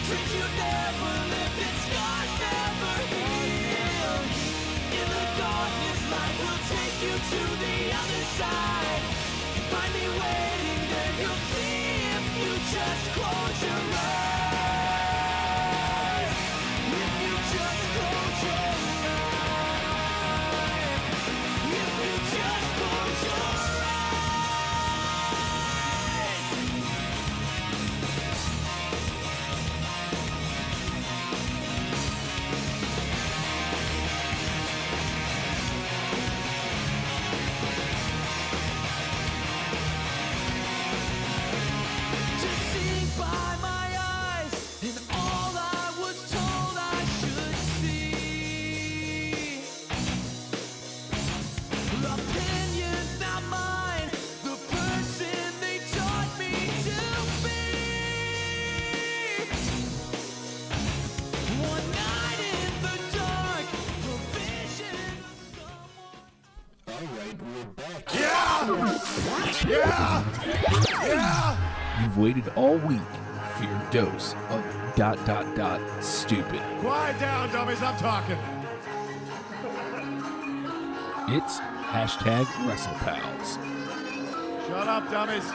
Dreams you never lived and scars never healed. In the darkness, light will take you to the other side. You find me waiting, then you'll see if you just close your eyes. If you just close your eyes. If you just close your eyes. To see by my eyes and all I was told I should see. Opinions not mine, the person they taught me to be. One night in the dark, the vision of someone. You've waited all week for your dose of ... stupid. Quiet down, dummies. I'm talking. It's hashtag WrestlePals. Shut up, dummies.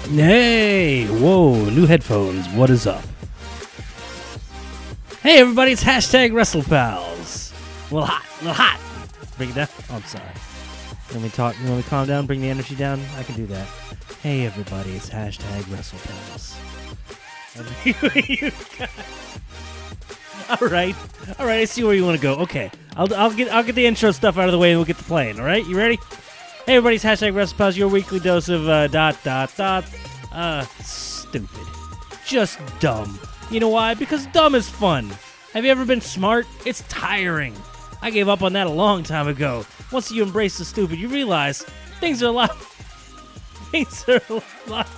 Hey, whoa, new headphones. What is up? Hey, everybody, it's hashtag WrestlePals. A little hot. Bring it down. Oh, I'm sorry. Let me talk. You want me to calm down? Bring the energy down? I can do that. Hey, everybody, it's hashtag WrestlePals. All right. I see where you want to go. Okay, I'll get the intro stuff out of the way and we'll get to playing. All right, you ready? Hey, everybody's hashtag WrestlePals, your weekly dose of ... stupid. Just dumb. You know why? Because dumb is fun. Have you ever been smart? It's tiring. I gave up on that a long time ago. Once you embrace the stupid, you realize things are a lot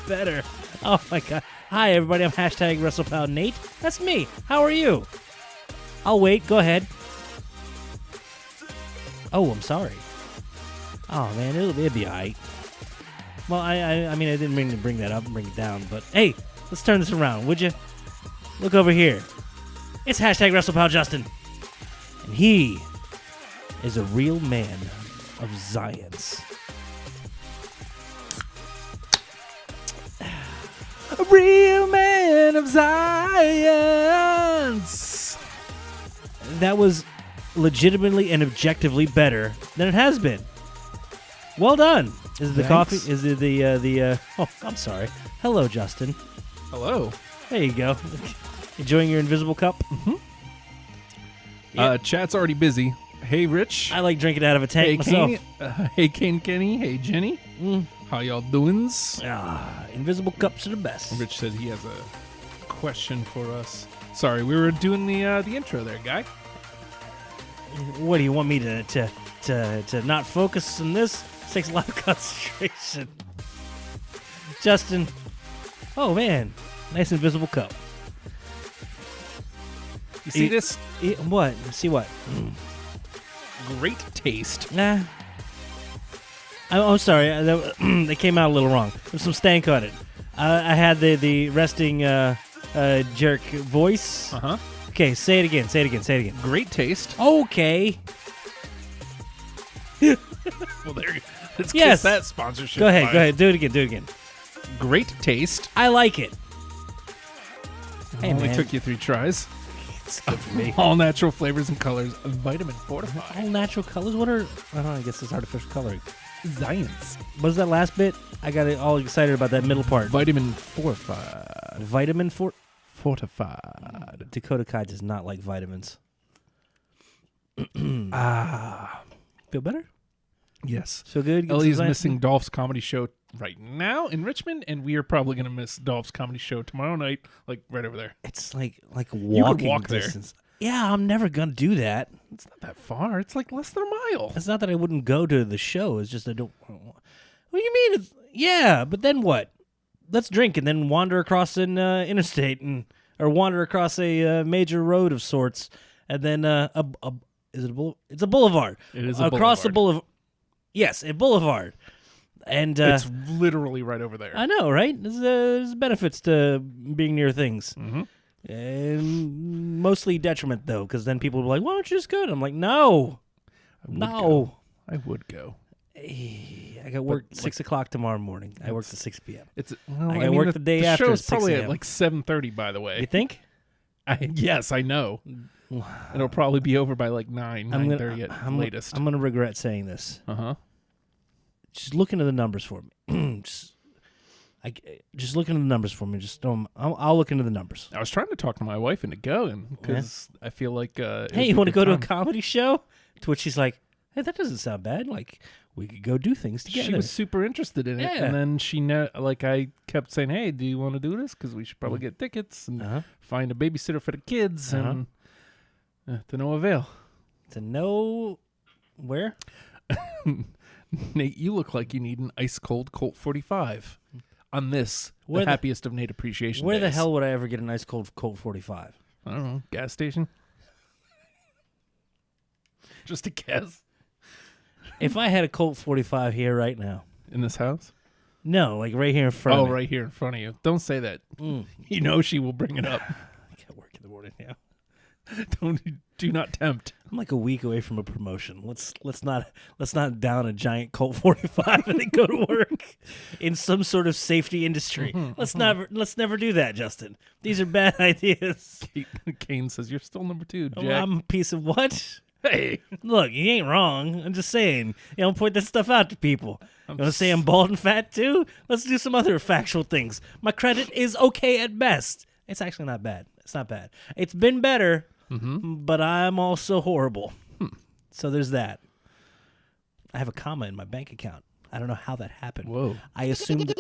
better. Oh my god. Hi, everybody. I'm hashtag WrestlePal Nate. That's me. How are you? I'll wait. Go ahead. Oh, I'm sorry. Oh, man, it'll be all right. Well, I mean, I didn't mean to bring that up and bring it down, but hey, let's turn this around, would you? Look over here. It's hashtag WrestlePal Justin. And he is a real man of Zions. A real man of Zions. That was legitimately and objectively better than it has been. Well done. Is it the Thanks. coffee? Is it the oh, I'm sorry. Hello, Justin. Hello. There you go. Enjoying your invisible cup? Chat's already busy. Hey, Rich. I like drinking out of a tank Hey, myself. Hey, Kenny. Hey, Jenny. How y'all doings? Invisible cups are the best. Rich said he has a question for us. Sorry, we were doing the intro there, guy. What do you want me to not focus on this? It takes a lot of concentration. Justin. Oh man, nice invisible cup. You see this? What? See what? Great taste. Nah. I'm sorry. They came out a little wrong. There's some stank on it. I had the resting jerk voice. Uh-huh. Okay, say it again. Great taste. Okay. Well, there you go. Let's Yes. kiss that sponsorship. Go ahead. line. Do it again. Great taste. I like it. Hey, Only man. took you 3 tries. It's good for me. All natural flavors and colors. Vitamin fortified. All natural colors? What are... I guess it's artificial coloring. Science. What was that last bit? I got all excited about that middle part. Vitamin fortified. Vitamin Fortified. Dakota Kai does not like vitamins. Feel better? Yes. Feel good? Get Ellie's some missing Dolph's comedy show right now in Richmond, and we are probably going to miss Dolph's comedy show tomorrow night, like right over there. It's like could walking walk there. distance. Yeah, I'm never gonna do that. It's not that far. It's like less than a mile. It's not that I wouldn't go to the show. It's just I don't. What do you mean? Yeah, but then what? Let's drink and then wander across an interstate and or wander across a major road of sorts, and then is it it's a boulevard. It is a across the boulevard. boulevard. Yes, a boulevard. And It's literally right over there. I know, right? There's benefits to being near things. Mm-hmm. And mostly detriment, though, because then people will be like, why don't you just go? And I'm like, no. No. I would go. I got work 6 o'clock tomorrow morning. I work at 6 p.m. It's well, I work the day after show's at 6 probably a.m. at like 7:30. By the way, You think? yes, I know. It'll probably be over by like 9:30 at latest. I'm going to regret saying this. Uh-huh. Just look into the numbers for me. just look into the numbers for me. Just don't. I'll look into the numbers. I was trying to talk to my wife into going because I feel like Hey, you want to go to a comedy show? To which she's like, hey, that doesn't sound bad. Like, we could go do things together. She was super interested in it, Yeah. and then I kept saying, "Hey, do you want to do this? Because we should probably get tickets and find a babysitter for the kids." And to no avail. To know where? Nate, you look like you need an ice cold Colt 45 on this, Where the the- happiest of Nate Appreciation Where the days. hell would I ever get an ice cold Colt 45? I don't know, gas station. Just a guess. If I had a Colt 45 here right now. In this house? No, like right here in front Oh, of me. right here in front of you. Don't say that. Mm. You know she will bring it up. I got work in the morning now. Do not tempt. I'm like a week away from a promotion. Let's not down a giant Colt 45 and then go to work in some sort of safety industry. Let's never do that, Justin. These are bad ideas. Kane says you're still number 2, Jack. Well, I'm a piece of what? Hey, Look, you ain't wrong. I'm just saying. You don't point this stuff out to people. You want to say I'm bald and fat too? Let's do some other factual things. My credit is okay at best. It's actually not bad. It's not bad. It's been better, but I'm also horrible. So there's that. I have a comma in my bank account. I don't know how that happened. Whoa. I assumed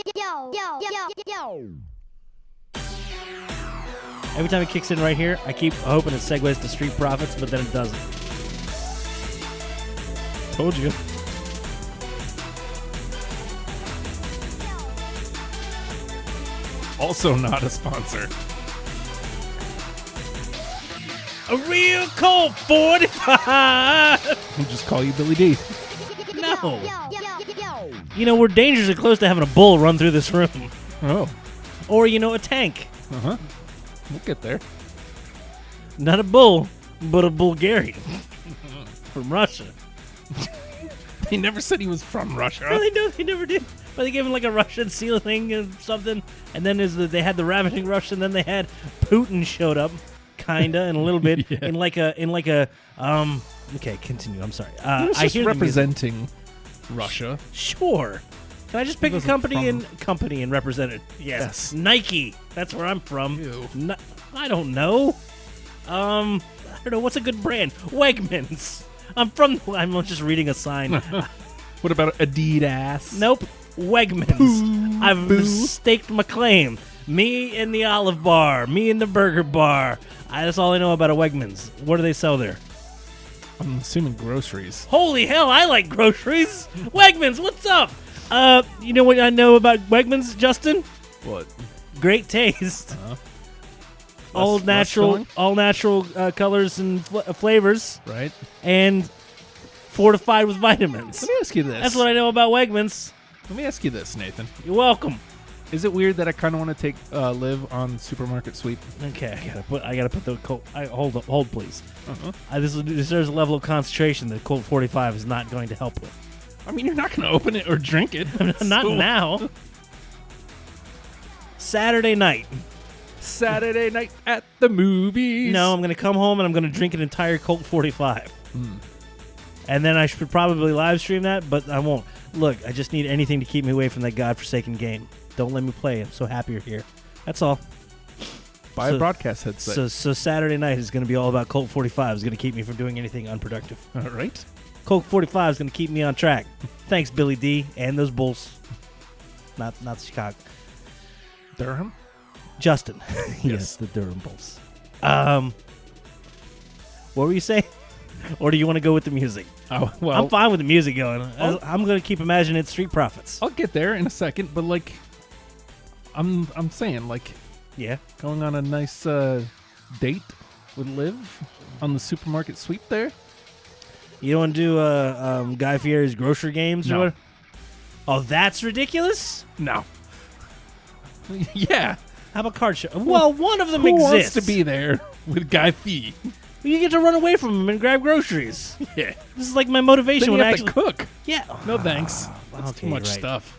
every time it kicks in right here, I keep hoping it segues to Street Profits, but then it doesn't. Told you. Also not a sponsor. A real Colt 45! We'll just call you Billy D. No. You know, we're dangerously close to having a bull run through this room. Oh. Or, a tank. Uh-huh. We'll get there. Not a bull, but a Bulgarian. From Russia. He never said he was from Russia. Really? No, they never did. But they gave him like a Russian ceiling or something. And then they had the ravaging Russian, then they had Putin showed up, kinda, and a little bit. Yeah. in like a okay, continue. I'm sorry. He was I just hear representing Russia. Sure. Can I just pick a wasn't company and represent it? Yes. Nike. That's where I'm from. Ew. I don't know. I don't know. What's a good brand? Wegmans. I'm just reading a sign. What about Adidas? Nope. Wegmans. I've staked my claim. Me and the Olive Bar. Me and the Burger Bar. That's all I know about a Wegmans. What do they sell there? I'm assuming groceries. Holy hell, I like groceries. Wegmans, what's up? You know what I know about Wegmans, Justin? What? Great taste. all less natural, filling? all natural colors and flavors, Right? and fortified with vitamins. Let me ask you this. That's what I know about Wegmans. Let me ask you this, Nathan. You're welcome. Is it weird that I kind of want to take live on Supermarket Sweep? Okay, I gotta put the Colt. Hold, please. Uh-huh. There's a level of concentration that Colt 45 is not going to help with. I mean, you're not going to open it or drink it. Not So- now. Saturday night. Saturday night at the movies. No, I'm going to come home and I'm going to drink an entire Colt 45. And then I should probably live stream that, but I won't. Look, I just need anything to keep me away from that godforsaken game. Don't let me play. I'm so happy you're here. That's all. Buy So- a broadcast headset. So Saturday night is going to be all about Colt 45. It's going to keep me from doing anything unproductive. All right. Colt 45 is going to keep me on track. Thanks, Billy D. And those Bulls. Not Chicago. Durham? Justin. Yes. Yes, the Durham Bulls. What were you saying? Or do you want to go with the music? Oh, well, I'm fine with the music going. Oh. I'm going to keep imagining it's Street Profits. I'll get there in a second, but like, I'm saying like, Yeah. going on a nice date with Liv on the supermarket sweep there. You don't want to do Guy Fieri's grocery games? No. Or what? Oh, that's ridiculous? No. Yeah. How about card show? Well, one of them Who exists. wants to be there with Guy Fee? You get to run away from him and grab groceries. Yeah. This is like my motivation Then you when I have actually to cook. Yeah. No thanks. That's okay, too much right. stuff.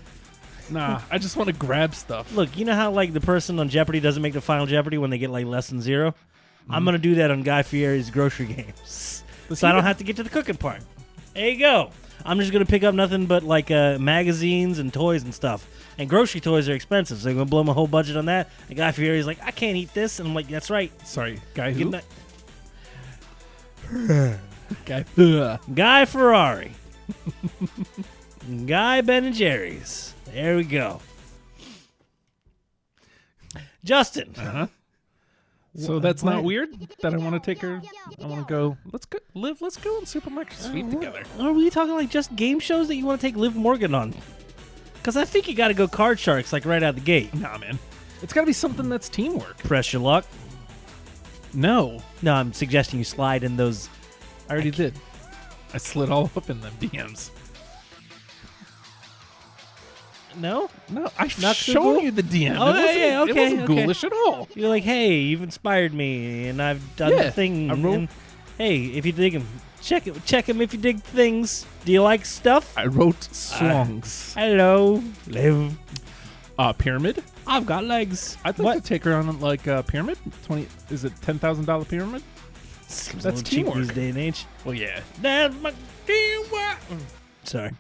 Nah, I just want to grab stuff. Look, you know how like the person on Jeopardy doesn't make the final Jeopardy when they get like less than 0? I'm gonna do that on Guy Fieri's grocery games, so I don't have to get to the cooking part. There you go. I'm just gonna pick up nothing but like magazines and toys and stuff. And grocery toys are expensive, so they're gonna blow my whole budget on that. And Guy Fieri's like, I can't eat this, and I'm like, that's right. Sorry, Guy Get who? that- Guy. Guy Ferrari. Guy Ben & Jerry's. There we go. Justin. Uh-huh. So that's not weird that I want to take her. I want to go. Let's go, Liv. Let's go on supermarket sweep together. Are we talking like just game shows that you want to take Liv Morgan on? Because I think you got to go Card Sharks like right out the gate. Nah, man. It's got to be something that's teamwork. Press your luck. No, No, I'm suggesting you slide in those. I already did. I slid all up in them DMs. No? No, I've Not shown cool? you the DM. Oh, it wasn't, yeah, it okay, wasn't okay. ghoulish at all. You're like, hey, you've inspired me, and I've done Yeah, the thing. I wrote- and, hey, if you dig them, check them if you dig things. Do you like stuff? I wrote songs. Hello, Liv. Pyramid. I've got legs. I'd like to take her on like a pyramid. 20. Is it $10,000 pyramid? Seems That's a little cheap teamwork. these day and age. Well, yeah. That's my teamwork. Sorry.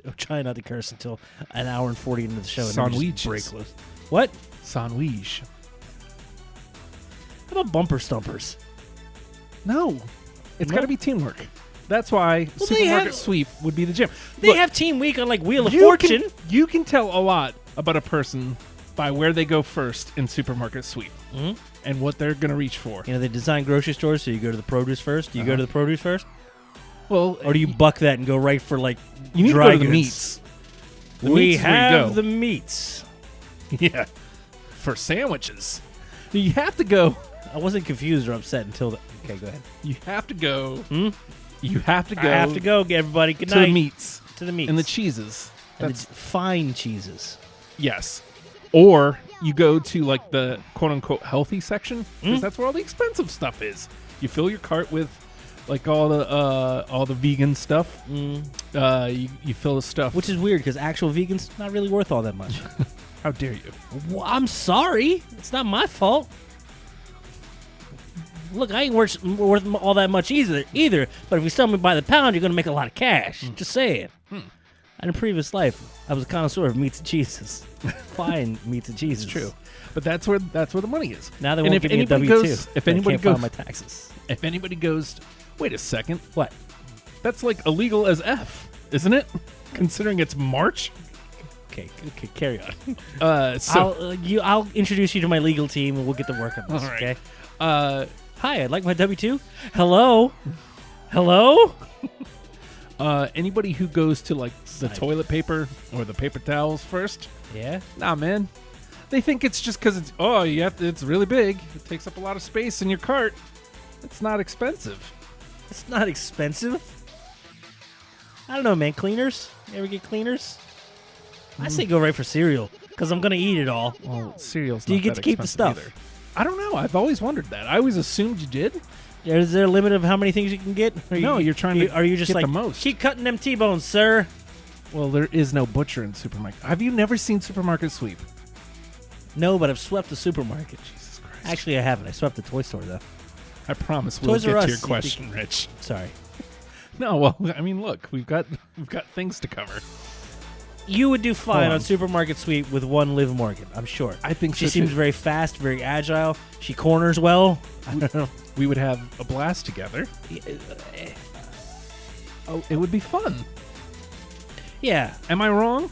I'm trying not to curse until an hour and 40 into the show. And then we just break Sandwiches. loose. What? Sandwich. How about bumper stumpers? No, it's No? got to be teamwork. That's why Well, they supermarket have- sweep would be the gym. They Look, have Team Week on like Wheel of you Fortune. you can tell a lot about a person by where they go first in supermarket sweep Mhm. and what they're going to reach for. You know, they design grocery stores, so you go to the produce first. Do you go to the produce first? Well, Or do you buck that and go right for like you need to dry go to the goods? meats. The We meats is where you have go. the meats. Yeah, for sandwiches. You have to go. I wasn't confused or upset until the. Okay, go ahead. You have to go. Hmm? You have to go. I have to go, everybody. Good to night. the meats To the meats. and the cheeses. And That's the fine cheeses. yes. Or you go to like the quote unquote healthy section because Mm. that's where all the expensive stuff is. You fill your cart with like all the vegan stuff. You fill the stuff. Which is weird because actual vegans not really worth all that much. How dare you? Well, I'm sorry. It's not my fault. Look, I ain't worth all that much either. But if you sell me by the pound, you're going to make a lot of cash. Just saying. In a previous life, I was a connoisseur of meats and cheeses. Fine meats and cheeses. It's true, but that's where the money is. Now they And won't if give me a anybody W-2. goes- if I anybody can't file goes- my taxes. If anybody goes, wait a second, What? that's like illegal as F, isn't it? Considering it's March. Okay, carry on. So I'll introduce you to my legal team and we'll get to work on this, All right. okay? uh, Hi, I'd like my W-2. Hello? Hello? anybody who goes to like the toilet paper or the paper towels first, Yeah? nah, man. They think it's just because it's really big. It takes up a lot of space in your cart. It's not expensive. It's not expensive. I don't know, man. Cleaners? You ever get cleaners? I say go right for cereal because I'm going to eat it all. Well, cereal's Do you not get that to keep the expensive stuff? either. I don't know. I've always wondered that. I always assumed you did. Is there a limit of how many things you can get? Or No, you're trying to Are you just get like, the most. keep cutting them T-bones, sir? Well, there is no butcher in supermarket. Have you never seen supermarket sweep? No, but I've swept the supermarket. Jesus Christ. Actually, I haven't. I swept the toy store, though. I promise we'll Toys get R to Us, your you question, Rich. Sorry. No, well, I mean, look, we've got things to cover. You would do fine Hold on on. supermarket sweep with one Liv Morgan, I'm sure. I think She so, seems too. very fast, very agile. She corners well. I don't know. We would have a blast together. Oh, it would be fun. Yeah. Am I wrong?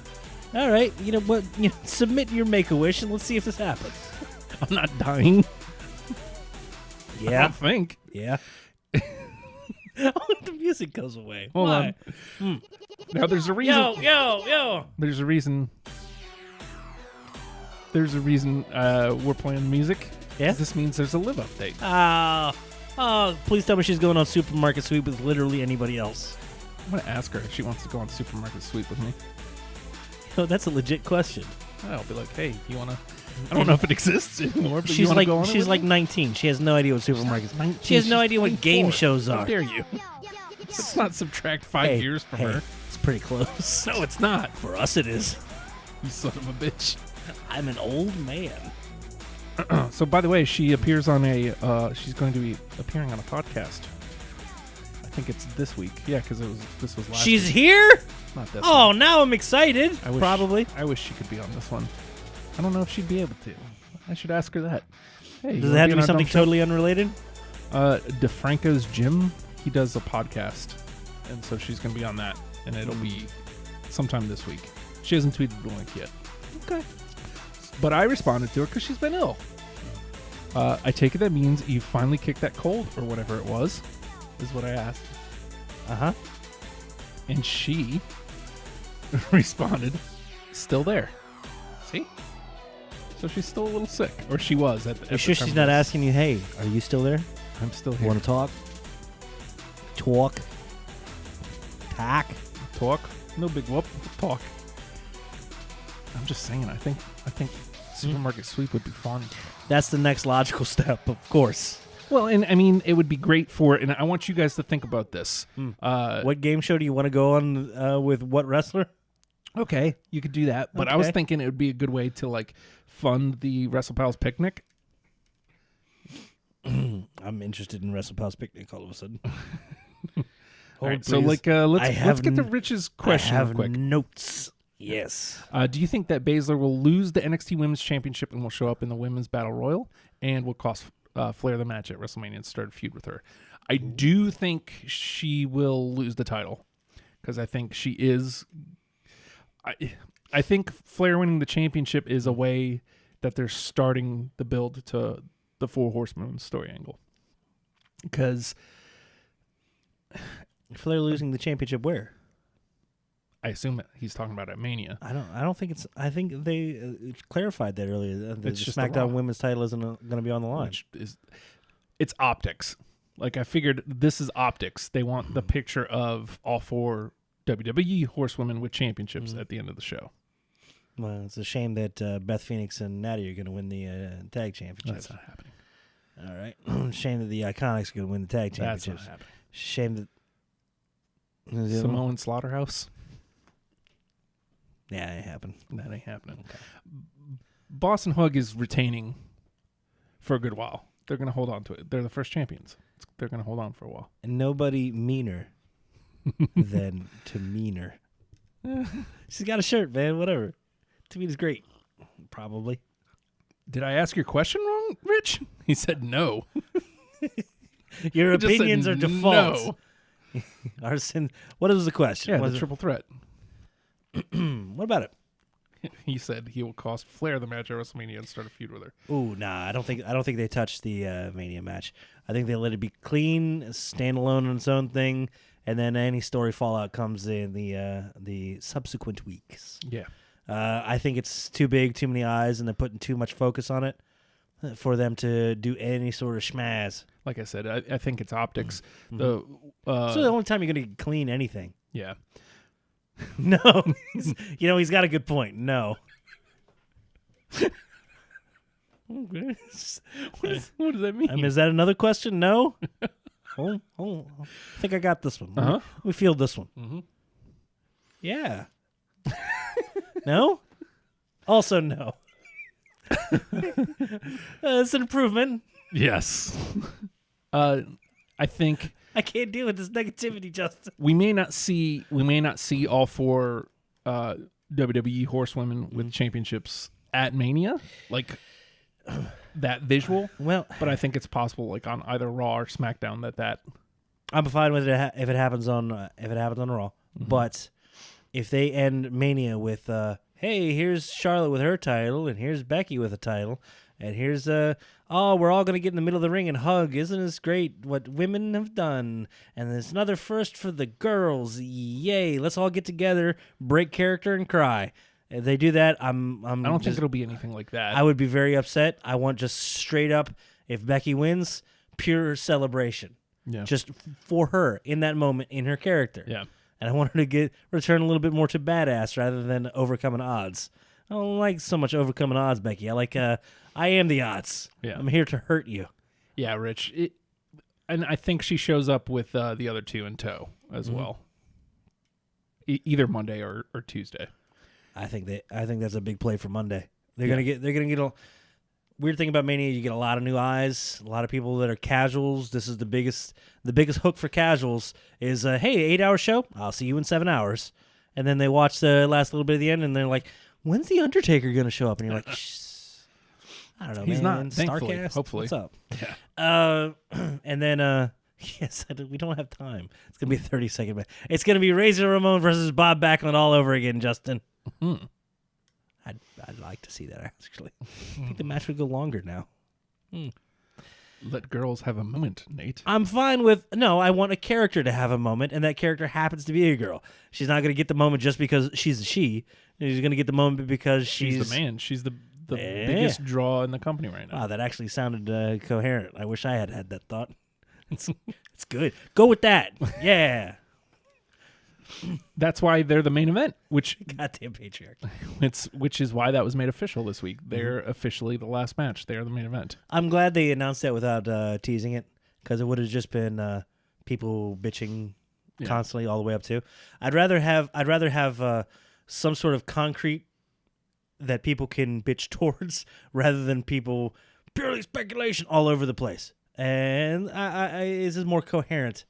All right. You know what? Submit your Make-A-Wish and let's see if this happens. I'm not dying. I Yeah. don't think. Yeah. The music goes away. Hold Why? on. Now there's a reason. Yo. There's a reason. there's a reason we're playing music. Yeah? This means there's a Liv update. Please tell me she's going on Supermarket Sweep with literally anybody else. I'm going to ask her if she wants to go on Supermarket Sweep with me. Oh, that's a legit question. I'll be like, hey, you want to... I don't know if it exists anymore, but you She's want to go on she's it like with me? 19. She has no idea what supermarkets. 19, She has no she's idea what 24. game shows How are. dare you? Let's not subtract 5 years from her. It's pretty close. No, it's not. For us, it is. You son of a bitch. I'm an old man. So, by the way, she appears on a... she's going to be appearing on a podcast. I think it's this week. Yeah, because this was last She's week. here? Not this Oh, one. now I'm excited. I wish, Probably. I wish she could be on this one. I don't know if she'd be able to. I should ask her that. Hey, you Does it wanna have to on be our something dump show? totally unrelated? DeFranco's Gym, he does a podcast, and so she's going to be on that, and it'll be sometime this week. She hasn't tweeted the link yet. Okay. But I responded to her because she's been ill. I take it that means you finally kicked that cold, or whatever it was, is what I asked. Uh-huh. And she responded, still there. See? So she's still a little sick, or she was at the You sure she's not asking you, hey, are you still there? I'm still here. Want to talk? Talk? Talk? No big whoop. Talk. I'm just saying. I think Supermarket Sweep would be fun. That's the next logical step, of course. Well, and I mean, it would be great for. And I want you guys to think about this. What game show do you want to go on with what wrestler? Okay, you could do that, but I was Okay. thinking it would be a good way to like fund the WrestlePals picnic. I'm interested in WrestlePals Picnic all of a sudden. All right, so like let's get to Rich's question I real have quick. notes. Yes. Do you think that Baszler will lose the NXT Women's Championship and will show up in the Women's Battle Royal and will cost Flair the match at WrestleMania and start a feud with her? I do think she will lose the title because I think she is. I think Flair winning the championship is a way that they're starting the build to the Four Horsemen story angle. Because Flair losing the championship where? I assume that he's talking about at Mania. I don't think it's. I think they clarified that earlier. The It's just a SmackDown Raw. Women's title isn't going to be on the line. Which is, it's optics. Like I figured, this is optics. They want the picture of all four WWE horsewomen with championships at the end of the show. Well, it's a shame that Beth Phoenix and Natty are going to win the tag championship. That's not happening. All right. Shame that the Iconics are going to win the tag That's championships. not happening. Shame that who's the other one? Samoan Slaughterhouse. Yeah, it happened. That ain't happening. Boss and Hug is retaining for a good while. They're going to hold on to it. They're the first champions. They're going to hold on for a while. And nobody meaner than Tamina. She's got a shirt, man. Whatever. Tamina's great. Probably. Did I ask your question wrong, Rich? He said no. Your He just said opinions are default. no. What was the question? Yeah, What the was it? triple threat. What about it? He said he will cost Flair the match at WrestleMania and start a feud with her. Ooh, nah. I don't think they touched the Mania match. I think they let it be clean, stand alone on its own thing, and then any story fallout comes in the subsequent weeks. Yeah. I think it's too big, too many eyes, and they're putting too much focus on it for them to do any sort of schmaz. Like I said, I think it's optics. So the only time you're going to clean anything. Yeah. No. He's got a good point. No. Okay. What does that mean? I mean, is that another question? No? I think I got this one. Uh-huh. We field this one. Mhm. Yeah. No? Also no. It's an improvement. Yes. I think I can't deal with this negativity, Justin. we may not see all four WWE horsewomen with championships at Mania, like that visual. Well, But I think it's possible, like on either Raw or SmackDown, that I'm fine with it if it happens on Raw. But if they end Mania with, hey, here's Charlotte with her title, and here's Becky with a title, and here's we're all gonna get in the middle of the ring and hug. Isn't this great what women have done? And there's another first for the girls. Yay! Let's all get together, break character, and cry. If they do that, I'm I don't think just, it'll be anything like that. I would be very upset. I want just straight up, if Becky wins, pure celebration. yeah. Just for her in that moment, in her character. yeah. And I want her to return a little bit more to badass rather than overcoming odds. I don't like so much overcoming odds, Becky. I like, I am the odds. Yeah. I'm here to hurt you. Yeah, Rich. And I think she shows up with the other two in tow as well. Either Monday or Tuesday. I think that's a big play for Monday. They're gonna get a weird thing about Mania. You get a lot of new eyes, a lot of people that are casuals. This is the biggest hook for casuals is hey, 8-hour show. I'll see you in 7 hours, and then they watch the last little bit of the end, and they're like, when's the Undertaker gonna show up? And you're like, shh, I don't know. He's man. not, thankfully, Starcast? hopefully. What's up? Yeah. And then yes, we don't have time. It's gonna be a 30-second match. It's gonna be Razor Ramon versus Bob Backlund all over again, Justin. I'd like to see that, actually. I think the match would go longer now. Let girls have a moment, Nate. I'm fine with... No, I want a character to have a moment, and that character happens to be a girl. She's not going to get the moment just because she's a she. She's going to get the moment because She's the man. She's the Yeah. biggest draw in the company right now. Wow, that actually sounded coherent. I wish I had that thought. It's good. Go with that. Yeah. That's why they're the main event, which Goddamn patriarch. which is why that was made official this week. They're officially the last match. They are the main event. I'm glad they announced that without teasing it, because it would have just been people bitching constantly all the way up to. I'd rather have some sort of concrete that people can bitch towards rather than people purely speculation all over the place. And this is more coherent.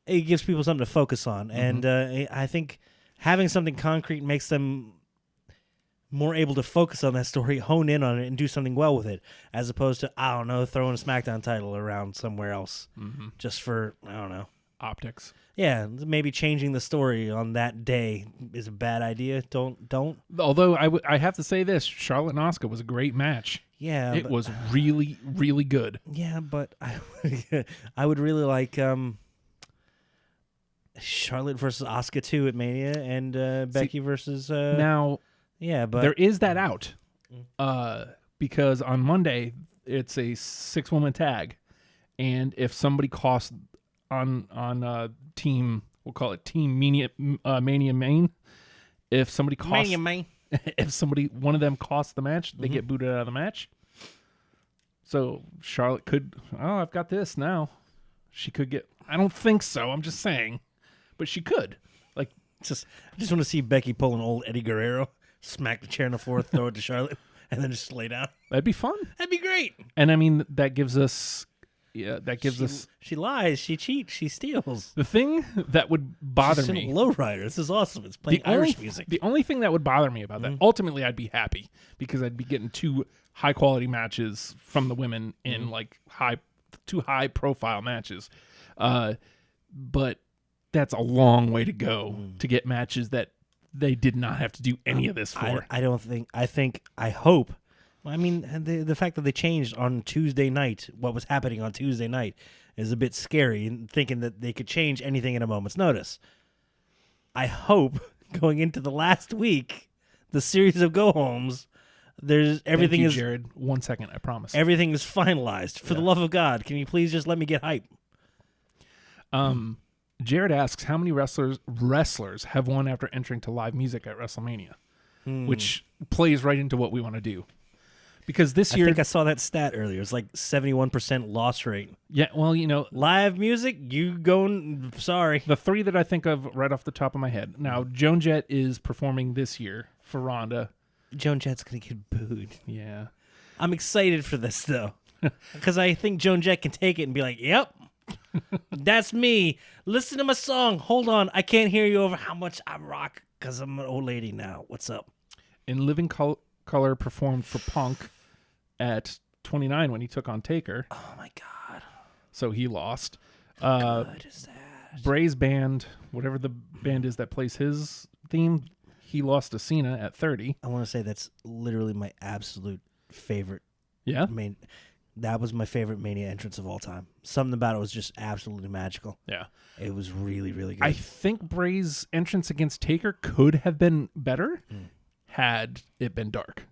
It gives people something to focus on, and I think having something concrete makes them more able to focus on that story, hone in on it, and do something well with it, as opposed to, I don't know, throwing a SmackDown title around somewhere else just for, I don't know. Optics. Yeah, maybe changing the story on that day is a bad idea. Don't. Although I have to say this, Charlotte and Asuka was a great match. Yeah, It was really, really good. Yeah, but I would really like Charlotte versus Asuka 2 at Mania, and Becky versus Now, yeah, but there is that out because on Monday it's a 6-woman tag, and if somebody costs on team, we'll call it Team Mania Main, if somebody costs Mania Main. if one of them costs the match, they get booted out of the match. So Charlotte could, I've got this now. She could get, I don't think so, I'm just saying, but she could. Like, I just want to see Becky pull an old Eddie Guerrero, smack the chair on the floor, throw it to Charlotte, and then just lay down. that'd be fun. That'd be great. And I mean, that gives us, She lies, she cheats, she steals. the thing that would bother She's me. a lowrider. This is awesome. It's playing Irish music. The only thing that would bother me about that, ultimately, I'd be happy because I'd be getting 2 high quality matches from the women in like 2 high profile matches. But that's a long way to go to get matches that they did not have to do any of this for. I hope. I mean, the fact that they changed on Tuesday night, what was happening on Tuesday night, is a bit scary, and thinking that they could change anything in a moment's notice. I hope going into the last week, the series of go-homes, everything Thank you, is Jared. 1 second, I promise. everything is finalized. For the love of God, can you please just let me get hype? Jared asks, how many wrestlers have won after entering to live music at WrestleMania? Which plays right into what we want to do. Because this I year... think I saw that stat earlier. It's like 71% loss rate. Yeah, well, Live music, you going... Sorry. the 3 that I think of right off the top of my head. Now, Joan Jett is performing this year for Ronda. Joan Jett's going to get booed. Yeah. I'm excited for this, though. Because I think Joan Jett can take it and be like, yep, that's me. Listen to my song. Hold on. I can't hear you over how much I rock because I'm an old lady now. What's up? In Living Color performed for Punk at 29 when he took on Taker. Oh, my God. So he lost. What is that? Bray's band, whatever the band is that plays his theme, he lost to Cena at 30. I want to say that's literally my absolute favorite. Yeah? That was my favorite Mania entrance of all time. Something about it was just absolutely magical. Yeah. It was really, really good. I think Bray's entrance against Taker could have been better. had it been dark.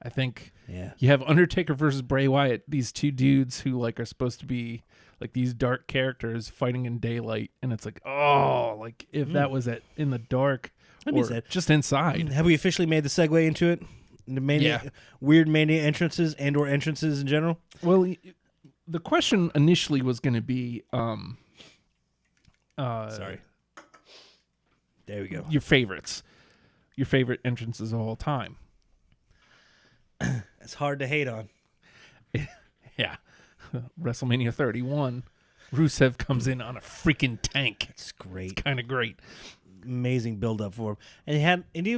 I think Yeah. you have Undertaker versus Bray Wyatt, these two dudes who like are supposed to be like these dark characters fighting in daylight, and it's like, oh, like if that was in the dark That'd be or sad. just inside. Have we officially made the segue into it? The Mania, Yeah. weird Mania entrances and/or entrances in general. Well, the question initially was going to be, Sorry. There we go. your favorite entrances of all time. It's hard to hate on. Yeah. WrestleMania 31, Rusev comes in on a freaking tank. It's great. Kind of great. Amazing build up for him, and he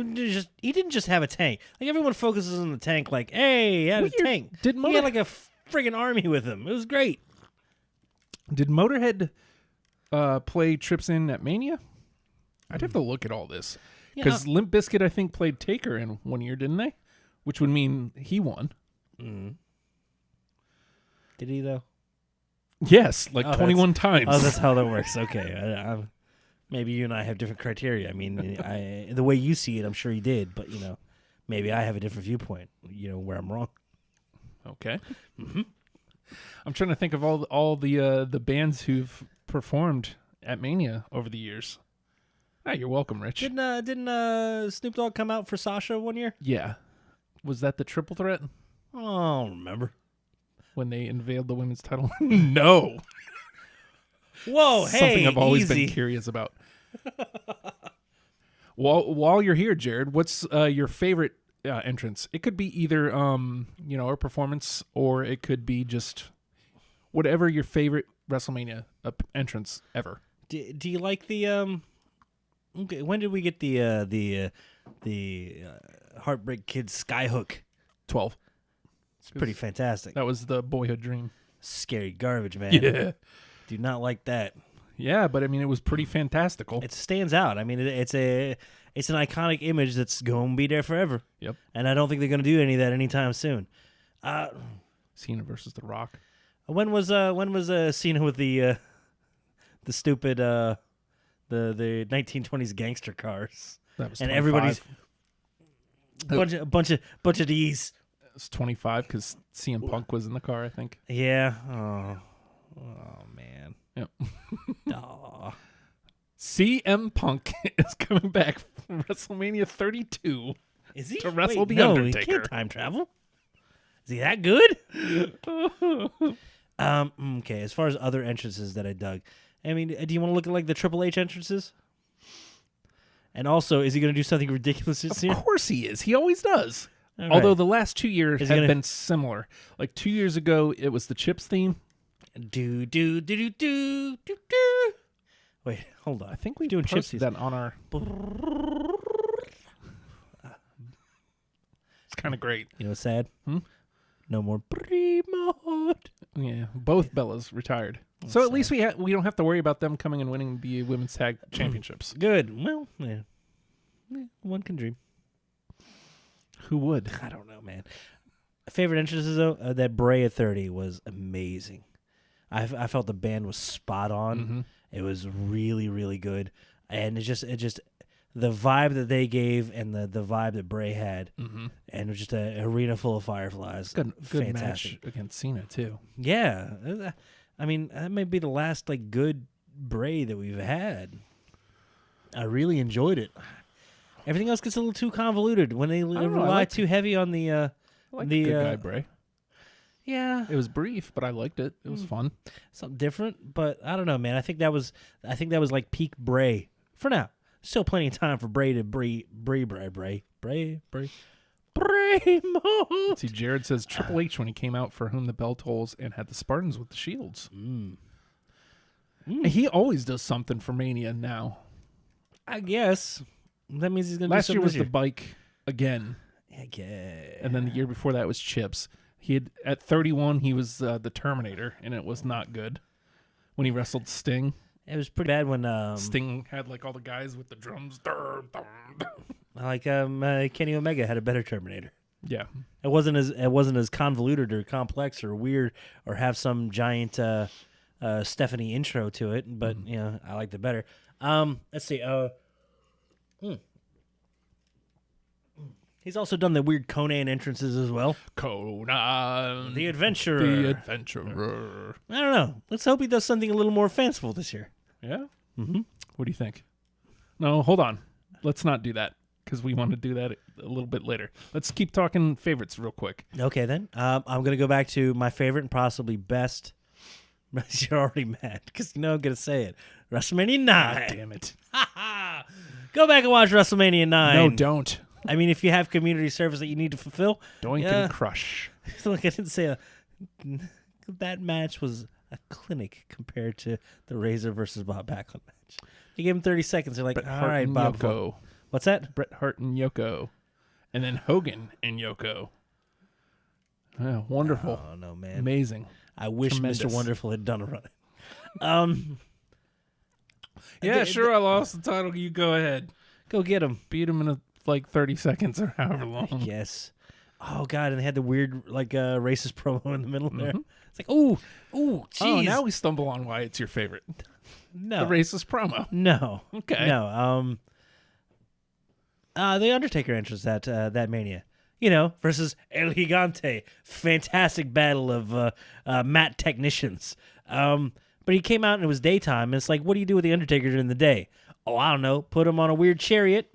didn't just have a tank. Like everyone focuses on the tank, like, hey, he had a tank. did He Motor- had like a friggin' army with him. It was great. Did Motorhead play Trips in at Mania? I'd have to look at all this. Yeah. Because Limp Bizkit, I think, played Taker in one year, didn't they? Which would mean he won. Did he though? Yes, like Oh, 21 times. Oh, that's how that works. Okay, maybe you and I have different criteria. I mean, the way you see it, I'm sure he did, but maybe I have a different viewpoint. Where I'm wrong. Okay. I'm trying to think of all the bands who've performed at Mania over the years. Ah, you're welcome, Rich. Didn't Snoop Dogg come out for Sasha one year? Yeah. Was that the triple threat Oh, I don't remember. when they unveiled the women's title? No. Whoa, hey, Something I've always easy. been curious about. While you're here, Jared, what's your favorite entrance? It could be either a performance, or it could be just whatever your favorite WrestleMania entrance ever. Do you like the Okay, when did we get the Heartbreak Kid Skyhook? 12. It's pretty fantastic. That was the boyhood dream. Scary garbage, man. Yeah. Do not like that. Yeah, but I mean, it was pretty fantastical. It stands out. I mean, it's an iconic image that's going to be there forever. Yep. And I don't think they're going to do any of that anytime soon. Cena versus The Rock. When was Cena with the stupid the 1920s gangster cars? That was And 25. everybody's bunch of these. It was 25 because CM Punk was in the car, I think. Yeah. Oh man. Yep. Aw. CM Punk is coming back from WrestleMania 32. Is he To wrestle The no, Undertaker. He can't time travel. Is he that good? Okay. As far as other entrances that I dug, I mean, do you want to look at like the Triple H entrances? And also, is he going to do something ridiculous this year? Of course he is. He always does. All Although right. the last 2 years Is have he gonna- been similar. Like 2 years ago, it was the Chips theme. Do do do do do do do. Wait, hold on. I think we doing posted Chipsies. that on our. It's kind of great. You know what's sad? Hmm? No more pre-mode. Yeah, both Bellas retired. So at least we don't have to worry about them coming and winning the women's tag championships. Good. Well, yeah. One can dream. Who would? I don't know, man. Favorite entrances though, that Bray at 30 was amazing. I felt the band was spot on. Mhm. It was really, really good, and it just the vibe that they gave and the vibe that Bray had, Mm-hmm. and it was just an arena full of fireflies. Good Fantastic. match against Cena too. Yeah, I mean that might be the last like good Bray that we've had. I really enjoyed it. Everything else gets a little too convoluted when they know, I rely liked too heavy on the. I like The, Good Guy Bray. Yeah, It was brief, but I liked it. It was fun. something different, but I don't know, man. I think that was like peak Bray for now. Still plenty of time for Bray to Bray mode. See, Jared says Triple H when he came out for Whom the Bell Tolls and had the Spartans with the shields. He always does something for Mania now. I guess that means he's gonna. Last do year something was this the year. bike again, I guess. and then the year before that was Chips. He had at 31 he was the Terminator, and it was not good. When he wrestled Sting, It was pretty bad when Sting had like all the guys with the drums. Kenny Omega had a better Terminator. Yeah, It wasn't as convoluted or complex or weird or have some giant Stephanie intro to it, but I liked it better. Let's see. He's also done the weird Conan entrances as well. Conan. The Adventurer. The Adventurer. I don't know. Let's hope he does something a little more fanciful this year. Yeah? Mm-hmm. What do you think? No, hold on. Let's not do that because we want to do that a little bit later. Let's keep talking favorites real quick. Okay, then. I'm going to go back to my favorite and possibly best. You're already mad because you know I'm going to say it. WrestleMania 9. Damn it. Go back and watch WrestleMania 9. No, don't. I mean, if you have community service that you need to fulfill. Doink yeah. and crush. Look, I didn't say that match was a clinic compared to the Razor versus Bob Backlund match. You give him 30 seconds, they're like, Bret all Hart right, and Bob. Yoko. What's that? Bret Hart and Yoko. And then Hogan and Yoko. Yeah, wonderful. Oh, no, man. Amazing. I wish Tremendous. Mr. Wonderful had done a run. Yeah, sure, I lost the title. You go ahead. Go get him. Beat him in like 30 seconds or however long. Yes. Oh, God, and they had the weird, racist promo in the middle there. It's like, ooh, jeez. Oh, now we stumble on why it's your favorite. No. The racist promo. No. Okay. No. The Undertaker entrance that Mania. Versus El Gigante. Fantastic battle of mat technicians. But he came out and it was daytime. And it's like, what do you do with the Undertaker during the day? Oh, I don't know. Put him on a weird chariot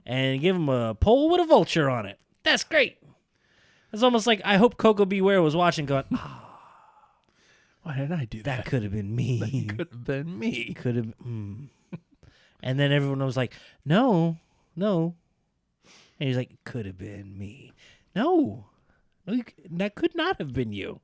and give him a pole with a vulture on it. That's great. It's almost like I hope Coco Beware was watching going, Why did I do that? that could have been me. That could have been me. Could have. And then everyone was like, no. And he's like, could have been me. No, that could not have been you.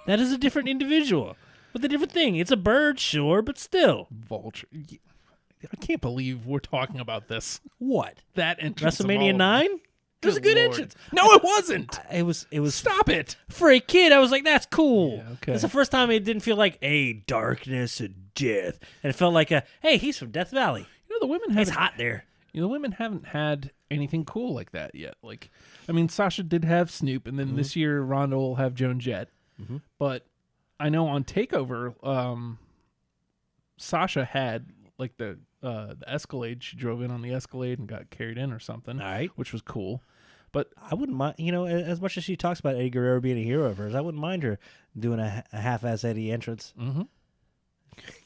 That is a different individual with a different thing. It's a bird, sure, but still. Vulture. I can't believe we're talking about this. What? That entrance. of all WrestleMania of them. 9? It was a good Lord. entrance. No, it wasn't. It was. Stop it. For a kid, I was like, that's cool. Yeah, okay. It's the first time it didn't feel like a darkness and death. And it felt like hey, he's from Death Valley. The women It's haven't. hot there. The women haven't had anything cool like that yet. Sasha did have Snoop, and then this year Ronda will have Joan Jett. But I know on Takeover, Sasha had the Escalade. She drove in on the Escalade and got carried in or something. All right. Which was cool. But I wouldn't mind, as much as she talks about Eddie Guerrero being a hero of hers, I wouldn't mind her doing a half-ass Eddie entrance.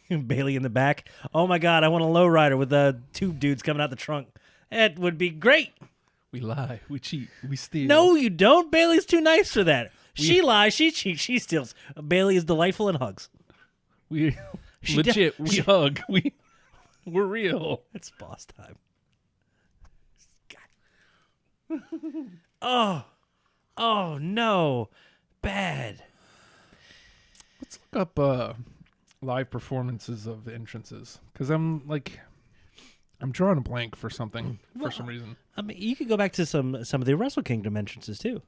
Bailey in the back. Oh my God, I want a lowrider with two dudes coming out the trunk. That would be great. we lie, we cheat, we steal. No, you don't. Bailey's too nice for that. She lies, she cheats, she steals. Bailey is delightful and hugs. We She legit. does- We hug. We're real. It's boss time. God. Oh no, bad. Let's look up live performances of entrances because I'm drawing a blank for something for some reason. I mean, you could go back to some of the Wrestle Kingdom entrances too.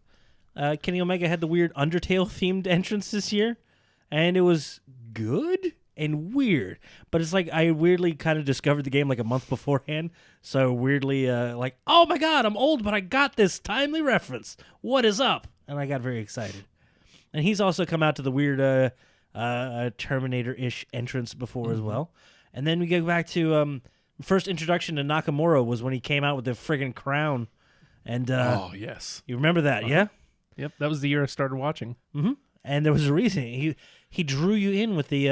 Kenny Omega had the weird Undertale themed entrance this year, and it was good and weird. But it's like I weirdly kind of discovered the game like a month beforehand, so weirdly oh my God, I'm old, but I got this timely reference. What is up? And I got very excited. And he's also come out to the weird Terminator-ish entrance before as well. And then we go back to first introduction to Nakamura was when he came out with the friggin' crown. And Oh yes, you remember that, yeah? yep. That was the year I started watching. And there was a reason he drew you in with the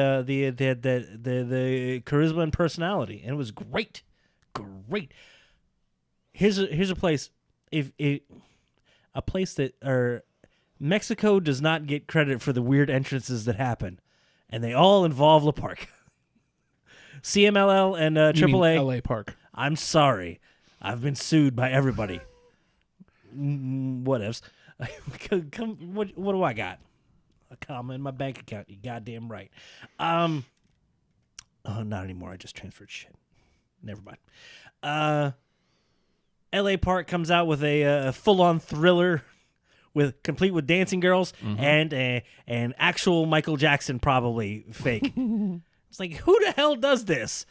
charisma and personality, and it was great. Here's a place a place that Mexico does not get credit for the weird entrances that happen, and they all involve La Park. CMLL and You mean AAA. LA Park. I'm sorry. I've been sued by everybody. Whatevs. What do I got? A comma in my bank account. You goddamn right. Oh, not anymore. I just transferred shit. Never mind. LA Park comes out with a full-on thriller complete with dancing girls and an actual Michael Jackson, probably fake. It's like, who the hell does this?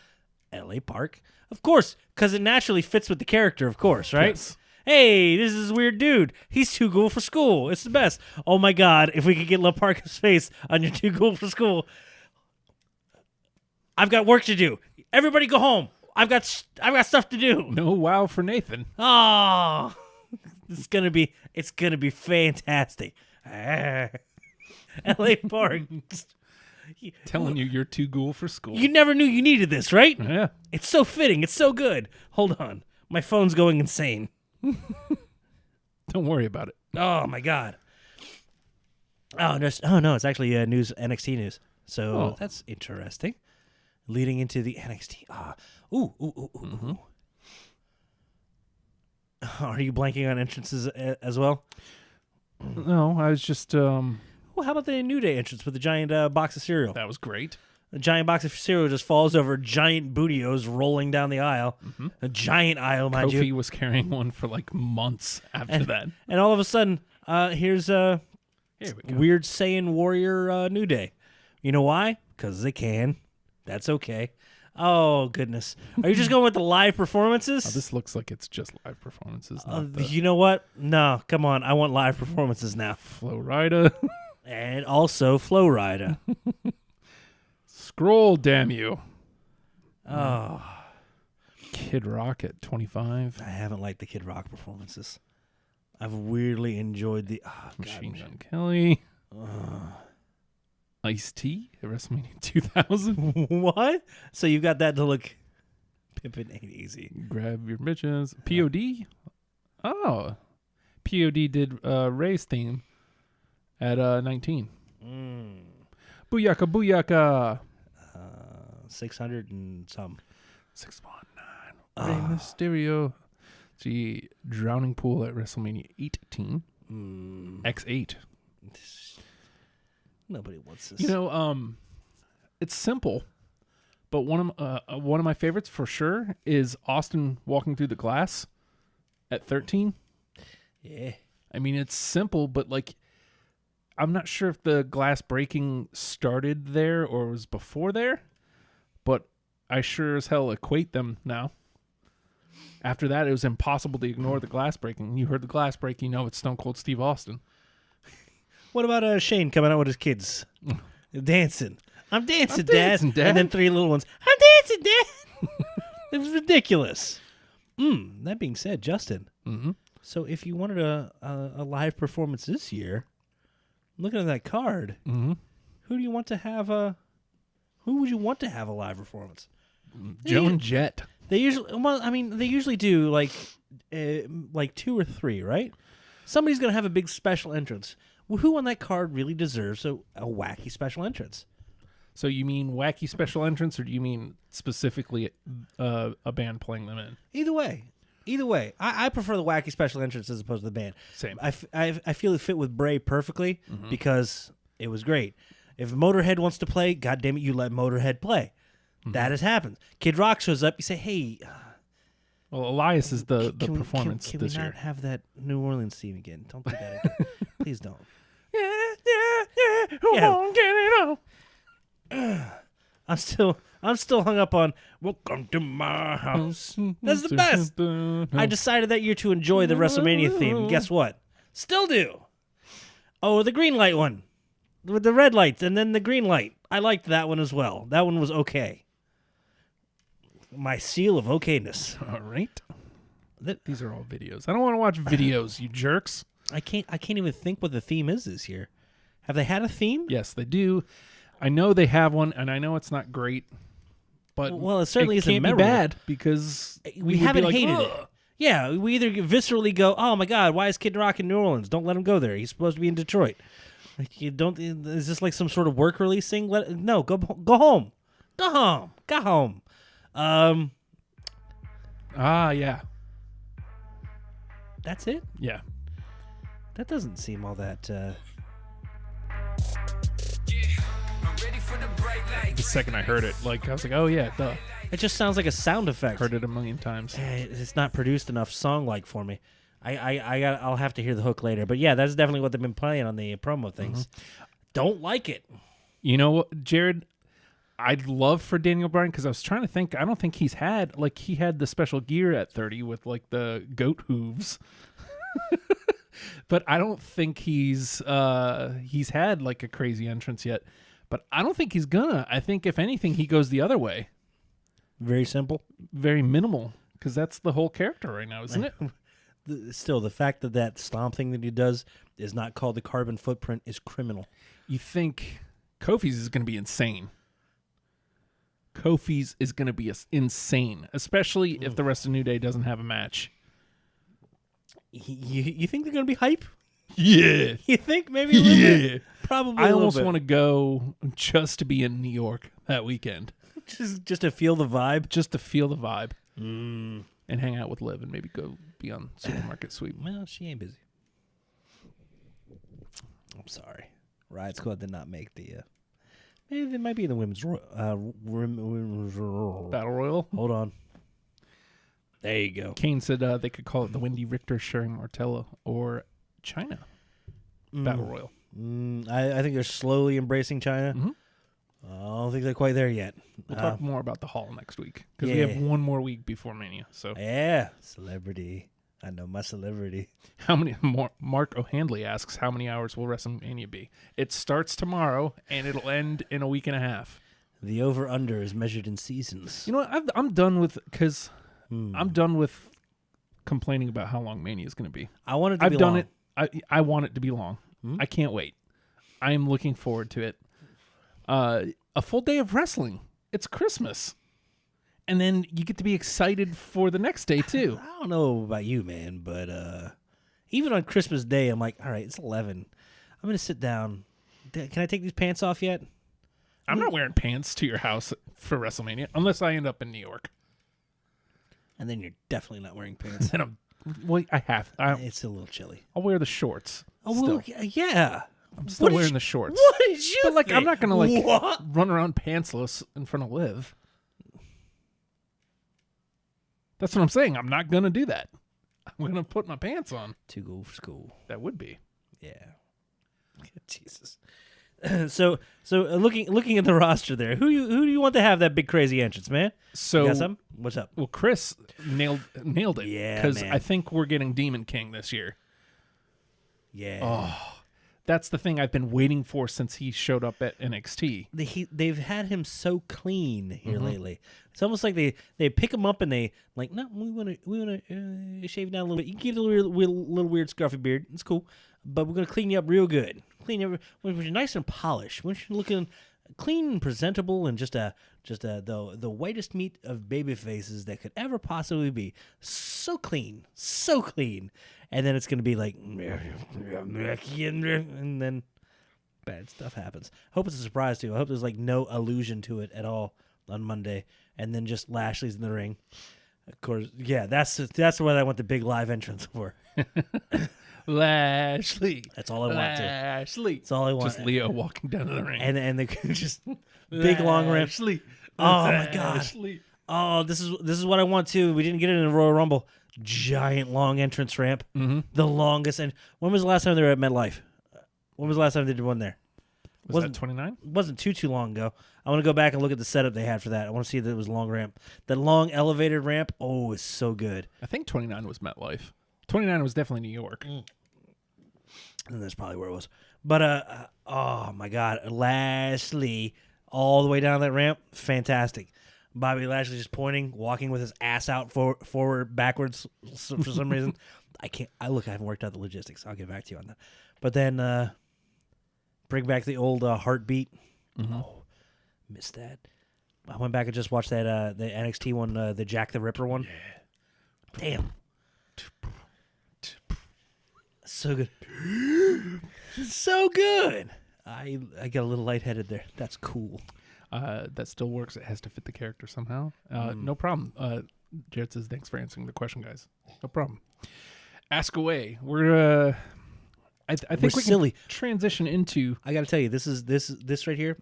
LA Park. Of course, because it naturally fits with the character, of course, right? Yes. Hey, this is a weird dude. He's too cool for school. It's the best. Oh my God, if we could get La Parka's face on your too cool for school. I've got work to do. Everybody go home. I've got stuff to do. No wow for Nathan. Oh, It's gonna be fantastic. LA Park. Telling you you're too cool for school. You never knew you needed this, right? Yeah. It's so fitting. It's so good. Hold on. My phone's going insane. Don't worry about it. Oh my god. Oh no, it's actually NXT news. So that's interesting. Leading into the NXT. Ooh. Are you blanking on entrances as well? No, I was just Well, how about the New Day entrance with the giant box of cereal? that was great. A giant box of cereal just falls over giant bootios rolling down the aisle. A giant aisle, mind Kofi you. was carrying one for like months after that. And all of a sudden, here's Here we go. Weird Saiyan Warrior New Day. You know why? Because they can. That's okay. Oh, goodness. Are you just going with the live performances? Oh, this looks like it's just live performances, not the You know what? No, come on. I want live performances now. Flow Rida. And also Flow Rida. Scroll, damn you. Oh, Kid Rock at 25. I haven't liked the Kid Rock performances. I've weirdly enjoyed the Machine Gun Kelly. Ice-T at WrestleMania 2000. What? So you got that to look pimpin' ain't easy. Grab your bitches. POD? Oh. POD did Ray's theme at 19. Booyaka, booyaka. 600 and some. 619. Rey Mysterio. See, Drowning Pool at WrestleMania 18. X8. Nobody wants this. You know, it's simple, but one of my favorites for sure is Austin walking through the glass at 13. Yeah. I mean, it's simple, but like, I'm not sure if the glass breaking started there or was before there, but I sure as hell equate them now. After that, it was impossible to ignore the glass breaking. You heard the glass break, you know it's Stone Cold Steve Austin. What about Shane coming out with his kids? Dancing. I'm dancing, I'm Dad. dancing, Dad. And then 3 little ones. I'm dancing, Dad. It was ridiculous. That being said, Justin. Mm-hmm. So if you wanted a live performance this year, looking at that card, Mm-hmm. who do you want to have who would you want to have a live performance? Joan Jett. They usually do like 2 or 3, right? Somebody's gonna have a big special entrance. Well, who on that card really deserves a wacky special entrance? So you mean wacky special entrance, or do you mean specifically a band playing them in? Either way, I prefer the wacky special entrance as opposed to the band. Same. I feel it fit with Bray perfectly because it was great. If Motorhead wants to play, God damn it, you let Motorhead play. That has happened. Kid Rock shows up. You say, hey. Well, Elias is the Can performance we this not year. have that New Orleans theme again? Don't do that again. Please don't. Come on, get it on. I'm still hung up on "Welcome to My House." That's the best. I decided that year to enjoy the WrestleMania theme. Guess what? Still do. Oh, the green light one with the red lights and then the green light. I liked that one as well. That one was okay. My seal of okayness. All right. These are all videos. I don't want to watch videos, you jerks. I can't even think what the theme is this year. Have they had a theme? Yes, they do. I know they have one, and I know it's not great, but Well, it certainly isn't can't be memorable. bad because We would be haven't like, hated it. "Ugh." Yeah, we either viscerally go, "Oh my God, why is Kid Rock in New Orleans? Don't let him go there. He's supposed to be in Detroit." Like you don't. Is this like some sort of work release thing? No, go home, go home. Yeah, That's it. yeah. That doesn't seem all that. The second I heard it, like I was like, oh yeah, duh. It just sounds like a sound effect. Heard it a million times. It's not produced enough song-like for me. I'll have to hear the hook later. But yeah, that's definitely what they've been playing on the promo things. Don't like it. You know what, Jared? I'd love for Daniel Bryan because I was trying to think. I don't think he had the special gear at 30 with like the goat hooves. But I don't think he's had like a crazy entrance yet. But I don't think he's gonna. I think if anything, he goes the other way. Very simple. Very minimal, because that's the whole character right now, isn't it? still, the fact that that stomp thing that he does is not called the carbon footprint is criminal. You think Kofi's is going to be insane. Kofi's is going to be insane, especially if the rest of New Day doesn't have a match. You think they're going to be hype? Yeah. You think maybe a little bit? Probably I a almost little want bit. to go just to be in New York that weekend. Just to feel the vibe. Just to feel the vibe. And hang out with Liv and maybe go be on Supermarket Sweep. Well, she ain't busy. I'm sorry. Riot Squad did not make the... maybe they might be in the women's Battle Royal. Hold on. There you go. Kane said they could call it the Wendy Richter, Sherry Martello, or China Battle Royal. I think they're slowly embracing China. Mhm. I don't think they're quite there yet. We'll talk more about the Hall next week because we have one more week before Mania. So Yeah, celebrity. I know my celebrity. how many more? Mark O'Handley asks, how many hours will WrestleMania be? It starts tomorrow and it'll end in a week and a half. The over-under is measured in seasons. You know what? I'm done with because I'm done with complaining about how long Mania is going to be. I want it to I've be done long. it. I want it to be long. I can't wait. I am looking forward to it. A full day of wrestling. It's Christmas. And then you get to be excited for the next day, too. I don't know about you, man, but even on Christmas Day, I'm like, all right, it's 11. I'm going to sit down. Can I take these pants off yet? I'm not wearing pants to your house for WrestleMania unless I end up in New York. And then you're definitely not wearing pants. Then I have. It's a little chilly. I'll wear the shorts. Oh, still. well, yeah. I'm still What did wearing you- the shorts. What did you But, like, I'm think? not going to, What? run around pantsless in front of Liv. That's what I'm saying. I'm not going to do that. I'm going to put my pants on. To go for school. That would be. Yeah. Jesus. So looking at the roster there, who do you want to have that big crazy entrance, man? So, You got something? What's up? well, Chris nailed it. Yeah, because man. I think we're getting Demon King this year. Yeah. Oh, that's the thing I've been waiting for since he showed up at NXT. They've had him so clean here Mm-hmm. lately. It's almost like they pick him up and they like, no, we want to shave down a little bit. You can keep the little weird scruffy beard. It's cool, but we're gonna clean you up real good. Clean you up when you're nice and polished. When you're looking clean and presentable and just the whitest meat of baby faces that could ever possibly be. So clean, so clean. And then it's gonna be like, and then bad stuff happens. Hope it's a surprise too. I hope there's like no allusion to it at all on Monday, and then just Lashley's in the ring. Of course, yeah, that's what I want the big live entrance for. Lashley. That's all I want to. Lashley. That's all I want. Just Leo walking down to the ring. and they just big long ramp. Lashley. Oh my god. Lashley. Oh, this is what I want too. We didn't get it in the Royal Rumble. Giant long entrance ramp. Mm-hmm. The longest. And when was the last time they were at MetLife? When was the last time they did one there? Was that 29? Wasn't too long ago. I want to go back and look at the setup they had for that. I want to see that it was long ramp. That long elevated ramp. Oh, it's so good. I think 29 was MetLife. 29 was definitely New York. And that's probably where it was. But oh my God, Lashley all the way down that ramp, fantastic. Bobby Lashley just pointing, walking with his ass out forward, backwards for some reason. I haven't worked out the logistics. I'll get back to you on that. But then bring back the old heartbeat. Oh, missed that. I went back and just watched that the NXT one, the Jack the Ripper one. Yeah. Damn. So good. So good. I got a little lightheaded there. That's cool. That still works. It has to fit the character somehow. No problem. Jared says, thanks for answering the question, guys. No problem. Ask away. We're I think We're we silly. can transition into I got to tell you, this right here.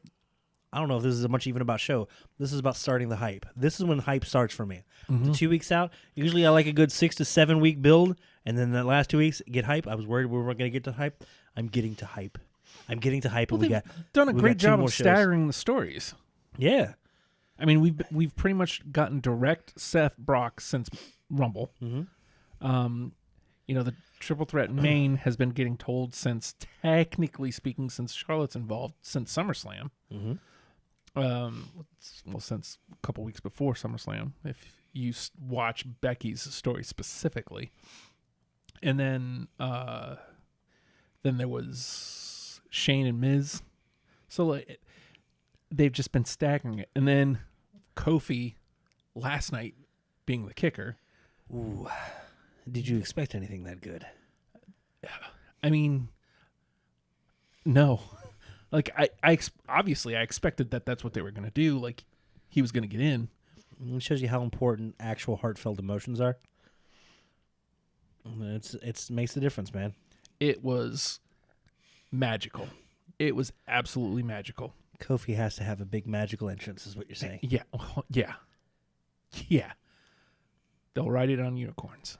I don't know if this is much even about show. This is about starting the hype. This is when hype starts for me. The 2 weeks out, usually I like a good 6 to 7 week build, and then the last 2 weeks get hype. I was worried we weren't going to get to hype. I'm getting to hype. and Well, we they've got done a we great got two job more of shows. staggering the stories. Yeah. I mean, we've pretty much gotten direct Seth Brock since Rumble. You know, the triple threat main has been getting told since, technically speaking, since Charlotte's involved, since SummerSlam. Well, since a couple weeks before SummerSlam, if you watch Becky's story specifically. And then there was Shane and Miz. So like, they've just been staggering it. And then Kofi last night being the kicker. Ooh. Did you expect anything that good? I mean, no. Like obviously I expected that that's what they were going to do. Like he was going to get in. It shows you how important actual heartfelt emotions are. It's makes the difference, man. It was magical. It was absolutely magical. Kofi has to have a big magical entrance, is what you're saying. Yeah. Yeah. They'll ride it on unicorns.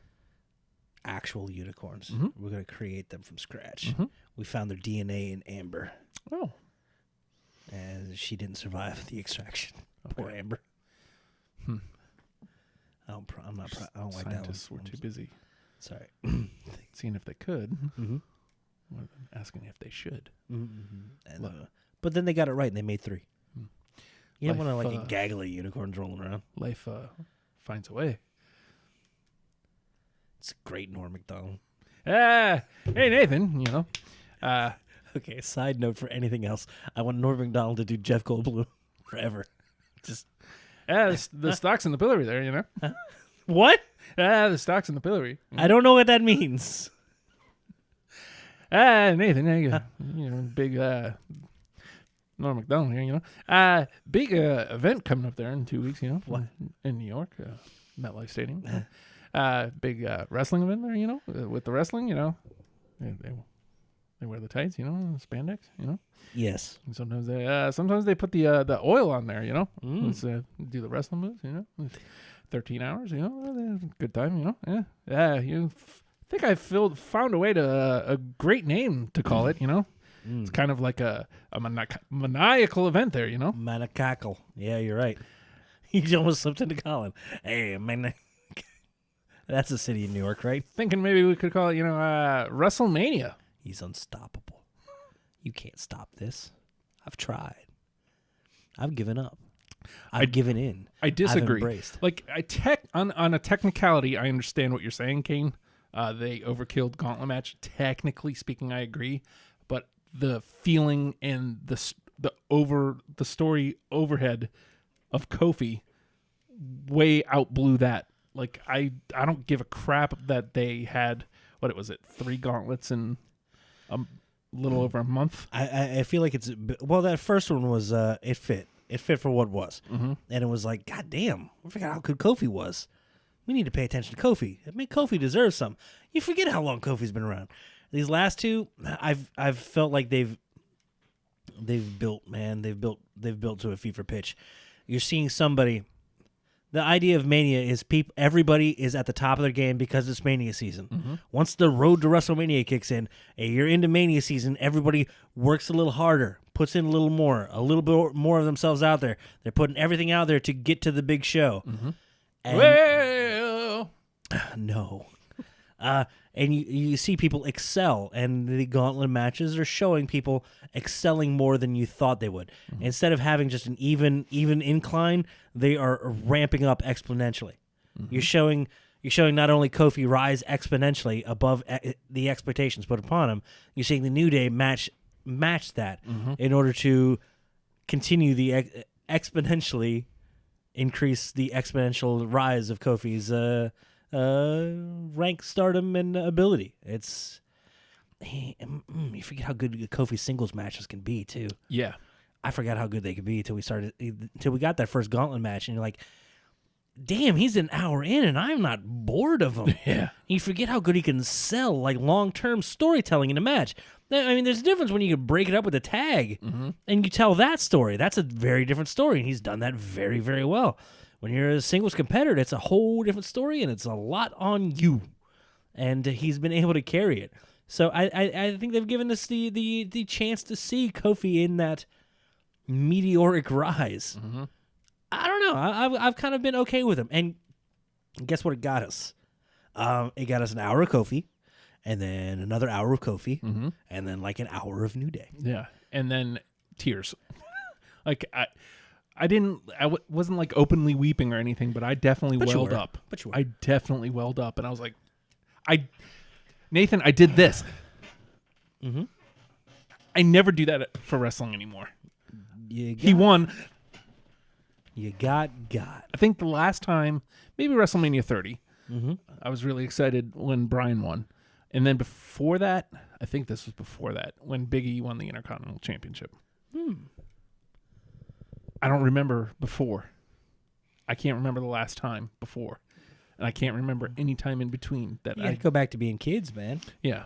Actual unicorns. Mm-hmm. We're going to create them from scratch. Mm-hmm. We found their DNA in Amber, Oh. and she didn't survive the extraction. Okay. Poor Amber. Hmm. I don't like that Scientists one. were too busy Sorry. seeing if they could, Mm-hmm. rather than asking if they should. Mm-hmm. Li- But then they got it right, and they made 3. Hmm. You don't want to Life, like a gaggle of unicorns rolling around. Life finds a way. It's great, Norm Macdonald. Hey Nathan, you know. Okay, side note for anything else. I want Norm Macdonald to do Jeff Goldblum forever. Just The stock's in the pillory there, you know. what? The stock's in the pillory. I don't know what that means. Nathan, you know, big Norm Macdonald here, you know. Big event coming up there in 2 weeks, you know. What? In New York, MetLife Stadium. Big wrestling event there, you know. With the wrestling, you know. They wear the tights, you know, spandex, you know. Yes. And sometimes they put the oil on there, you know. Mm. Let's do the wrestling moves, you know. 13 hours, you know. Good time, you know. Yeah, I think I found a way to a great name to call it, you know. Mm. It's kind of like a maniacal event there, you know. Maniacal. Yeah, you're right. You almost slipped into Colin. Hey, man. That's a city in New York, right? Thinking maybe we could call it, you know, WrestleMania. He's unstoppable. You can't stop this. I've tried. I've given up. I've given in. I disagree. I've embraced. Like on a technicality, I understand what you're saying, Kane. They overkilled Gauntlet match. Technically speaking, I agree, but the feeling and the story overhead of Kofi way outblew that. Like I don't give a crap that they had 3 gauntlets in a little over a month. I feel like that first one was it fit for what it was, Mm-hmm. and it was like, God damn, I forgot how good Kofi was. We need to pay attention to Kofi. I mean, Kofi deserves some. You forget how long Kofi's been around. These last 2, I've felt like they've built to a fever pitch. You're seeing somebody. The idea of Mania is everybody is at the top of their game because it's Mania season. Mm-hmm. Once the road to WrestleMania kicks in, and you're into Mania season, everybody works a little harder, puts in a little bit more of themselves out there. They're putting everything out there to get to the big show. Mm-hmm. And Well, no. And you see people excel, and the gauntlet matches are showing people excelling more than you thought they would. Mm-hmm. Instead of having just an even incline, they are ramping up exponentially. Mm-hmm. You're showing not only Kofi rise exponentially above the expectations put upon him, you're seeing the New Day match that in order to continue the exponentially increase the exponential rise of Kofi's rank, stardom, and ability. You forget how good Kofi singles matches can be too. yeah. I forgot how good they could be until we got that first gauntlet match, and you're like, damn, he's an hour in, and I'm not bored of him. Yeah. You forget how good he can sell like long-term storytelling in a match. I mean, there's a difference when you can break it up with a tag and you tell that story. That's a very different story, and he's done that very, very well. When you're a singles competitor, it's a whole different story, and it's a lot on you. And he's been able to carry it. So I think they've given us the chance to see Kofi in that meteoric rise. Mm-hmm. I don't know. I've kind of been okay with him. And guess what it got us? It got us an hour of Kofi, and then another hour of Kofi, and then like an hour of New Day. Yeah. And then tears. Like I wasn't like openly weeping or anything, but I definitely But you welled were. up. But you were. I definitely welled up, and I was like, Nathan, I did this. Mhm. I never do that for wrestling anymore. You He won. You got. I think the last time, maybe WrestleMania 30. Mm-hmm. I was really excited when Bryan won. And then before that, I think this was before that, when Big E won the Intercontinental Championship. I don't remember before. I can't remember the last time before. And I can't remember any time in between that You got to go back to being kids, man. Yeah.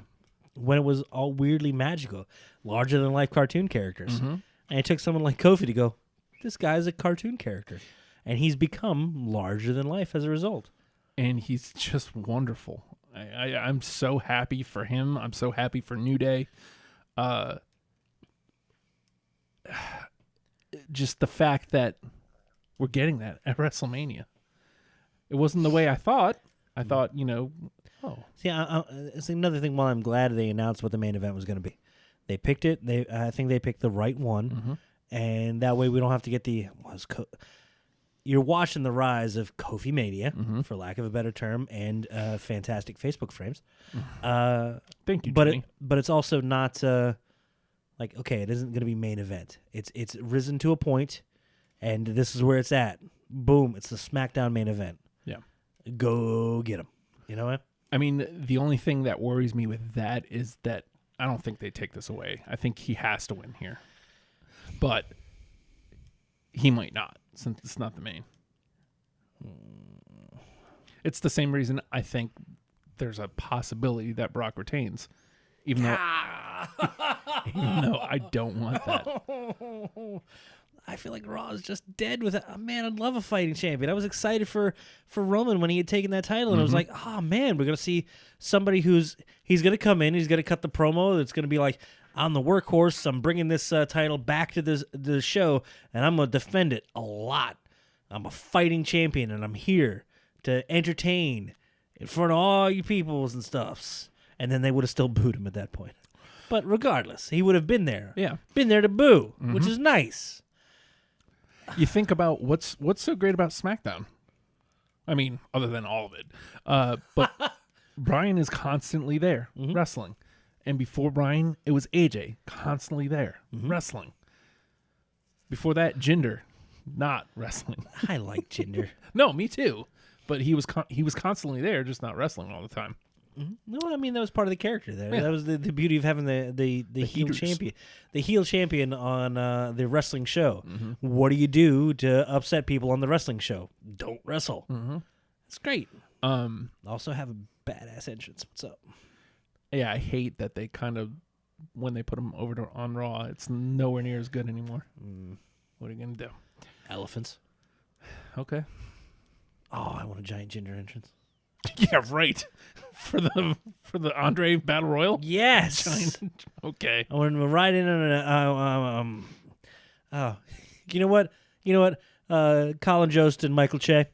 When it was all weirdly magical, larger than life cartoon characters. Mm-hmm. And it took someone like Kofi to go, this guy's a cartoon character. And he's become larger than life as a result. And he's just wonderful. I'm so happy for him. I'm so happy for New Day. Just the fact that we're getting that at WrestleMania. It wasn't the way I thought. I thought, See, it's another thing. While I'm glad they announced what the main event was going to be, they picked it. I think they picked the right one, and that way we don't have to get you're watching the rise of Kofi Mania, for lack of a better term, and fantastic Facebook frames. Thank you, but Jimmy. but it's also not like, okay, it isn't going to be main event. It's risen to a point, and this is where it's at. Boom! It's the SmackDown main event. Yeah. Go get him. You know what? I mean, the only thing that worries me with that is that I don't think they take this away. I think he has to win here. But he might not, since it's not the main. It's the same reason I think there's a possibility that Brock retains. Even though I don't want that. I feel like Raw is just dead with it. Man, I'd love a fighting champion. I was excited for Roman when he had taken that title, and I was like, oh, man, we're going to see somebody he's going to come in, he's going to cut the promo. It's going to be like, I'm the workhorse. I'm bringing this title back to the show, and I'm going to defend it a lot. I'm a fighting champion, and I'm here to entertain in front of all you peoples and stuffs. And then they would have still booed him at that point. But regardless, he would have been there. Yeah. Been there to boo, which is nice. You think about what's so great about SmackDown. I mean, other than all of it. But Bryan is constantly there wrestling. And before Bryan, it was AJ constantly there wrestling. Before that, Jinder not wrestling. I like Jinder. No, me too. But he was constantly there, just not wrestling all the time. No, I mean that was part of the character there. Yeah. That was the beauty of having the heel heaters. champion, the heel champion on the wrestling show. What do you do to upset people on the wrestling show? Don't wrestle. It's great. Also have a badass entrance. What's up? Yeah, I hate that they kind of, when they put him over on Raw, it's nowhere near as good anymore. What are you gonna do? Elephants. Okay. Oh, I want a giant Jinder entrance. Yeah, right. For the Andre Battle Royal. Yes. Okay. I want him to ride in on oh, you know what? Colin Jost and Michael Che.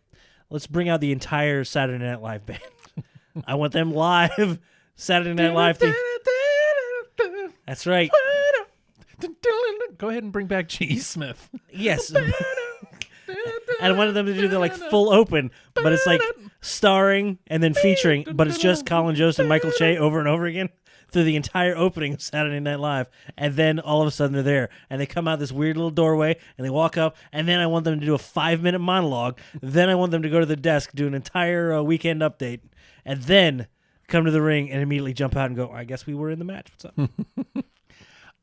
Let's bring out the entire Saturday Night Live band. I want them live. Saturday Night Live thing. That's right. Go ahead and bring back G. Smith. Yes. I wanted them to do the like full open, but it's like starring and then featuring, but it's just Colin Jost and Michael Che over and over again through the entire opening of Saturday Night Live. And then all of a sudden they're there and they come out this weird little doorway and they walk up, and then I want them to do a 5-minute monologue. Then I want them to go to the desk, do an entire weekend update, and then come to the ring and immediately jump out and go, I guess we were in the match. What's up?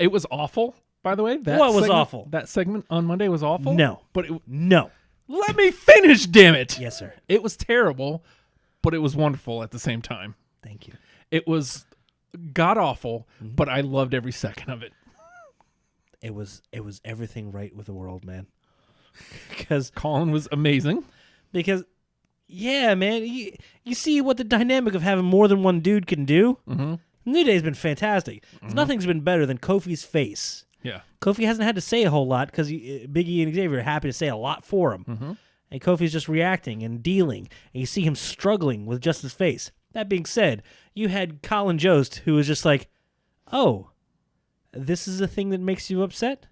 It was awful, by the way. What was awful? That segment on Monday was awful? No. But No. let me finish, damn it. Yes, sir. It was terrible, but it was wonderful at the same time. Thank you. It was god-awful, but I loved every second of it. It was everything right with the world, man. Because Colin was amazing. yeah, man, you see what the dynamic of having more than one dude can do? New Day's been fantastic. Nothing's been better than Kofi's face. Yeah. Kofi hasn't had to say a whole lot because Big E and Xavier are happy to say a lot for him. And Kofi's just reacting and dealing. And you see him struggling with just his face. That being said, you had Colin Jost, who was just like, oh, this is a thing that makes you upset?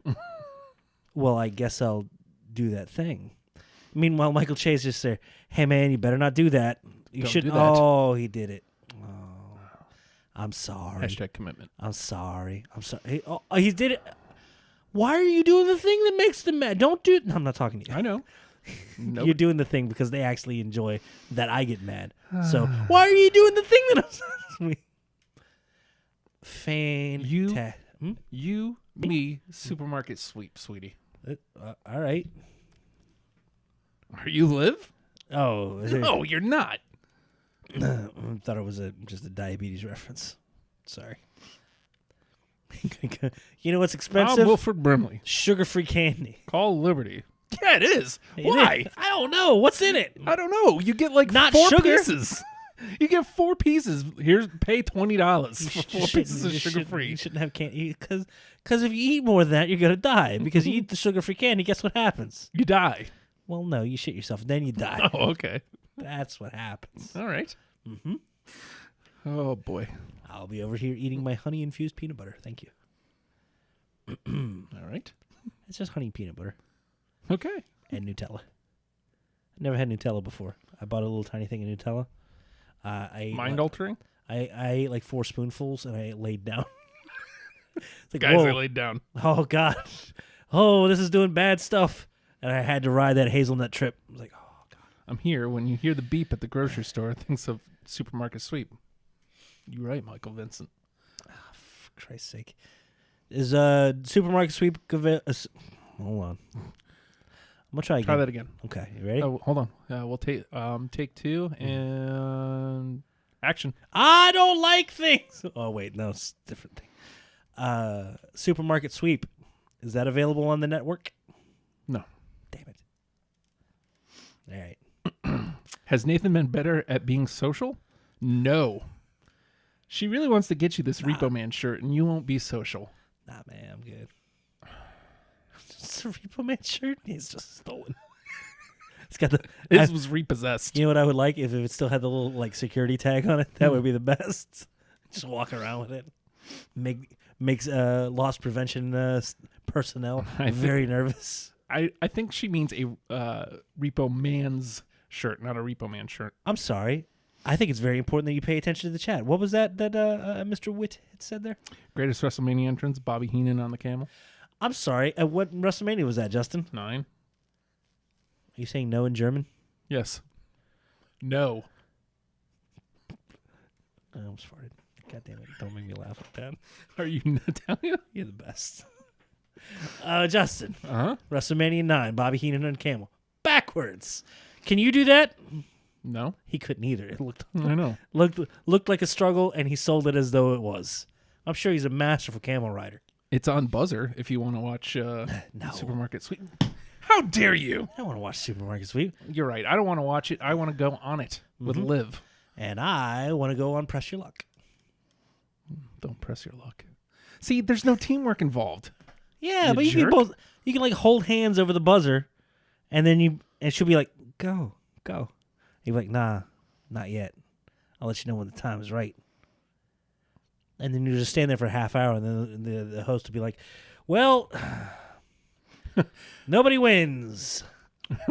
Well, I guess I'll do that thing. Meanwhile, Michael Che's just there, hey, man, you better not do that. You Don't should. do that. Oh, he did it. Oh. I'm sorry. Hashtag commitment. I'm sorry. I'm sorry. He did it. Why are you doing the thing that makes them mad? Don't do. No, I'm not talking to you. I know. Nope. You're doing the thing because they actually enjoy that I get mad. So why are you doing the thing that I'm Fantastic. You, me, supermarket sweep, sweetie. All right. Are you Liv? Oh, No, you're not. I thought it was just a diabetes reference. Sorry. You know what's expensive? I'm Wilford Brimley. Sugar-free candy. Call Liberty. Yeah, it is. It Why? is. I don't know. What's in it? I don't know. You get like Not 4 sugar. pieces. You get 4 pieces. Here's pay $20 for 4 pieces of sugar You free. shouldn't have candy because if you eat more than that, you're gonna die. Because you eat the sugar-free candy, guess what happens? You die. Well, no, you shit yourself, then you die. Oh, okay. That's what happens. All right. Mm-hmm. Oh boy. I'll be over here eating my honey-infused peanut butter. Thank you. All right. It's just honey peanut butter Okay. and Nutella. I never had Nutella before. I bought a little tiny thing of Nutella. I ate Mind altering. I ate like 4 spoonfuls and I laid down. It's like, Guys, whoa. I laid down. Oh God. Oh, this is doing bad stuff. And I had to ride that hazelnut trip. I was like, oh God. I'm here. When you hear the beep at the grocery store, thinks of supermarket sweep. You're right, Michael Vincent. For Christ's sake. Is supermarket sweep hold on. I'm gonna try again. Try that again. Okay, you ready? Oh, hold on. We'll take 2 and action. I don't like things. Oh wait, no, it's a different thing. Supermarket sweep. Is that available on the network? No. Damn it. All right. Has Nathan been better at being social? No. She really wants to get you this Repo Man shirt, and you won't be social. Nah, man, I'm good. It's a Repo Man shirt. It's just stolen. It's got the. This was repossessed. You know what I would like if it still had the little like security tag on it. That would be the best. Just walk around with it. Makes loss prevention personnel very nervous. I think she means a Repo Man's shirt, not a Repo Man shirt. I'm sorry. I think it's very important that you pay attention to the chat. What was that Mr. Witt had said there? Greatest WrestleMania entrance, Bobby Heenan on the camel. I'm sorry. What WrestleMania was that, Justin? 9. Are you saying no in German? Yes. No. I almost farted. God damn it. Don't make me laugh like that. Are you Italian? You're the best. Justin. Uh-huh. WrestleMania 9, Bobby Heenan on camel. Backwards. Can you do that? No. He couldn't either. It I know. looked like a struggle, and he sold it as though it was. I'm sure he's a masterful camel rider. It's on Buzzer if you want to watch Supermarket Sweep. How dare you? I don't want to watch Supermarket Sweep. You're right. I don't want to watch it. I want to go on it with Liv. And I want to go on Press Your Luck. Don't press your luck. See, there's no teamwork involved. Yeah, You but you jerk. can like hold hands over the buzzer, and then she'll be like, go. You're like, nah, not yet. I'll let you know when the time is right. And then you just stand there for a half hour, and then the host will be like, well, nobody wins.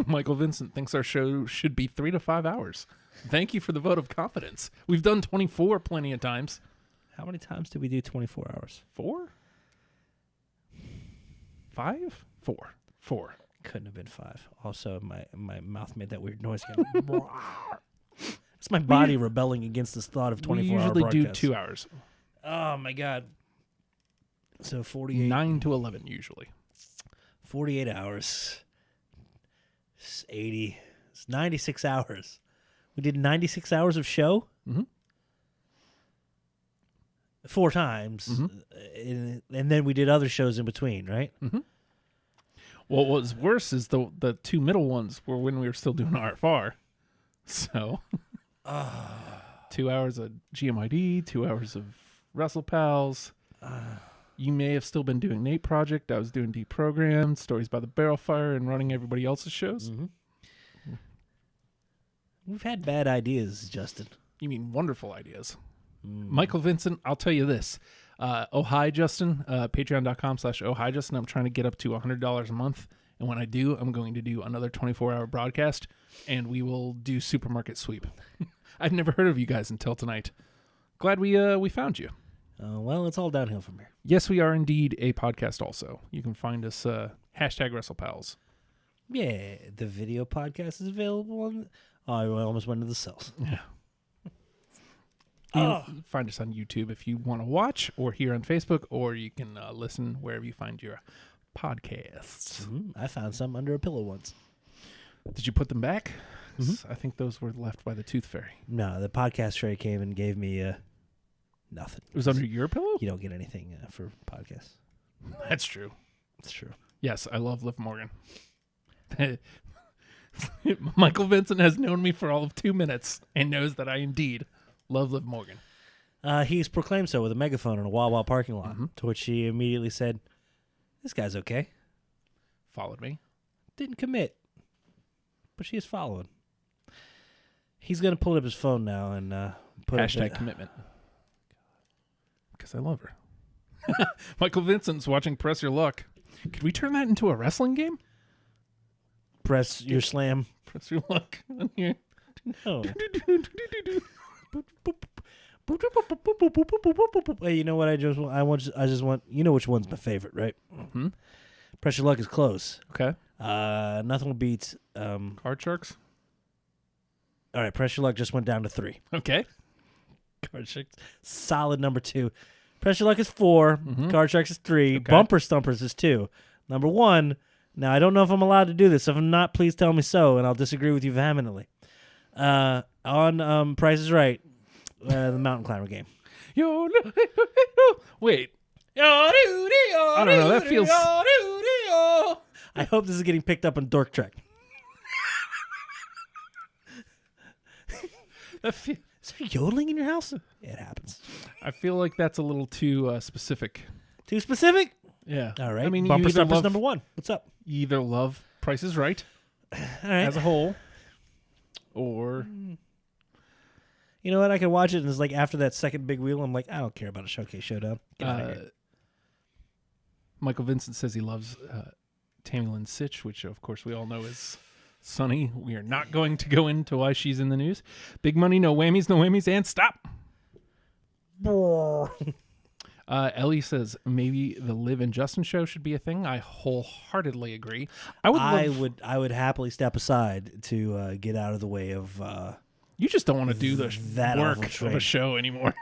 Michael Vincent thinks our show should be 3 to 5 hours. Thank you for the vote of confidence. We've done 24 plenty of times. How many times did we do 24 hours? 4? 5? 4. Couldn't have been 5. Also, my mouth made that weird noise again. It's my body rebelling against this thought of 24-hour We usually do broadcasts. 2 hours. Oh, my God. So 48. 9 to 11 usually. 48 hours. It's 80. It's 96 hours. We did 96 hours of show? Mm-hmm. 4 times. And then we did other shows in between, right? Mm-hmm. What was worse is the 2 middle ones were when we were still doing RFR. So 2 hours of GMID, 2 hours of WrestlePals. You may have still been doing Nate Project. I was doing Deprogrammed, Stories by the Barrel Fire, and running everybody else's shows. Mm-hmm. We've had bad ideas, Justin. You mean wonderful ideas. Michael Vincent, I'll tell you this. Oh Hi Justin, patreon.com/Oh Hi Justin. I'm trying to get up to $100 a month. And when I do, I'm going to do another 24-hour broadcast, and we will do Supermarket Sweep. I've never heard of you guys until tonight. Glad we found you. Well, it's all downhill from here. Yes, we are indeed a podcast also. You can find us hashtag WrestlePals. Yeah, the video podcast is available on. Oh, I almost went to the cells. Yeah. You can find us on YouTube if you want to watch, or here on Facebook, or you can listen wherever you find your podcasts. I found some under a pillow once. Did you put them back? 'Cause I think those were left by the Tooth Fairy. No, the podcast tray came and gave me nothing. It was under your pillow? You don't get anything for podcasts. That's true. It's true. Yes, I love Liv Morgan. Michael Vincent has known me for all of 2 minutes and knows that I indeed love Liv Morgan. He's proclaimed so with a megaphone in a Wawa parking lot, to which he immediately said, "This guy's okay." Followed me. Didn't commit, but she is following. He's going to pull up his phone now and put Hashtag up commitment. Because I love her. Michael Vincent's watching Press Your Luck. Could we turn that into a wrestling game? press your slam. Press Your Luck on here. No. Hey, you know what? I just want. You know which one's my favorite, right? Mm-hmm. Pressure Luck is close. Okay. Nothing beats. Card Sharks. All right, Pressure Luck just went down to 3. Okay. Card Sharks, solid number 2. Pressure Luck is 4. Card Sharks is 3. Okay. Bumper Stumpers is 2. Number 1. Now I don't know if I'm allowed to do this. If I'm not, please tell me so, and I'll disagree with you vehemently. On Price is Right, the Mountain Climber game. Wait. I don't know. That feels. I hope this is getting picked up on Dork Trek. Is there yodeling in your house? It happens. I feel like that's a little too specific. Too specific? Yeah. All right. I mean, Bumper you either Stumpers love, number 1. What's up? you either love Price is Right All right. as a whole, or You know what? I can watch it, and it's like after that second big wheel, I'm like, I don't care about a Showcase Showdown. Get out of here. Michael Vincent says he loves Tammy Lynn Sitch, which of course we all know is Sunny. We are not going to go into why she's in the news. Big money, no whammies, and stop. Ellie says maybe the Liv and Justin show should be a thing. I wholeheartedly agree. I would happily step aside to get out of the way of. You just don't want to do the that work awful of trade. a show anymore.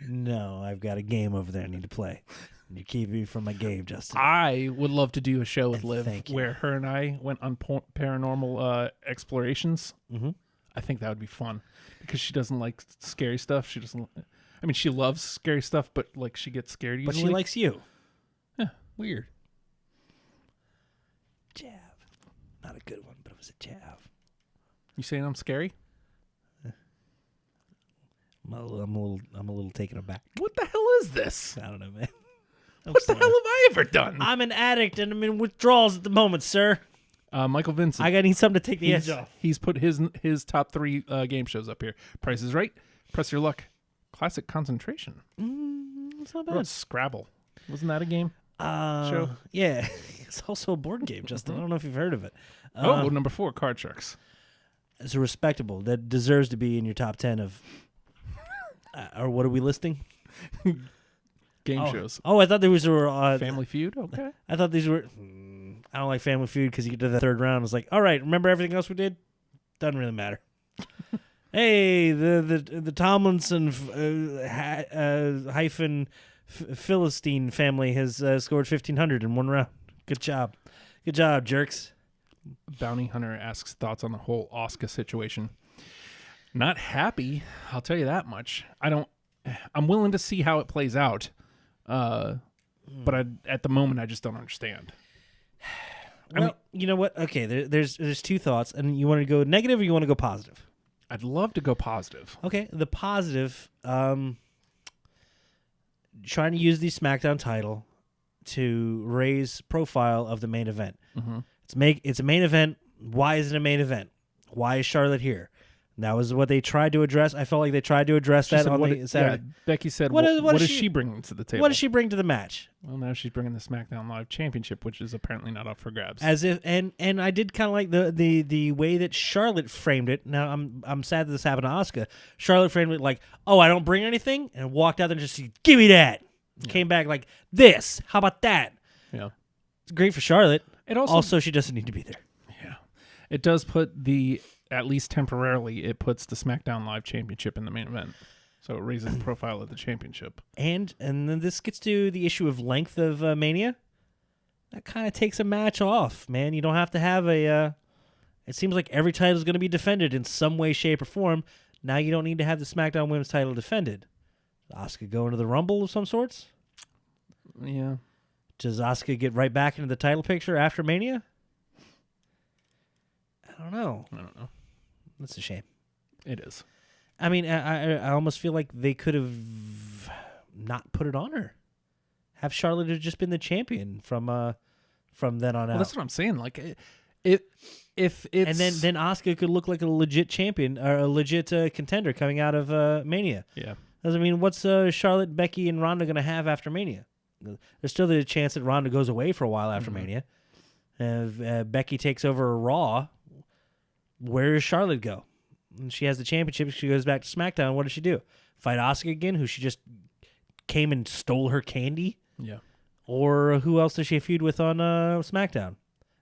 No, I've got a game over there I need to play. You keep me from my game, Justin. I would love to do a show with Liv thank you. where her and I went on paranormal explorations. Mm-hmm. I think that would be fun because she doesn't like scary stuff. She doesn't. I mean, she loves scary stuff, but like she gets scared easily. But she likes you. Yeah. Weird. Jab. Not a good one, but it was a jab. You saying I'm scary? I'm a little taken aback. What the hell is this? I don't know, man. What the hell have I ever done? I'm an addict and I'm in withdrawals at the moment, sir. Michael Vincent. I gotta need something to take the edge off. He's put his top 3 game shows up here. Price is Right, Press Your Luck, Classic Concentration. It's not What about Scrabble? Wasn't that a game? Show? Yeah. It's also a board game, Justin. I don't know if you've heard of it. Number 4, Card Sharks. It's a respectable. That deserves to be in your top 10 of... or what are we listing? Game shows. Oh, I thought there was Family Feud? Okay. I thought these were... I don't like Family Feud because you get to the third round. It's like, all right, remember everything else we did? Doesn't really matter. Hey, the Tomlinson hyphen Philistine family has scored 1,500 in 1 round. Good job. Good job, jerks. Bounty Hunter asks thoughts on the whole Asuka situation. Not happy, I'll tell you that much. I'm willing to see how it plays out. But at the moment I just don't understand. Well, you know what? Okay, there's 2 thoughts, and you want to go negative or you want to go positive? I'd love to go positive. Okay, the positive, trying to use the SmackDown title to raise profile of the main event. Mm-hmm. It's a main event. Why is it a main event? Why is Charlotte here? That was what they tried to address. I felt like they tried to address She that said, on what the did- Saturday. yeah, Becky said, What what, is- what what is is she bringing to the table? What does she bring to the match? Well, now she's bringing the SmackDown Live Championship, which is apparently not up for grabs. As if, and I did kind of like the way that Charlotte framed it. Now I'm sad that this happened to Asuka. Charlotte framed it like, oh, I don't bring anything, and walked out there and just said, give me that. Came back like this. How about that? yeah. It's great for Charlotte. It also, She doesn't need to be there. yeah, it does put at least temporarily, it puts the SmackDown Live Championship in the main event. So it raises the profile of the championship. And then this gets to the issue of length of Mania. That kind of takes a match off, man. You don't have to have a. It seems like every title is going to be defended in some way, shape, or form. Now you don't need to have the SmackDown Women's title defended. Does Asuka go into the Rumble of some sorts? Yeah. Does Asuka get right back into the title picture after Mania? I don't know. I don't know. That's a shame. It is. I mean, I almost feel like they could have not put it on her. Have Charlotte have just been the champion from then on Well, out. that's what I'm saying. Like, if it's And then Asuka could look like a legit champion or a legit contender coming out of Mania. yeah, I mean, what's Charlotte, Becky, and Ronda going to have after Mania? There's still the chance that Ronda goes away for a while after Mania. If Becky takes over Raw, where does Charlotte go? And she has the championship. She goes back to SmackDown. What does she do? Fight Asuka again, who she just came and stole her candy? yeah. Or who else does she feud with on SmackDown?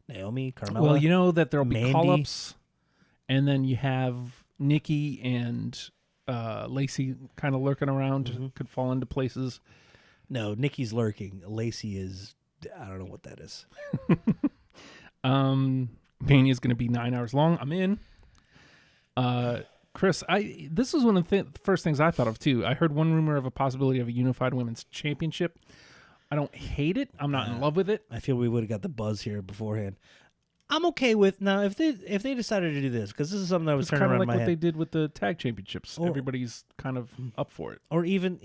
Naomi, Carmella? Well, you know that there'll be Mandy. call-ups, and then you have Nikki and Lacey kind of lurking around. Could fall into places. No, Nikki's lurking. Lacey is... I don't know what that is. Mania's going to be 9 hours long. I'm in. Chris, this was one of the first things I thought of too. I heard one rumor of a possibility of a unified women's championship. I don't hate it. I'm not in love with it. I feel we would have got the buzz here beforehand. I'm okay with now if they decided to do this because this is something that was It's turning kind of around like in my what head. they did with the tag championships. Or- Everybody's kind of up for it. Or even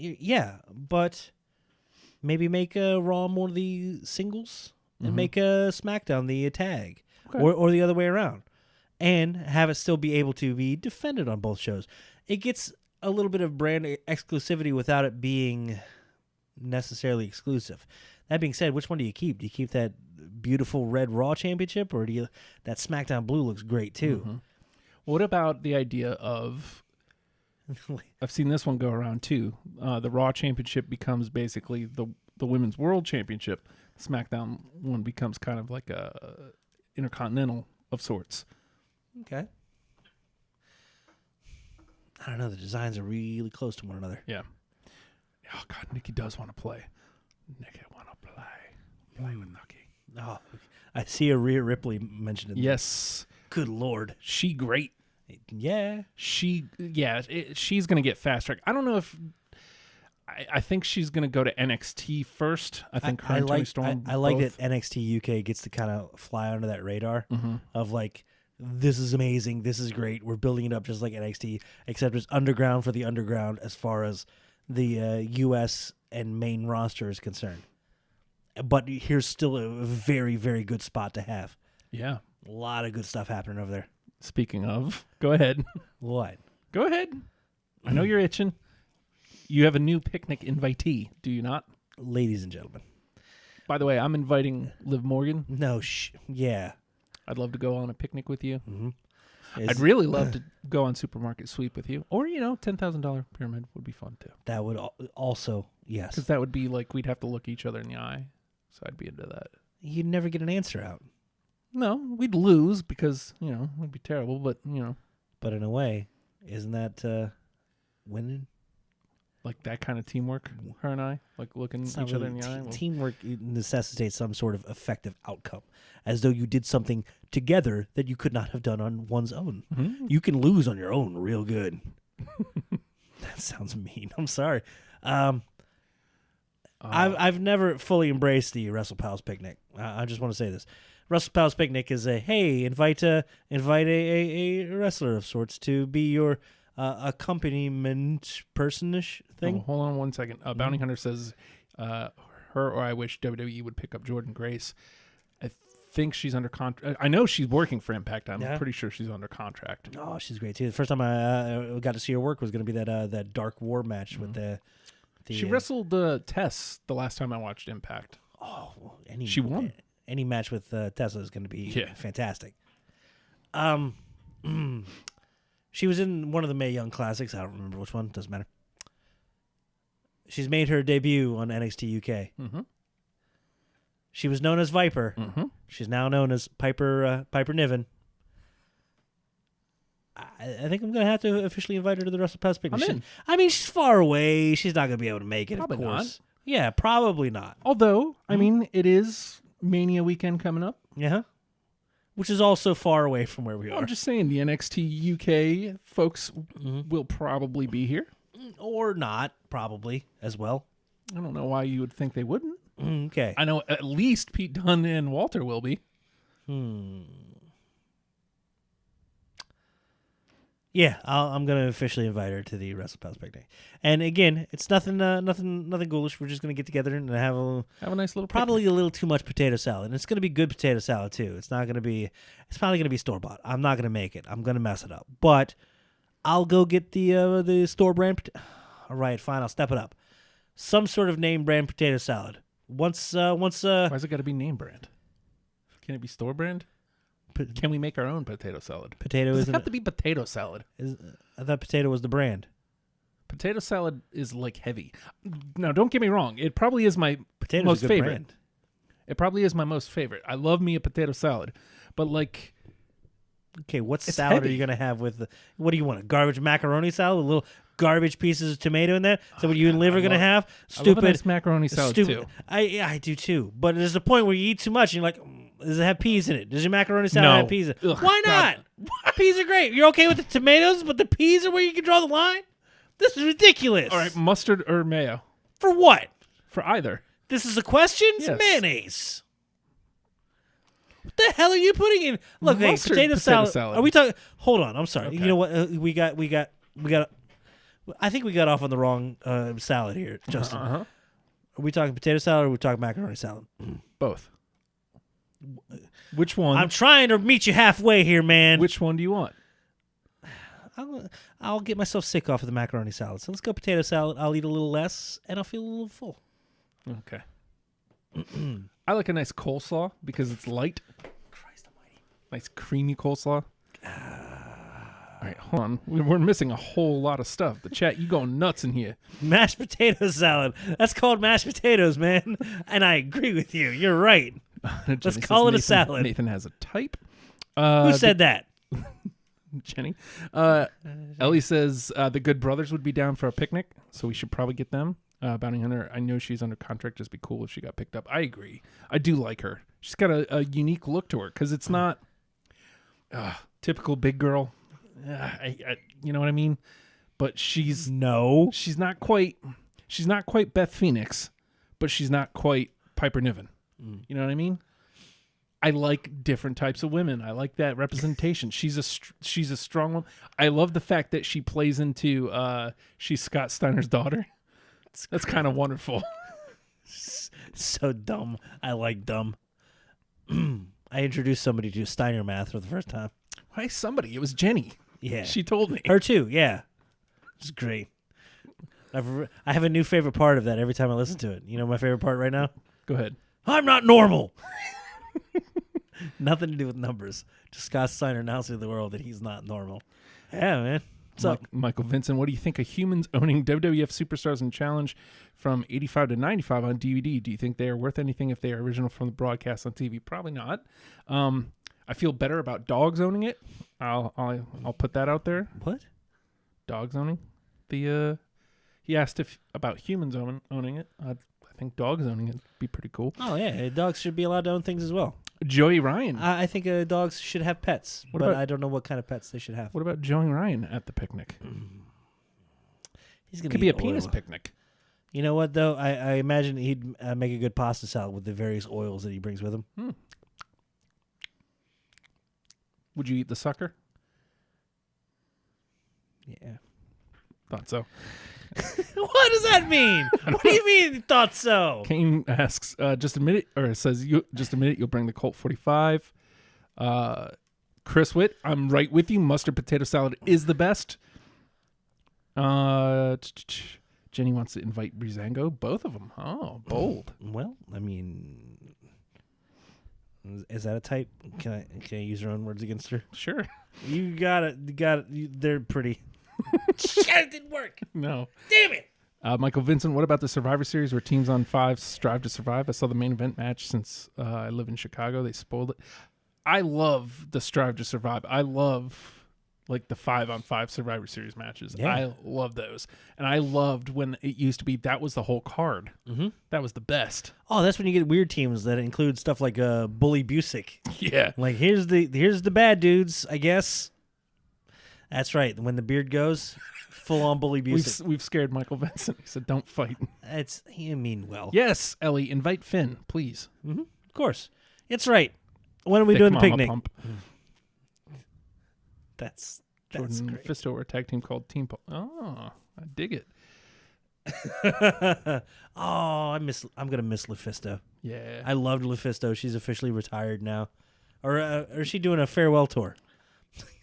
but maybe make Raw more the singles and make SmackDown the tag, Okay. or the other way around, and have it still be able to be defended on both shows. It gets a little bit of brand exclusivity without it being necessarily exclusive. That being said, which one do you keep? Do you keep that beautiful red Raw championship, or do you that SmackDown blue looks great too? What about the idea of? I've seen this one go around too. The Raw championship becomes basically the women's world championship. SmackDown one becomes kind of like a intercontinental of sorts. Okay. I don't know. The designs are really close to one another. Yeah. Oh God, Nikki does want to play. Nikki want to play with Nikki. Oh, I see a Rhea Ripley mentioned in there. Yes, Good Lord. she great. Yeah. She's gonna get fast track. I don't know if. I think she's gonna go to NXT first. I think her and Tony Storm. I like both. that NXT UK gets to kind of fly under that radar of like, this is amazing. This is great. We're building it up just like NXT, except it's underground for the underground as far as the US and main roster is concerned. But here's still a very, very good spot to have. Yeah. A lot of good stuff happening over there. Speaking of, go ahead. What? Go ahead. I know you're itching. You have a new picnic invitee, do you not? Ladies and gentlemen. By the way, I'm inviting Liv Morgan. No, yeah. I'd love to go on a picnic with you. Is- I'd really love to go on Supermarket Sweep with you. Or, $10,000 pyramid would be fun too. That would also, yes. Because that would be like we'd have to look each other in the eye. So I'd be into that. You'd never get an answer out. No, we'd lose because, it'd be terrible. But, But in a way, isn't that winning? like that kind of teamwork, her and I, like looking It's each not other really in the eye. Well, teamwork necessitates some sort of effective outcome, as though you did something together that you could not have done on one's own. You can lose on your own real good. That sounds mean. I'm sorry. I've never fully embraced the WrestlePals picnic. I just want to say this. WrestlePals picnic is invite a wrestler of sorts to be your accompaniment personish thing. Oh, hold on one second. Bounty Hunter says, her or I wish WWE would pick up Jordan Grace. I think she's under contract. I know she's working for Impact. I'm Yeah? pretty sure she's under contract. Oh, she's great too. The first time I got to see her work was going to be that Dark War match with the She wrestled Tess the last time I watched Impact. well, She won. Any match with Tessa is going to be fantastic. She was in one of the Mae Young Classics. I don't remember which one. Doesn't matter. She's made her debut on NXT UK. Mm-hmm. She was known as Viper. Mm-hmm. She's now known as Piper Niven. I think I'm going to have to officially invite her to the WrestlePass picnic. I'm in. I mean, she's far away. She's not going to be able to make it, Probably of course. not. Yeah, probably not. Although, I mean, it is Mania weekend coming up. Yeah. Which is also far away from where we are. I'm just saying the NXT UK folks will probably be here. Or not, probably, as well. I don't know why you would think they wouldn't. Okay. I know at least Pete Dunne and Walter will be. Yeah, I'm gonna officially invite her to the WrestlePals picnic. And again, it's nothing ghoulish. We're just gonna get together and have Have a nice little probably a little too much potato salad. And it's gonna be good potato salad too. It's not gonna be. It's probably gonna be store bought. I'm not gonna make it. I'm gonna mess it up. But I'll go get the store brand. All right, fine. I'll step it up. Some sort of name brand potato salad. Once. Why's it got to be name brand? Can it be store brand? Can we make our own potato salad? Potato Does it isn't. have to be potato salad? I thought potato was the brand. Potato salad is like heavy. Now, don't get me wrong. It probably is my Potato's most a good favorite. brand. It probably is my most favorite. I love me a potato salad, but like, Okay, what It's salad are heavy. you gonna have with? What do you want? A garbage macaroni salad with little garbage pieces of tomato in that? Is that what you and Liv are gonna have? I love a Stupid nice macaroni salad too. I do too. But there's a point where you eat too much and you're like, does it have peas in it? Does your macaroni salad No. have peas in it? Ugh, Why not? Peas are great. You're okay with the tomatoes, but the peas are where you can draw the line? This is ridiculous. All right, mustard or mayo For what? for either. This is a question? It's Yes. mayonnaise. What the hell are you putting in? Look, hey, Mustard potato potato salad. salad. Are we talking? Hold on. I'm sorry. Okay. You know what? We got. I think we got off on the wrong salad here, Justin. Uh-huh. Are we talking potato salad or are we talking macaroni salad? Both. Which one? I'm trying to meet you halfway here, man. Which one do you want? I'll get myself sick off of the macaroni salad. So let's go potato salad. I'll eat a little less and I'll feel a little full. Okay. I like a nice coleslaw because it's light. Christ almighty. Nice creamy coleslaw. All right, hold on. We're missing a whole lot of stuff. The chat, you going nuts in here. Mashed potato salad. That's called mashed potatoes, man. And I agree with you. You're right. Jenny Let's says call it a Nathan- salad. Nathan has a type. Who said that? Jenny? Ellie says the Good Brothers would be down for a picnic, so we should probably get them. Bounty Hunter, I know she's under contract. Just be cool if she got picked up. I agree. I do like her. She's got a unique look to her because it's not typical big girl. You know what I mean? But she's not quite Beth Phoenix, but she's not quite Piper Niven. You know what I mean? I like different types of women. I like that representation. She's a strong one. I love the fact that she plays into she's Scott Steiner's daughter. That's kind of wonderful. So dumb. I like dumb. I introduced somebody to Steiner math for the first time. Why somebody? It was Jenny. Yeah. She told me. Her too, yeah. It's great. I have a new favorite part of that every time I listen to it. You know my favorite part right now? Go ahead. I'm not normal. Nothing to do with numbers. Just Scott Steiner announcing to the world that he's not normal. Yeah, man. What's up? Michael Vincent, what do you think of humans owning WWF Superstars and Challenge from 85 to 95 on DVD? Do you think they are worth anything if they are original from the broadcast on TV? Probably not. I feel better about dogs owning it. I'll put that out there. What? Dogs owning the he asked about humans owning it. I think dogs owning it would be pretty cool. Oh, yeah. Dogs should be allowed to own things as well. Joey Ryan. I think dogs should have pets, What but about- I don't know what kind of pets they should have. What about Joey Ryan at the picnic? He's gonna Could be a eat penis oil. picnic. You know what, though? I imagine he'd make a good pasta salad with the various oils that he brings with him. Would you eat the sucker? Yeah. Thought so. What does that mean? What do you mean you thought so? Kane asks, just admit it, or says, just admit it, you'll bring the Colt 45. Chris Witt, I'm right with you. Mustard potato salad is the best. Jenny wants to invite Breezango. Both of them. Oh, bold. Well, I mean, is that a type? Can I use her own words against her? Sure. You got it. They're pretty. Shit, it didn't work. No. Damn it. Michael Vincent, what about the Survivor Series where teams on 5 strive to survive? I saw the main event match since I live in Chicago. They spoiled it. I love the strive to survive. I love like the 5-on-5 Survivor Series matches. Yeah. I love those. And I loved when it used to be that was the whole card. Mm-hmm. That was the best. Oh, that's when you get weird teams that include stuff like Bully Busick. Yeah. Like here's the bad dudes, I guess. That's right. When the beard goes, full on Bully Busick. We've scared Michael Vincent. He said, "Don't fight." You mean well. Yes, Ellie, invite Finn, please. Mm-hmm. Of course. It's right. When are we Thick doing the Mama picnic? Pump. That's Jordan great. Fisto, a tag team called Team Pump. Oh, I dig it. I'm gonna miss Lufisto. Yeah. I loved Lufisto. She's officially retired now, or is she doing a farewell tour?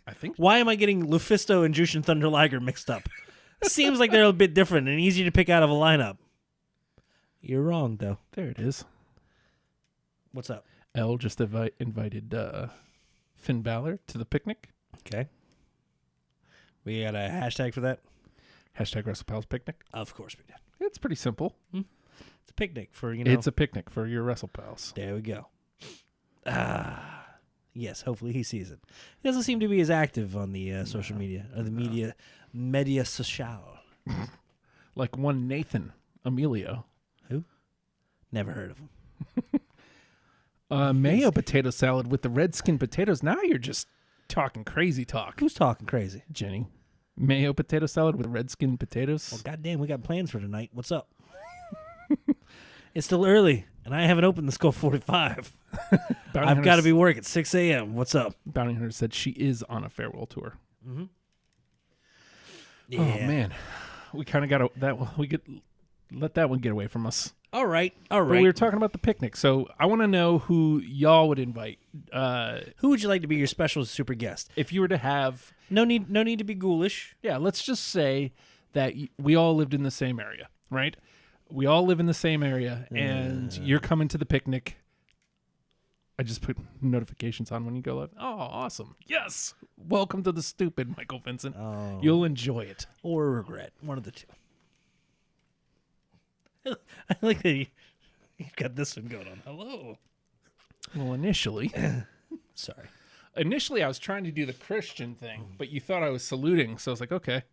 I think Why am I getting Lufisto and Jushin Thunder Liger mixed up? Seems like they're a bit different and easy to pick out of a lineup. You're wrong, though. there it is. What's up? Elle just invited Finn Balor to the picnic. Okay. We got a hashtag for that? Hashtag WrestlePals picnic. Of course we did. It's pretty simple. It's a picnic for, It's a picnic for your WrestlePals. There we go. Yes, hopefully he sees it. He doesn't seem to be as active on the social media, or the media social. Like one Nathan Emilio. Who? Never heard of him. Mayo potato salad with the red skin potatoes. Now you're just talking crazy talk. Who's talking crazy? Jenny. Mayo potato salad with red skin potatoes. Well, goddamn, we got plans for tonight. What's up? It's still early, and I haven't opened the Skull 45. I've got to be work at 6 a.m. What's up? Bounty Hunter said she is on a farewell tour. Yeah. Oh man, we kind of got let that one get away from us. All right. But we were talking about the picnic, so I want to know who y'all would invite. Who would you like to be your special super guest? If you were to have, No need to be ghoulish. yeah, let's just say that we all lived in the same area, right? We all live in the same area, and you're coming to the picnic. I just put notifications on when you go live. Oh, awesome. Yes. Welcome to the stupid, Michael Vincent. Oh. You'll enjoy it. Or regret. One of the two. I like that you've got this one going on. Hello. Well, initially, Sorry. I was trying to do the Christian thing, but you thought I was saluting. So I was like, okay,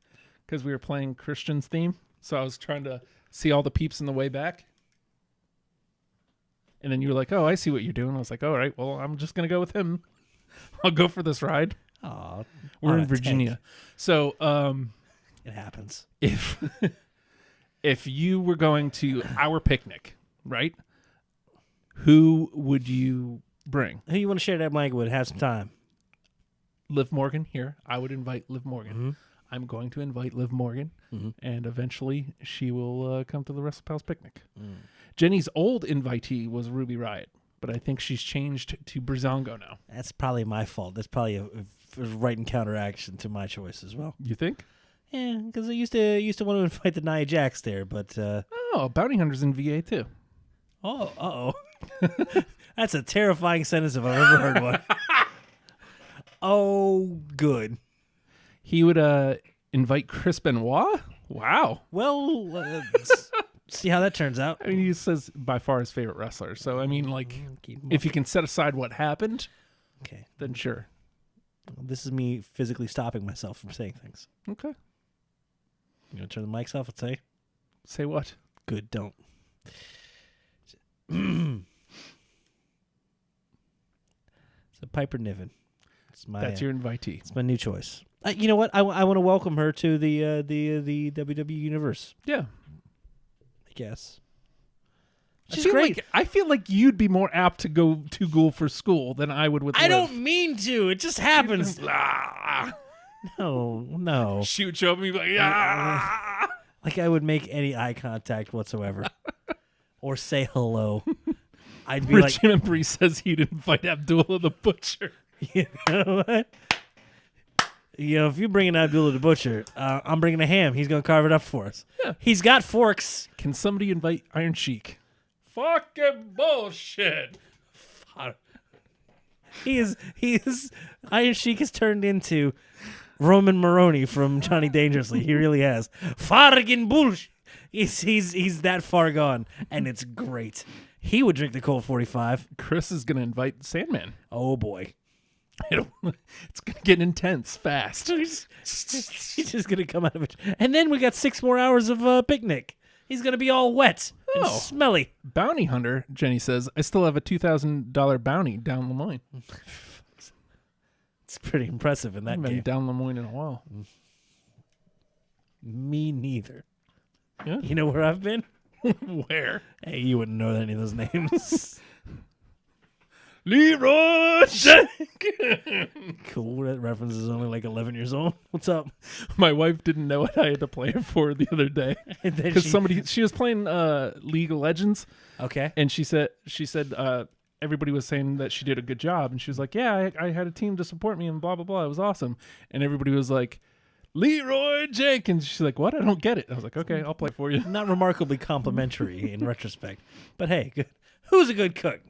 because we were playing Christian's theme. So I was trying to see all the peeps in the way back. And then you were like, oh, I see what you're doing. I was like, all right, well, I'm just going to go with him. I'll go for this ride. Aw. We're in Virginia. So It happens. if if you were going to our picnic, right, who would you bring? Who you want to share that mic with? Have some time. Liv Morgan here. I would invite Liv Morgan. I'm going to invite Liv Morgan, and eventually she will come to the WrestlePals picnic. Jenny's old invitee was Ruby Riott, but I think she's changed to Breezango now. That's probably my fault. That's probably a right and counteraction to my choice as well. You think? Yeah, because I used to want to invite the Nia Jax there, but Oh, Bounty Hunter's in VA too. oh, that's a terrifying sentence if I've ever heard one. Oh, good. He would invite Chris Benoit? Wow. Well, see how that turns out. I mean, he says by far his favorite wrestler. So, I mean, like, if you can set aside what happened, Okay, then sure. this is me physically stopping myself from saying things. Okay. You want to turn the mics off and say, Say what? good, don't. It's a Piper Niven. That's your invitee. It's my new choice. You know what? I want to welcome her to the WWE universe. Yeah. I guess. She's She's great. great. I feel like you'd be more apt to go to Ghoul for school than I would with I Liv. don't mean to. It just happens. Ah. No. Shoot, show me like, ah. Like I would make any eye contact whatsoever, or say hello. I'd be Rich Embry says he'd invite Abdullah the Butcher. you know what? If you bring in Abdullah the Butcher, I'm bringing a ham. He's gonna carve it up for us. Yeah. He's got forks. Can somebody invite Iron Sheik? Fucking bullshit. He is. Iron Sheik has turned into Roman Maroney from Johnny Dangerously. He really has. Fargin bullshit. He's that far gone, and it's great. He would drink the Colt 45. Chris is gonna invite Sandman. Oh boy. It's gonna get intense fast. He's just gonna come out of it, and then we got 6 more hours of picnic. He's gonna be all wet and Oh. smelly. Bounty hunter, Jenny says, I still have a $2,000 bounty down Lemoyne. It's pretty impressive in I that haven't been game. down Lemoyne in a while. Me neither. Yeah. You know where I've been? Where? Hey, you wouldn't know any of those names. Leroy Jenkins. Cool. That reference is only like 11 years old. What's up? My wife didn't know what I had to play it for the other day And then because she was playing League of Legends, Okay. and she said everybody was saying that she did a good job, and she was like, yeah, I had a team to support me and blah blah blah, it was awesome, and everybody was like, Leroy Jenkins. She's like, what? I don't get it. I was like, okay, I'll play for you. Not remarkably complimentary in retrospect, but hey, good. Who's a good cook?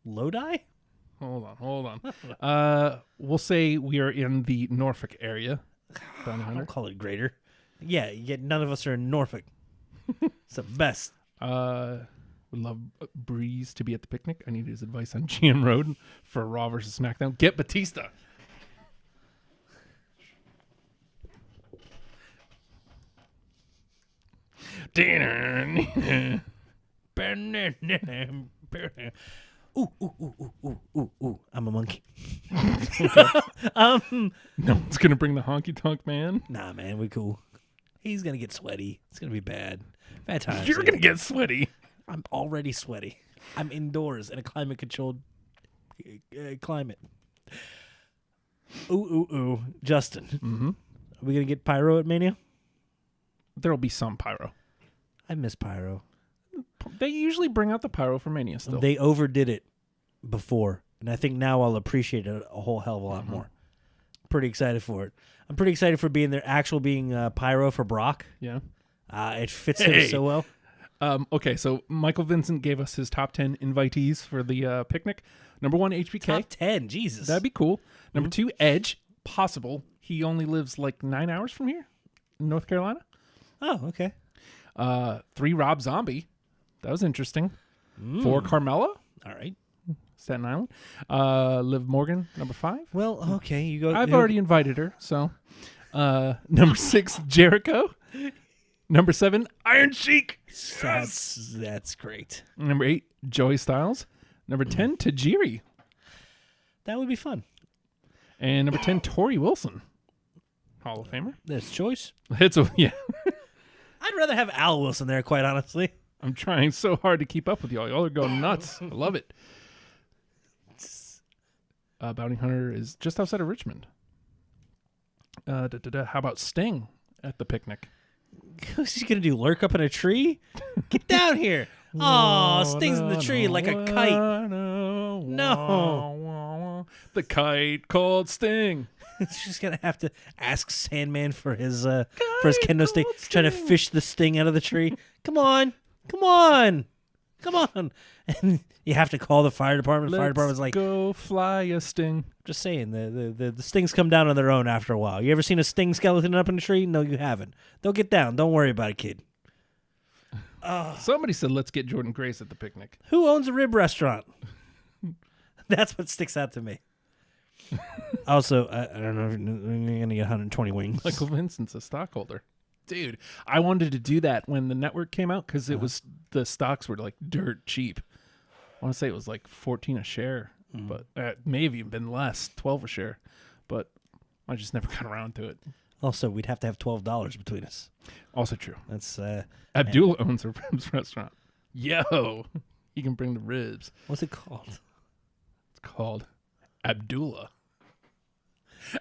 Lodi? Hold on. We'll say we are in the Norfolk area. Bounty I hunter. don't call it greater. Yeah, yet none of us are in Norfolk. It's the best. Would love Breeze to be at the picnic. I need his advice on GM Road for Raw versus SmackDown. Get Batista. Ooh. I'm a monkey. No one's gonna bring the honky tonk man. Nah, man, we cool. He's gonna get sweaty. It's gonna be bad. Bad times. You're gonna get sweaty. I'm already sweaty. I'm indoors in a climate-controlled climate. Ooh. Justin. Mm-hmm. Are we gonna get pyro at Mania? There'll be some pyro. I miss pyro. They usually bring out the pyro for Mania still. They overdid it before, and I think now I'll appreciate it a whole hell of a lot more. Pretty excited for it. I'm pretty excited for being pyro for Brock. Yeah. It fits Hey. him so well. Okay, so Michael Vincent gave us his top 10 invitees for the picnic. Number 1, HBK. Top 10, Jesus. That'd be cool. Number 2, Edge. Possible. He only lives like 9 hours from here in North Carolina. Oh, okay. 3, Rob Zombie. That was interesting. 4, Carmella. All right. Staten Island. Liv Morgan, number 5. Well, okay. You go. I've already invited her, so. Number 6, Jericho. Number 7, Iron Sheik. That's great. Number 8, Joey Styles. Number 10, Tajiri. That would be fun. And number 10, Tori Wilson. Hall of Famer. That's choice. Yeah. I'd rather have Al Wilson there, quite honestly. I'm trying so hard to keep up with y'all. Y'all are going nuts. I love it. Bounty Hunter is just outside of Richmond. How about Sting at the picnic? What's he gonna do? Lurk up in a tree? Get down here! Oh, Sting's in the tree like a kite. No. The kite called Sting. She's gonna have to ask Sandman for his kendo stick, trying to fish the sting out of the tree. Come on! And you have to call the fire department. Fire department's like, go fly a Sting. just saying, the stings come down on their own after a while. You ever seen a sting skeleton up in a tree? No, you haven't. They'll get down. Don't worry about it, kid. Somebody said, let's get Jordan Grace at the picnic. Who owns a rib restaurant? That's what sticks out to me. Also, I don't know if you're going to get 120 wings. Michael Vincent's a stockholder. Dude, I wanted to do that when the network came out because it was the stocks were like dirt cheap. I want to say it was like 14 a share, but it may have even been less, 12 a share. But I just never got around to it. Also, we'd have to have $12 between us. Also true. That's Abdullah owns a ribs restaurant. Yo, he can bring the ribs. what's it called? It's called Abdullah.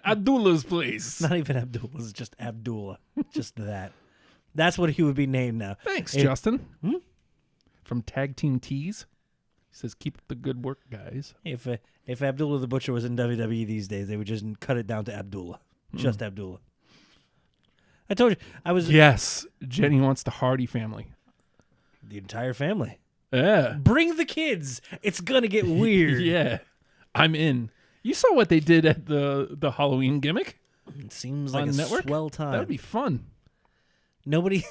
Abdullah's place. Not even Abdullah. It's just Abdullah. Just that. That's what he would be named now. Thanks, It- Justin. From Tag Team Tees. He says, keep up the good work, guys. If Abdullah the Butcher was in WWE these days, they would just cut it down to Abdullah. Just Abdullah. I told you. I was Yes, Jenny wants the Hardy family. the entire family. Yeah. Bring the kids. It's going to get weird. Yeah. I'm in. You saw what they did at the Halloween gimmick? It seems like On a network? swell time. That would be fun. Nobody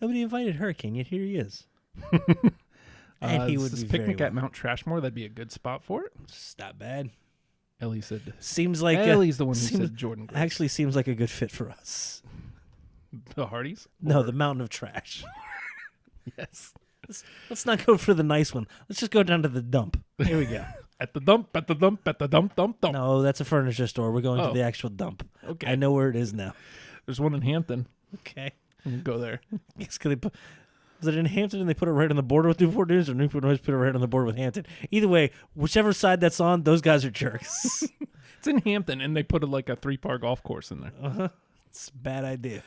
invited Hurricane, yet here he is. And he would this be picnic very at Mount Trashmore. That'd be a good spot for it. It's not bad. Ellie said. Seems like Ellie's the one who seems- said Jordan Grace. Actually, seems like a good fit for us. The Hardys? No, the mountain of trash. Yes. Let's not go for the nice one. Let's just go down to the dump. Here we go. At the dump, at the dump, at the dump, dump, dump. No, that's a furniture store. We're going Oh. to the actual dump. Okay. I know where it is now. There's one in Hampton. Okay. We can go there. Yes, 'cause was it in Hampton and they put it right on the border with Newport News, or Newport News put it right on the border with Hampton? Either way, whichever side that's on, those guys are jerks. It's in Hampton, and they put like a 3-par golf course in there. It's a bad idea.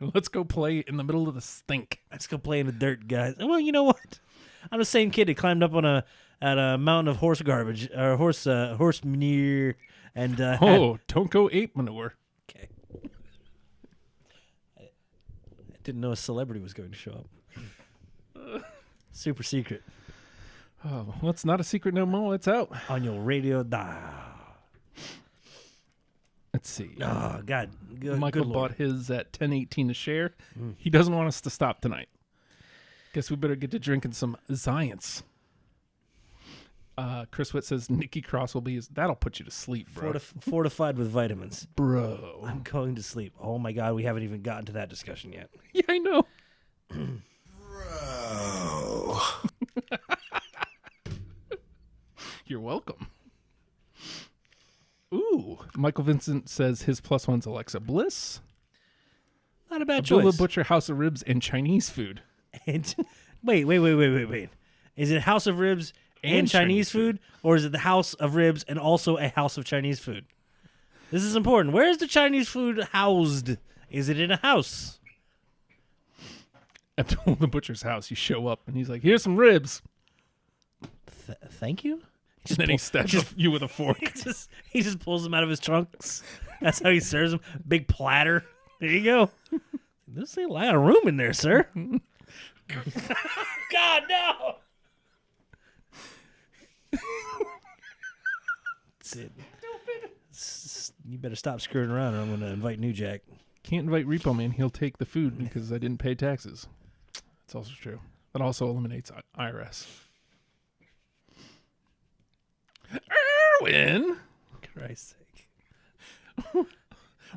Let's go play in the middle of the stink. Let's go play in the dirt, guys. Well, you know what? I'm the same kid that climbed up on a mountain of horse garbage or horse manure and Oh, don't go ape manure. okay. I didn't know a celebrity was going to show up. Super secret Oh, well, it's not a secret no more. It's out. on your radio dial. Let's see. Oh God, good, Michael good bought Lord. his at 10:18 a share. He doesn't want us to stop tonight. Guess we better get to drinking some Zions. Chris Witt says Nikki Cross will be his. That'll put you to sleep, bro. Fortified with vitamins. Bro. I'm going to sleep. Oh my God, we haven't even gotten to that discussion yet. Yeah, I know. You're welcome. Ooh. Michael Vincent says his plus one's Alexa Bliss. Not a bad Abdullah choice. Butcher, House of Ribs, and Chinese food. And wait. Is it House of Ribs and And Chinese Chinese food, or is it the House of Ribs and also a House of Chinese food? This is important. Where is the Chinese food housed? Is it in a house? Abdullah Butcher's house. You show up, and he's like, here's some ribs. Thank you. And then he stabs you with a fork. He just pulls them out of his trunks. That's how he serves them. Big platter. There you go. There's a lot of room in there, sir. God, no. That's it. You better stop screwing around or I'm going to invite New Jack. Can't invite Repo Man. He'll take the food because I didn't pay taxes. That's also true. That also eliminates IRS. Erwin! Christ's sake.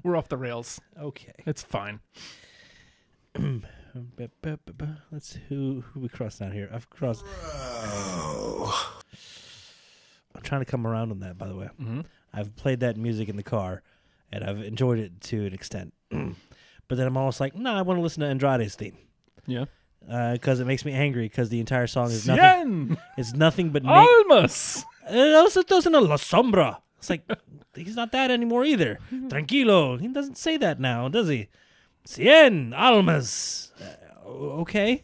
We're off the rails. Okay. It's fine. Let's see who we crossed out here. I've crossed. I'm trying to come around on that, by the way. Mm-hmm. I've played that music in the car, and I've enjoyed it to an extent. But then I'm almost like, no, I want to listen to Andrade's theme Yeah. because it makes me angry because the entire song is nothing. Cien It's nothing but almas. Nosotros en la sombra. It's like he's not that anymore either. Tranquilo. He doesn't say that now, does he? Cien almas. Okay.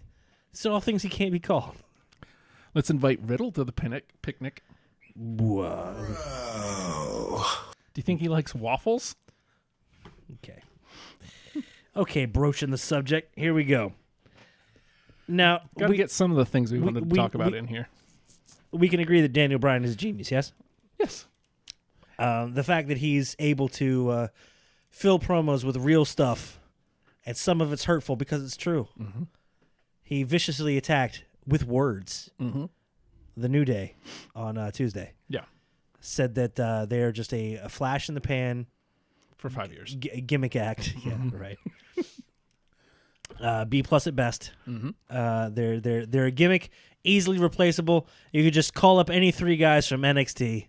These are all things he can't be called. Let's invite Riddle to the picnic. Whoa. Do you think he likes waffles? Okay. Okay, broaching the subject. Here we go. Now, Got to get some of the things we wanted to we- talk about we- in here. we can agree that Daniel Bryan is a genius, yes? Yes. The fact that he's able to fill promos with real stuff, and some of it's hurtful because it's true. Mm-hmm. He viciously attacked with words Mm-hmm. the New Day on Tuesday. Yeah. Said that they're just a flash in the pan For 5 years. gimmick act. Yeah, right. B plus at best. Mm-hmm. They're a gimmick, easily replaceable. You could just call up any 3 guys from NXT,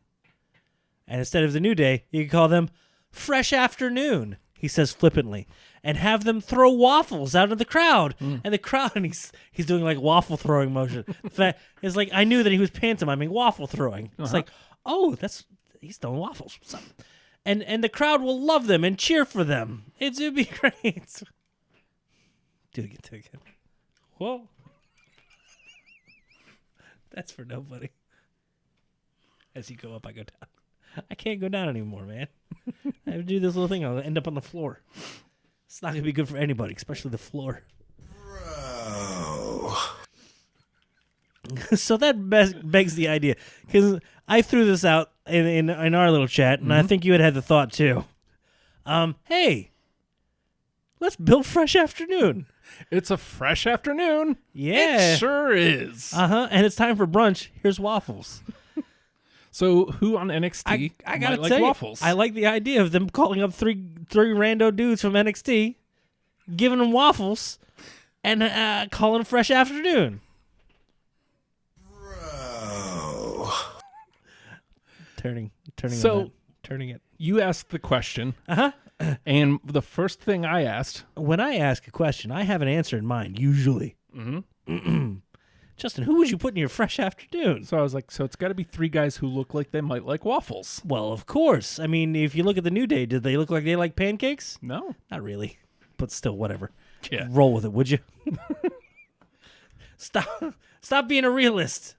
and instead of the New Day, you could call them Fresh Afternoon. He says flippantly, and have them throw waffles out of the crowd, and the crowd, and he's doing like waffle throwing motion. In fact, it's like I knew that he was pantomiming waffle throwing. It's like, oh, he's throwing waffles. What's up? and the crowd will love them and cheer for them. It'd be great. Do it again. Whoa. That's for nobody. As you go up, I go down. I can't go down anymore, man. I have to do this little thing. I'll end up on the floor. It's not going to be good for anybody, especially the floor. Bro. So that begs the idea. Because I threw this out in our little chat, and I think you had the thought, too. Hey, let's build Fresh Afternoon. It's a fresh afternoon. Yeah. It sure is. And it's time for brunch. Here's waffles. So who on NXT I gotta might tell like you, waffles? I like the idea of them calling up three rando dudes from NXT, giving them waffles, and calling it Fresh Afternoon. Bro. Turning it. You asked the question. Uh-huh. And the first thing I asked. When I ask a question, I have an answer in mind, usually. Mm-hmm. Justin, who would you put in your Fresh Afternoon? So I was like, so it's got to be three guys who look like they might like waffles. Well, of course. I mean, if you look at the New Day, did they look like they like pancakes? No. Not really. But still, whatever. Yeah. Roll with it, would you? Stop being a realist.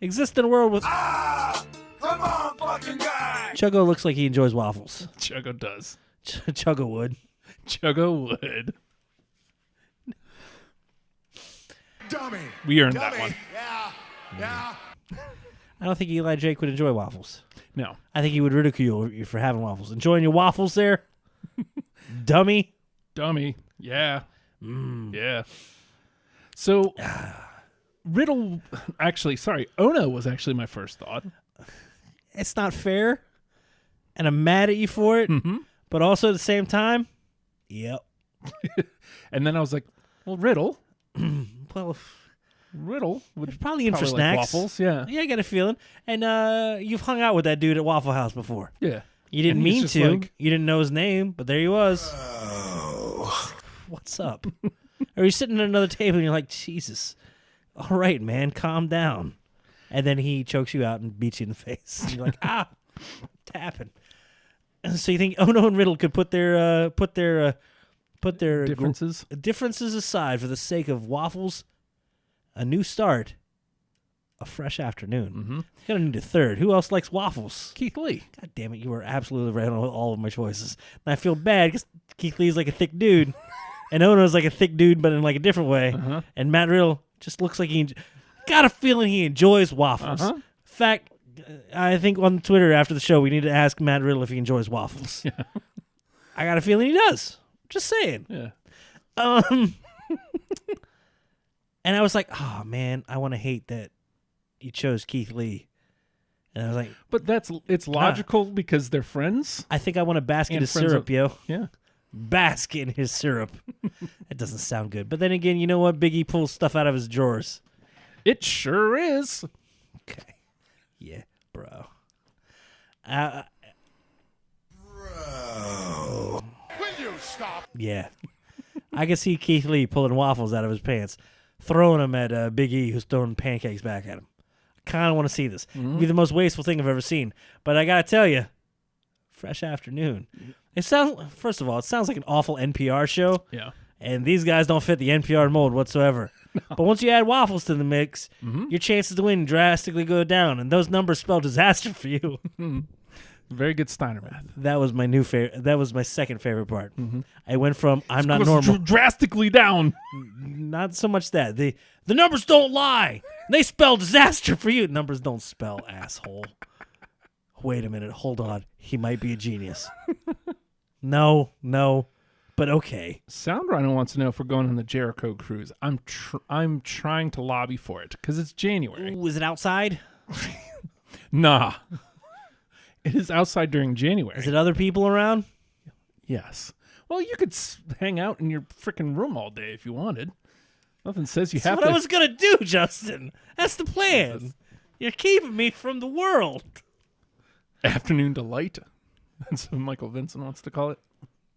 Exist in a world with... Come on, fucking guy! Chuggo looks like he enjoys waffles. Chuggo does. Chuggo would. Chuggo would. Dummy. We earned Dummy. that one. Yeah. I don't think Eli Drake would enjoy waffles. No. I think he would ridicule you for having waffles. Enjoying your waffles there? Dummy? Dummy. Yeah. Yeah. So, Riddle, actually, sorry, Ono was actually my first thought. It's not fair, and I'm mad at you for it, but also at the same time, yep. And then I was like, well, Riddle Well, would probably in for like snacks. waffles, yeah. Yeah, I got a feeling. And you've hung out with that dude at Waffle House before. Yeah. You didn't And he's mean just to. like- You didn't know his name, but there he was. What's up? Or you're sitting at another table and you're like, Jesus. All right, man, calm down. And then he chokes you out and beats you in the face. And you're like, tapping. And so you think Ono and Riddle could put their differences aside for the sake of waffles, a new start, a fresh afternoon. Mm-hmm. You're gonna need a third. Who else likes waffles? Keith Lee. God damn it, you were absolutely right on all of my choices. And I feel bad because Keith Lee's like a thick dude, and Ono's like a thick dude, but in like a different way. And Matt Riddle just looks like got a feeling he enjoys waffles. In fact, I think on Twitter after the show we need to ask Matt Riddle if he enjoys waffles. Yeah. I got a feeling he does. Just saying. Yeah. And I was like, oh man, I want to hate that you chose Keith Lee. And I was like, But it's logical because they're friends. I think I want to bask in And his friends syrup, of- yo. Yeah. Bask in his syrup. That doesn't sound good. But then again, you know what? Big E pulls stuff out of his drawers. It sure is. Okay. Yeah, bro. Will you stop? Yeah. I can see Keith Lee pulling waffles out of his pants, throwing them at Big E, who's throwing pancakes back at him. I kind of want to see this. It'd be the most wasteful thing I've ever seen. But I got to tell you, fresh afternoon. First of all, it sounds like an awful NPR show. Yeah. And these guys don't fit the NPR mold whatsoever. No. But once you add waffles to the mix, your chances to win drastically go down. And those numbers spell disaster for you. Very good Steiner math. That was my That was my second favorite part. I went from I'm not normal. Drastically down. Not so much that. The numbers don't lie. They spell disaster for you. Numbers don't spell asshole. Wait a minute. Hold on. He might be a genius. No. But okay. Sound Rhino wants to know if we're going on the Jericho cruise. I'm trying to lobby for it because it's January. Ooh, is it outside? Nah. It is outside during January. Is it other people around? Yes. Well, you could hang out in your freaking room all day if you wanted. Nothing says you That's have what to. I was going to do, Justin. That's the plan. You're keeping me from the world. Afternoon delight. That's what Michael Vincent wants to call it.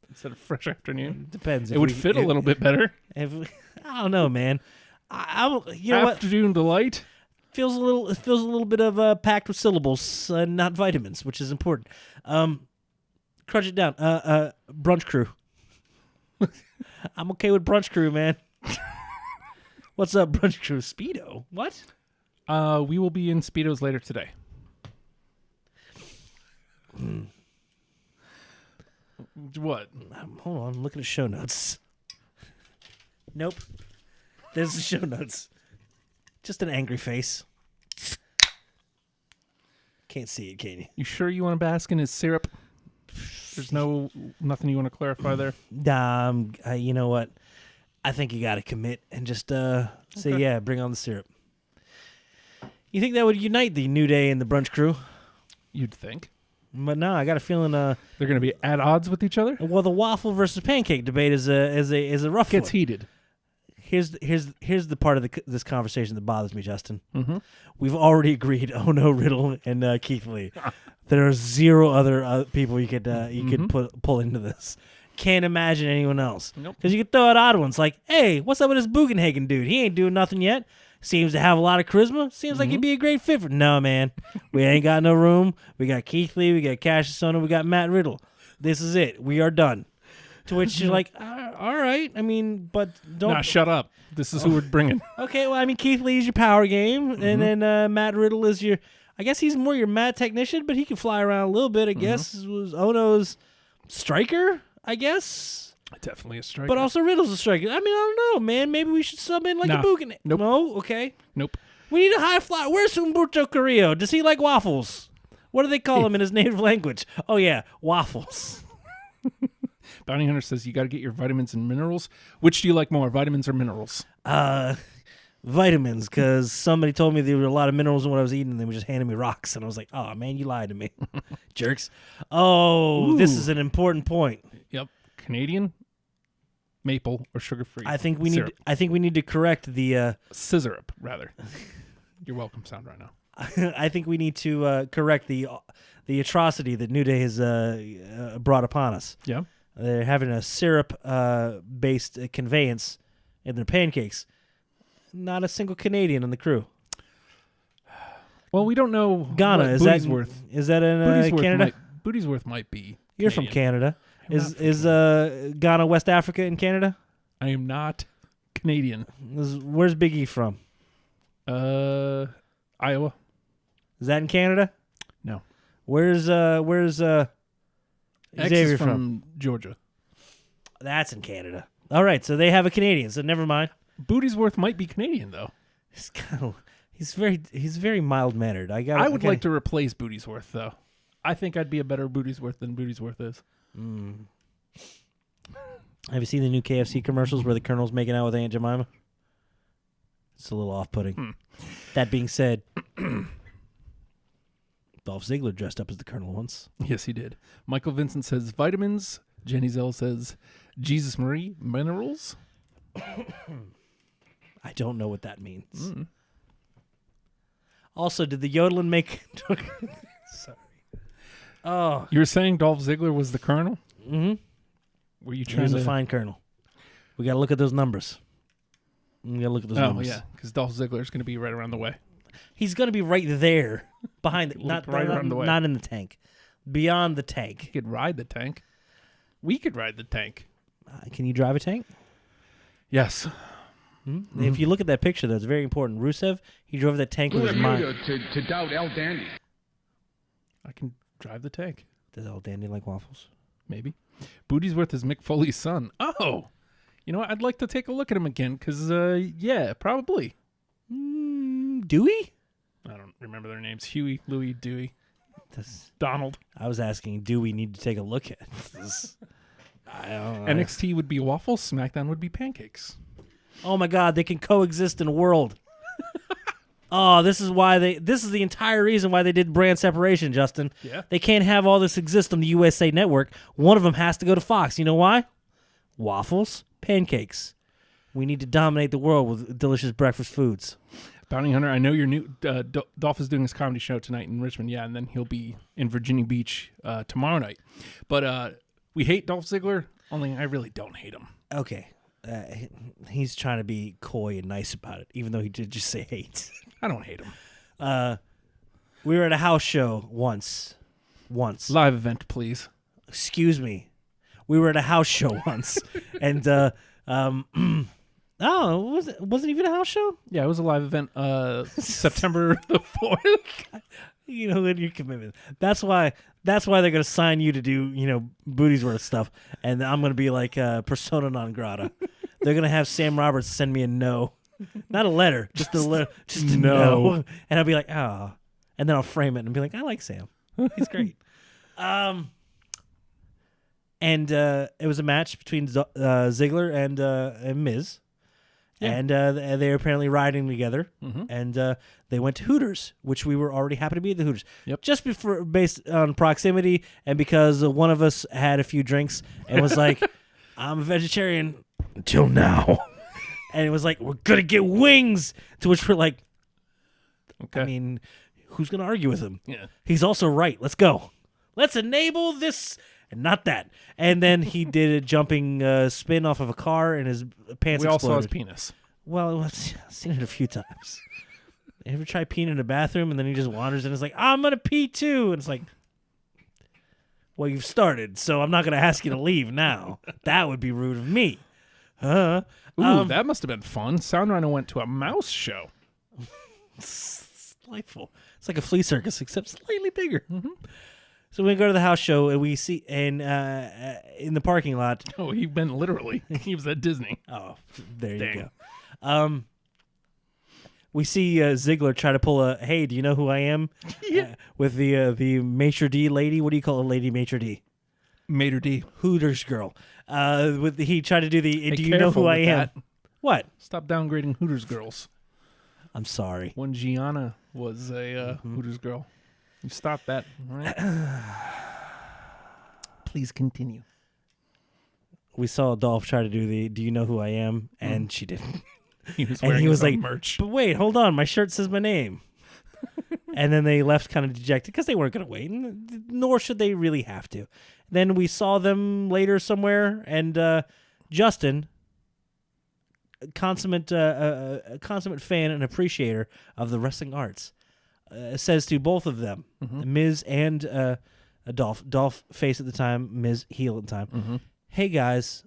Instead of fresh afternoon. Depends. It would fit a little bit better. I don't know, man. You know Afternoon delight. It feels a little bit of packed with syllables, not vitamins, which is important. crunch it down. Brunch crew. I'm okay with brunch crew, man. What's up, brunch crew? Speedo? What? We will be in Speedos later today. What? Hold on, I'm looking at show notes. Nope. There's the show notes. Just an angry face. Can't see it, can you? You sure you want to bask in his syrup? There's nothing you want to clarify there? You know what? I think you got to commit and just say, yeah, bring on the syrup. You think that would unite the New Day and the brunch crew? You'd think. But no, I got a feeling. They're going to be at odds with each other? Well, the waffle versus pancake debate is a rough Gets one. heated. Here's the part of this conversation that bothers me, Justin. Mm-hmm. We've already agreed. Oh no, Riddle and Keith Lee. There are zero other people you could pull into this. Can't imagine anyone else. Nope. Because you could throw out odd ones like, hey, what's up with this Bugenhagen dude? He ain't doing nothing yet. Seems to have a lot of charisma. Seems like he'd be a great fit for. No, man. We ain't got no room. We got Keith Lee. We got Cassius Sono. We got Matt Riddle. This is it. We are done. To which you're like, all right. I mean, but don't. Nah, shut up. This is who we're bringing. Okay, well, I mean, Keith Lee is your power game, and then Matt Riddle is your. I guess he's more your mat technician, but he can fly around a little bit. I guess was Ono's striker. I guess. Definitely a striker. But also Riddle's a striker. I mean, I don't know, man. Maybe we should sub in like Nah. a Bugan. Nope. No? Okay. Nope. We need a high fly. Where's Humberto Carrillo? Does he like waffles? What do they call him in his native language? Oh, yeah, waffles. Bounty Hunter says you got to get your vitamins and minerals. Which do you like more, vitamins or minerals? Vitamins, because somebody told me there were a lot of minerals in what I was eating, and they were just handing me rocks. And I was like, oh, man, you lied to me. Jerks. Oh, this Ooh. is an important point. Yep. Canadian, maple, or sugar-free. I think we syrup. need to correct the Scissorup, rather. You're welcome sound right now. I think we need to correct the atrocity that New Day has brought upon us. Yeah. They're having a syrup based conveyance in their pancakes. Not a single Canadian on the crew. Well, we don't know. Ghana, what is Bootiesworth. that in Bootiesworth Canada? Bootiesworth might be. You're from Canadian. Canada. I'm not from Is Ghana West Africa in Canada? I am not Canadian. Where's Big E from? Iowa. Is that in Canada? No. Where's X Xavier is from Georgia. That's in Canada. All right, so they have a Canadian. So never mind. Bootiesworth might be Canadian though. He's very mild mannered. I would like to replace Bootiesworth though. I think I'd be a better Bootiesworth than Bootiesworth is. Have you seen the new KFC commercials where the Colonel's making out with Aunt Jemima? It's a little off-putting. That being said, Dolph Ziggler dressed up as the Colonel once. Yes, he did. Michael Vincent says vitamins. Jenny Zell says Jesus Marie minerals. I don't know what that means. Also, did the yodeling make... Sorry. Oh. You were saying Dolph Ziggler was the Colonel? Mm-hmm. Were you He trying was to... a fine Colonel. We got to look at those numbers. Oh, yeah, because Dolph Ziggler's going to be right around the way. He's going to be right there, behind the, not around the way. not in the tank, beyond the tank. He could ride the tank. We could ride the tank. Can you drive a tank? Yes. Mm-hmm. If you look at that picture, that's very important. Rusev, he drove that tank with his mind. To doubt El Dandy. I can drive the tank. Does El Dandy like waffles? Maybe. Bootiesworth is Mick Foley's son. Oh. You know what? I'd like to take a look at him again because, yeah, probably. Dewey? I don't remember their names. Huey, Louie, Dewey, Donald. I was asking, do we need to take a look at this? I don't know. NXT would be waffles. SmackDown would be pancakes. Oh my God, they can coexist in a world. Oh, this is the entire reason why they did brand separation, Justin. Yeah. They can't have all this exist on the USA Network. One of them has to go to Fox. You know why? Waffles, pancakes. We need to dominate the world with delicious breakfast foods. Bounty Hunter, I know you're new. Dolph is doing his comedy show tonight in Richmond. Yeah, and then he'll be in Virginia Beach tomorrow night. But we hate Dolph Ziggler, only I really don't hate him. Okay. He's trying to be coy and nice about it, even though he did just say hate. I don't hate him. We were at a house show once. Live event, please. excuse me. We were at a house show once, and wasn't even a house show. Yeah, it was a live event. September the 4th. You know, in your commitment. That's why they're gonna sign you to do, booties worth stuff, and I'm gonna be like persona non grata. They're gonna have Sam Roberts send me a no, not a letter, just a no, and I'll be like, oh, and then I'll frame it and be like, I like Sam, he's great. And it was a match between Ziggler and Miz. Yeah. And they were apparently riding together, and they went to Hooters, which we were already happy to be at the Hooters. Yep. Just based on proximity, and because one of us had a few drinks and was like, "I'm a vegetarian until now," and it was like, "We're gonna get wings," to which we're like, Okay. I mean, who's gonna argue with him? Yeah. He's also right. Let's go. Let's enable this. And not that. And then he did a jumping spin off of a car, and his pants We all saw exploded. his penis. Well, I've seen it a few times. You ever try peeing in a bathroom, and then he just wanders and is like, I'm going to pee too. And it's like, well, you've started, so I'm not going to ask you to leave now. That would be rude of me. Ooh, that must have been fun. Sound Rhino went to a mouse show. It's delightful. It's like a flea circus, except slightly bigger. So we go to the house show, and we see, and in the parking lot. Oh, he meant literally. He was at Disney. Oh, there you Dang. go. We see Ziggler try to pull a, hey, do you know who I am? Yeah. With the maitre d' lady. What do you call a lady maitre d'? Mater D. Hooters girl. He tried to do the, Hey, do you know careful who I with am? that. What? Stop downgrading Hooters girls. I'm sorry. When Gianna was a Hooters girl. You stop that. All right? Please continue. We saw Dolph try to do the, do you know who I am? And she didn't. He was And wearing he was his own like, merch. but wait, hold on. My shirt says my name. And then they left kind of dejected because they weren't going to wait, and nor should they really have to. Then we saw them later somewhere, and Justin, a consummate fan and appreciator of the wrestling arts, says to both of them, Miz and Dolph face at the time, Miz heel at the time, hey guys,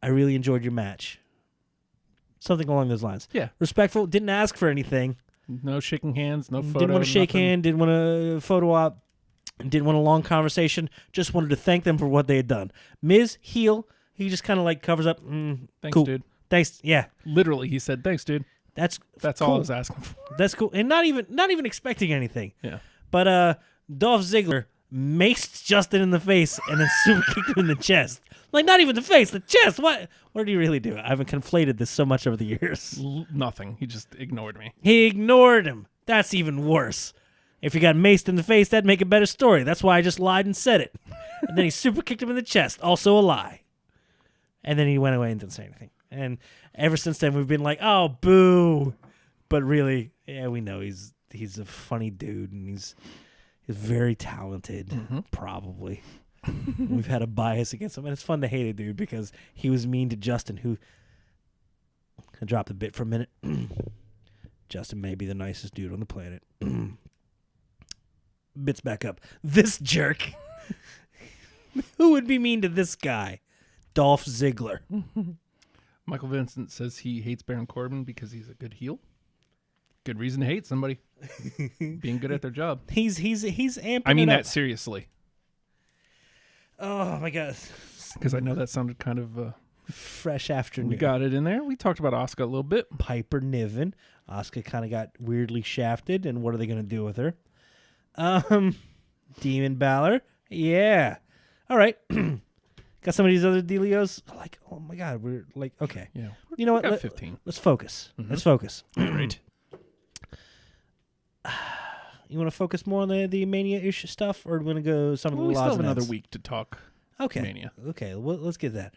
I really enjoyed your match. Something along those lines. Yeah. Respectful, didn't ask for anything. No shaking hands, no photo. Didn't want to shake nothing. hand, didn't want a photo op, didn't want a long conversation. Just wanted to thank them for what they had done. Miz, heel, he just kind of like covers up. Thanks, Cool. dude. Thanks. Yeah, Literally, he said, thanks, dude. that's All I cool. was asking for. That's cool, and not even expecting anything. Yeah. But Dolph Ziggler maced Justin in the face and then super kicked him in the chest. Like not even the face, the chest. What did he really do? I haven't conflated this so much over the years. Nothing. He just ignored me. He ignored him. That's even worse. If you got maced in the face, that'd make a better story. That's why I just lied and said it. And then he super kicked him in the chest. Also a lie. And then he went away and didn't say anything. And ever since then, we've been like, oh, boo. But really, yeah, we know he's a funny dude, and he's very talented, probably. We've had a bias against him, and it's fun to hate a dude because he was mean to Justin, who... I dropped a bit for a minute. Justin may be the nicest dude on the planet. Bits back up. This jerk. Who would be mean to this guy? Dolph Ziggler. Michael Vincent says he hates Baron Corbin because he's a good heel. Good reason to hate somebody. Being good at their job. He's amping I mean it that up. seriously. Oh my god. Because I know that sounded kind of... Fresh afternoon. we got it in there. We talked about Asuka a little bit. Piper Niven. Asuka kind of got weirdly shafted, and what are they going to do with her? Demon Balor. Yeah. All right. Got some of these other dealios. Like, oh my god, we're like, okay. Yeah. You know We what? got 15. Let's focus. Let's focus. Great. You want to focus more on the Mania-ish stuff, or do we want to go some of the Well, we still laws have and another ends? week to talk Okay. Mania. Okay. Well, let's get that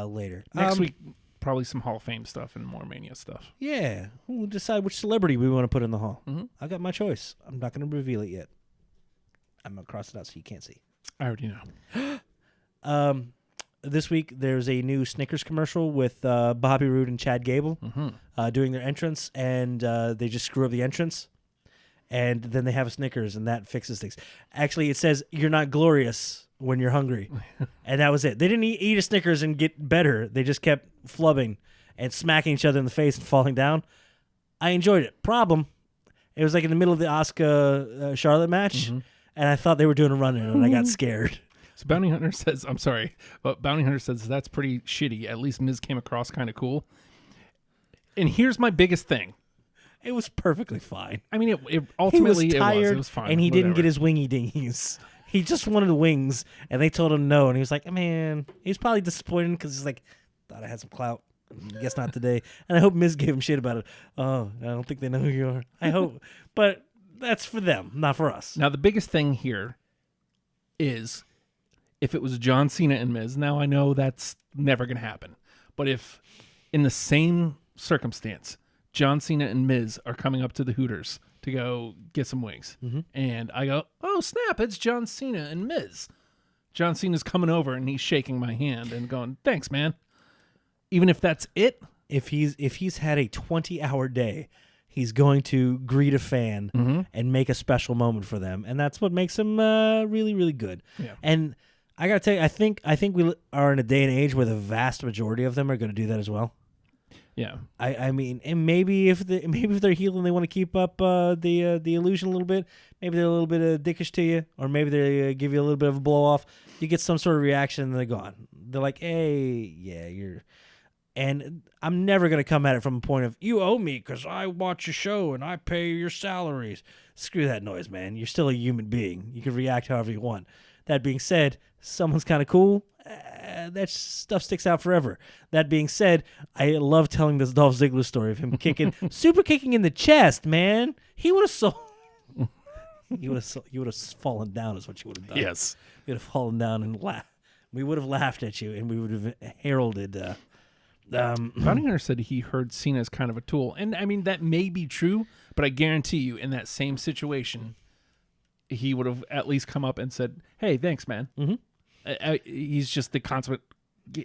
later. Next week, probably some Hall of Fame stuff and more Mania stuff. Yeah. We'll decide which celebrity we want to put in the hall. Mhm. I got my choice. I'm not going to reveal it yet. I'm going to cross it out so you can't see. I already know. This week, there's a new Snickers commercial with Bobby Roode and Chad Gable doing their entrance, and they just screw up the entrance. and then they have a Snickers, and that fixes things. Actually, it says you're not glorious when you're hungry, and that was it. They didn't eat a Snickers and get better. They just kept flubbing and smacking each other in the face and falling down. I enjoyed it. Problem, it was like in the middle of the Asuka Charlotte match, and I thought they were doing a run-in, and I got scared. So Bounty Hunter says, I'm sorry, but Bounty Hunter says that's pretty shitty. At least Miz came across kind of cool. And here's my biggest thing. It was perfectly fine. I mean, it ultimately He was tired, it was fine. and he didn't whatever. get his wingy dingies. He just wanted wings, and they told him no, and he was like, man, he was probably disappointed because he's like, thought I had some clout. Guess not today. And I hope Miz gave him shit about it. Oh, I don't think they know who you are. I hope. But that's for them, not for us. Now, the biggest thing here is if it was John Cena and Miz, now I know that's never going to happen. But if in the same circumstance, John Cena and Miz are coming up to the Hooters to go get some wings, and I go, oh, snap, it's John Cena and Miz. John Cena's coming over, and he's shaking my hand and going, thanks, man. Even if that's it, If he's had a 20-hour day, he's going to greet a fan and make a special moment for them, and that's what makes him really, really good. Yeah. And I gotta tell you, I think we are in a day and age where the vast majority of them are going to do that as well. yeah. I mean, and maybe if they're heel and they want to keep up the illusion a little bit, maybe they're a little bit dickish to you, or maybe they give you a little bit of a blow off. You get some sort of reaction, and they're gone. They're like, hey, yeah, you're. And I'm never going to come at it from a point of, you owe me because I watch your show and I pay your salaries. Screw that noise, man. You're still a human being. You can react however you want. That being said, someone's kind of cool. That stuff sticks out forever. That being said, I love telling this Dolph Ziggler story of him super kicking in the chest, man. He would have you would have fallen down is what you would have done. Yes. You would have fallen down and laughed. We would have laughed at you, and we would have heralded... Bounty Hunter said he heard Cena as kind of a tool. And, I mean, that may be true, but I guarantee you in that same situation, he would have at least come up and said, hey, thanks, man. Mm-hmm. He's just the consummate...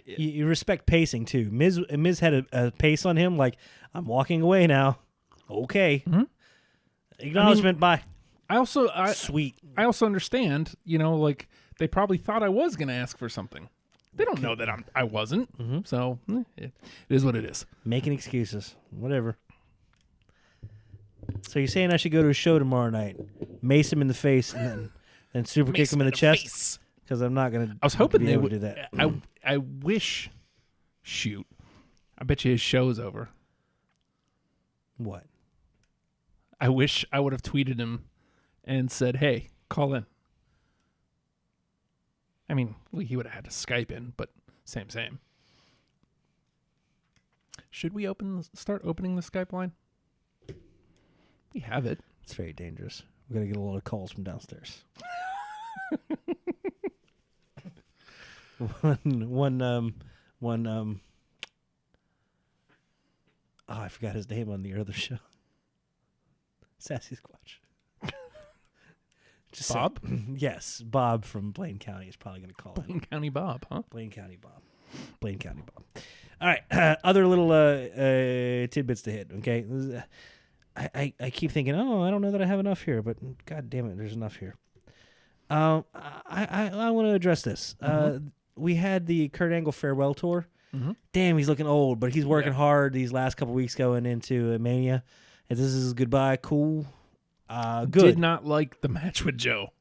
You respect pacing, too. Miz had a pace on him, like, I'm walking away now. Okay. Mm-hmm. Acknowledgement, bye. Sweet. I also understand, like, they probably thought I was going to ask for something. They don't know that I wasn't. Mm-hmm. So it is what it is. Making excuses. Whatever. So you're saying I should go to a show tomorrow night, mace him in the face, and then super kick him in the chest? Because I'm not going to I was hoping they would do that. I wish. Shoot. I bet you his show is over. What? I wish I would have tweeted him and said, hey, call in. I mean, he would have had to Skype in, but same. Should we start opening the Skype line? We have it. It's very dangerous. We're going to get a lot of calls from downstairs. I forgot his name on the other show. Sassy Squatch. Just Bob? Yes, Bob from Blaine County is probably going to call Blaine in. County Bob, huh? Blaine County Bob. All right, other little tidbits to hit, okay? I keep thinking, I don't know that I have enough here, but God damn it, there's enough here. I want to address this. We had the Kurt Angle farewell tour. Mm-hmm. Damn, he's looking old, but he's working hard these last couple weeks going into Mania. And this is his goodbye. Cool. Good. Did not like the match with Joe.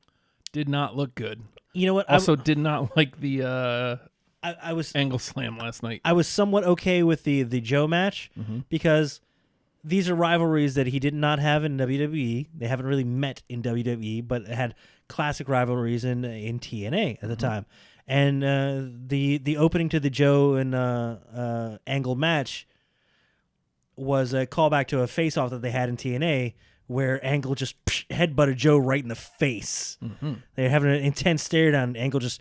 Did not look good. You know what? Also, did not like the I was Angle Slam last night. I was somewhat okay with the Joe match because these are rivalries that he did not have in WWE. They haven't really met in WWE, but had classic rivalries in TNA at the time. And the opening to the Joe and Angle match was a callback to a face-off that they had in TNA where Angle just headbutted Joe right in the face. They're having an intense stare down. Angle just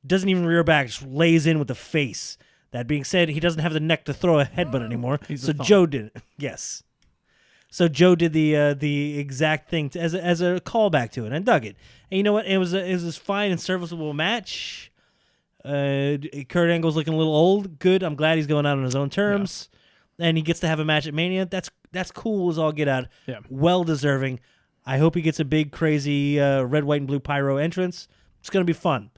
doesn't even rear back, just lays in with the face. That being said, he doesn't have the neck to throw a headbutt anymore, so Joe did it. Yes. So Joe did the exact thing as a callback to it, and I dug it. And you know what? It was a fine and serviceable match. Kurt Angle's looking a little old. Good. I'm glad he's going out on his own terms, and he gets to have a match at Mania. That's cool as all get out. Yeah. Well deserving. I hope he gets a big, crazy red, white, and blue pyro entrance. It's going to be fun.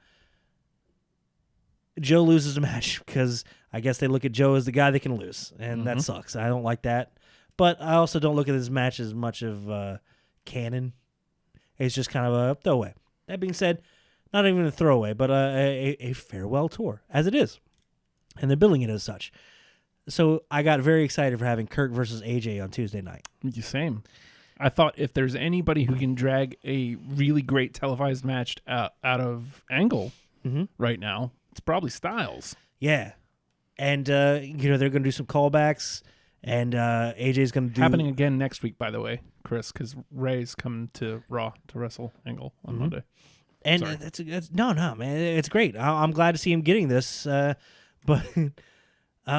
Joe loses a match because I guess they look at Joe as the guy they can lose, and that sucks. I don't like that. But I also don't look at this match as much of canon. It's just kind of a throwaway. That being said, not even a throwaway, but a farewell tour, as it is. And they're billing it as such. So I got very excited for having Kurt versus AJ on Tuesday night. Same. I thought if there's anybody who can drag a really great televised match out of Angle right now, it's probably Styles. Yeah. And, they're going to do some callbacks, and AJ's going to do... Happening again next week, by the way, Chris, because Ray's coming to Raw to wrestle Angle on Monday. And Sorry. that's no, man, it's great. I'm glad to see him getting this, but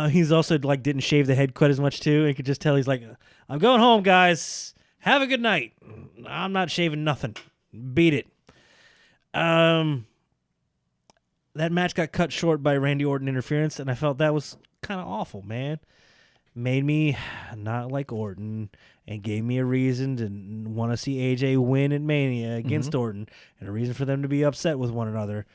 he's also like didn't shave the head quite as much too. You could just tell he's like, I'm going home, guys. Have a good night. I'm not shaving nothing. Beat it. That match got cut short by Randy Orton interference, and I felt that was kind of awful, man. Made me not like Orton and gave me a reason to want to see AJ win at Mania against Orton and a reason for them to be upset with one another.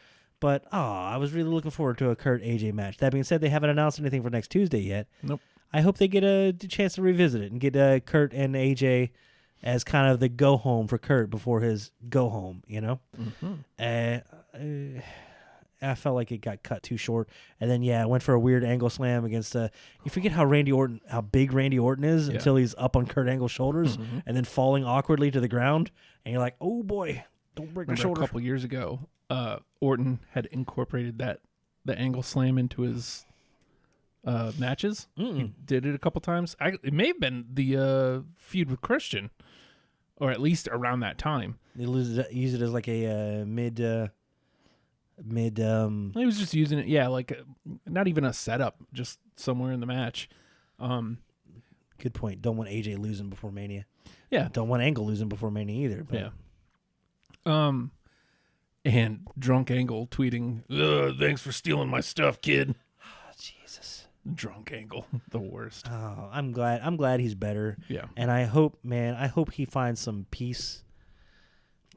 But, I was really looking forward to a Kurt-AJ match. That being said, they haven't announced anything for next Tuesday yet. Nope. I hope they get a chance to revisit it and get Kurt and AJ as kind of the go-home for Kurt before his go-home, you know? I felt like it got cut too short. And then, I went for a weird angle slam against... you forget how big Randy Orton is until he's up on Kurt Angle's shoulders and then falling awkwardly to the ground. And you're like, oh, boy, don't break my shoulder. A couple years ago, Orton had incorporated the angle slam into his matches. He did it a couple times. It may have been the feud with Christian, or at least around that time. They use it as like a mid. He was just using it, like not even a setup, just somewhere in the match. Good point. Don't want AJ losing before Mania. Yeah. Don't want Angle losing before Mania either. But. Yeah. And Drunk Angle tweeting, "Thanks for stealing my stuff, kid." Jesus. Drunk Angle, the worst. Oh, I'm glad he's better. Yeah. And I hope he finds some peace.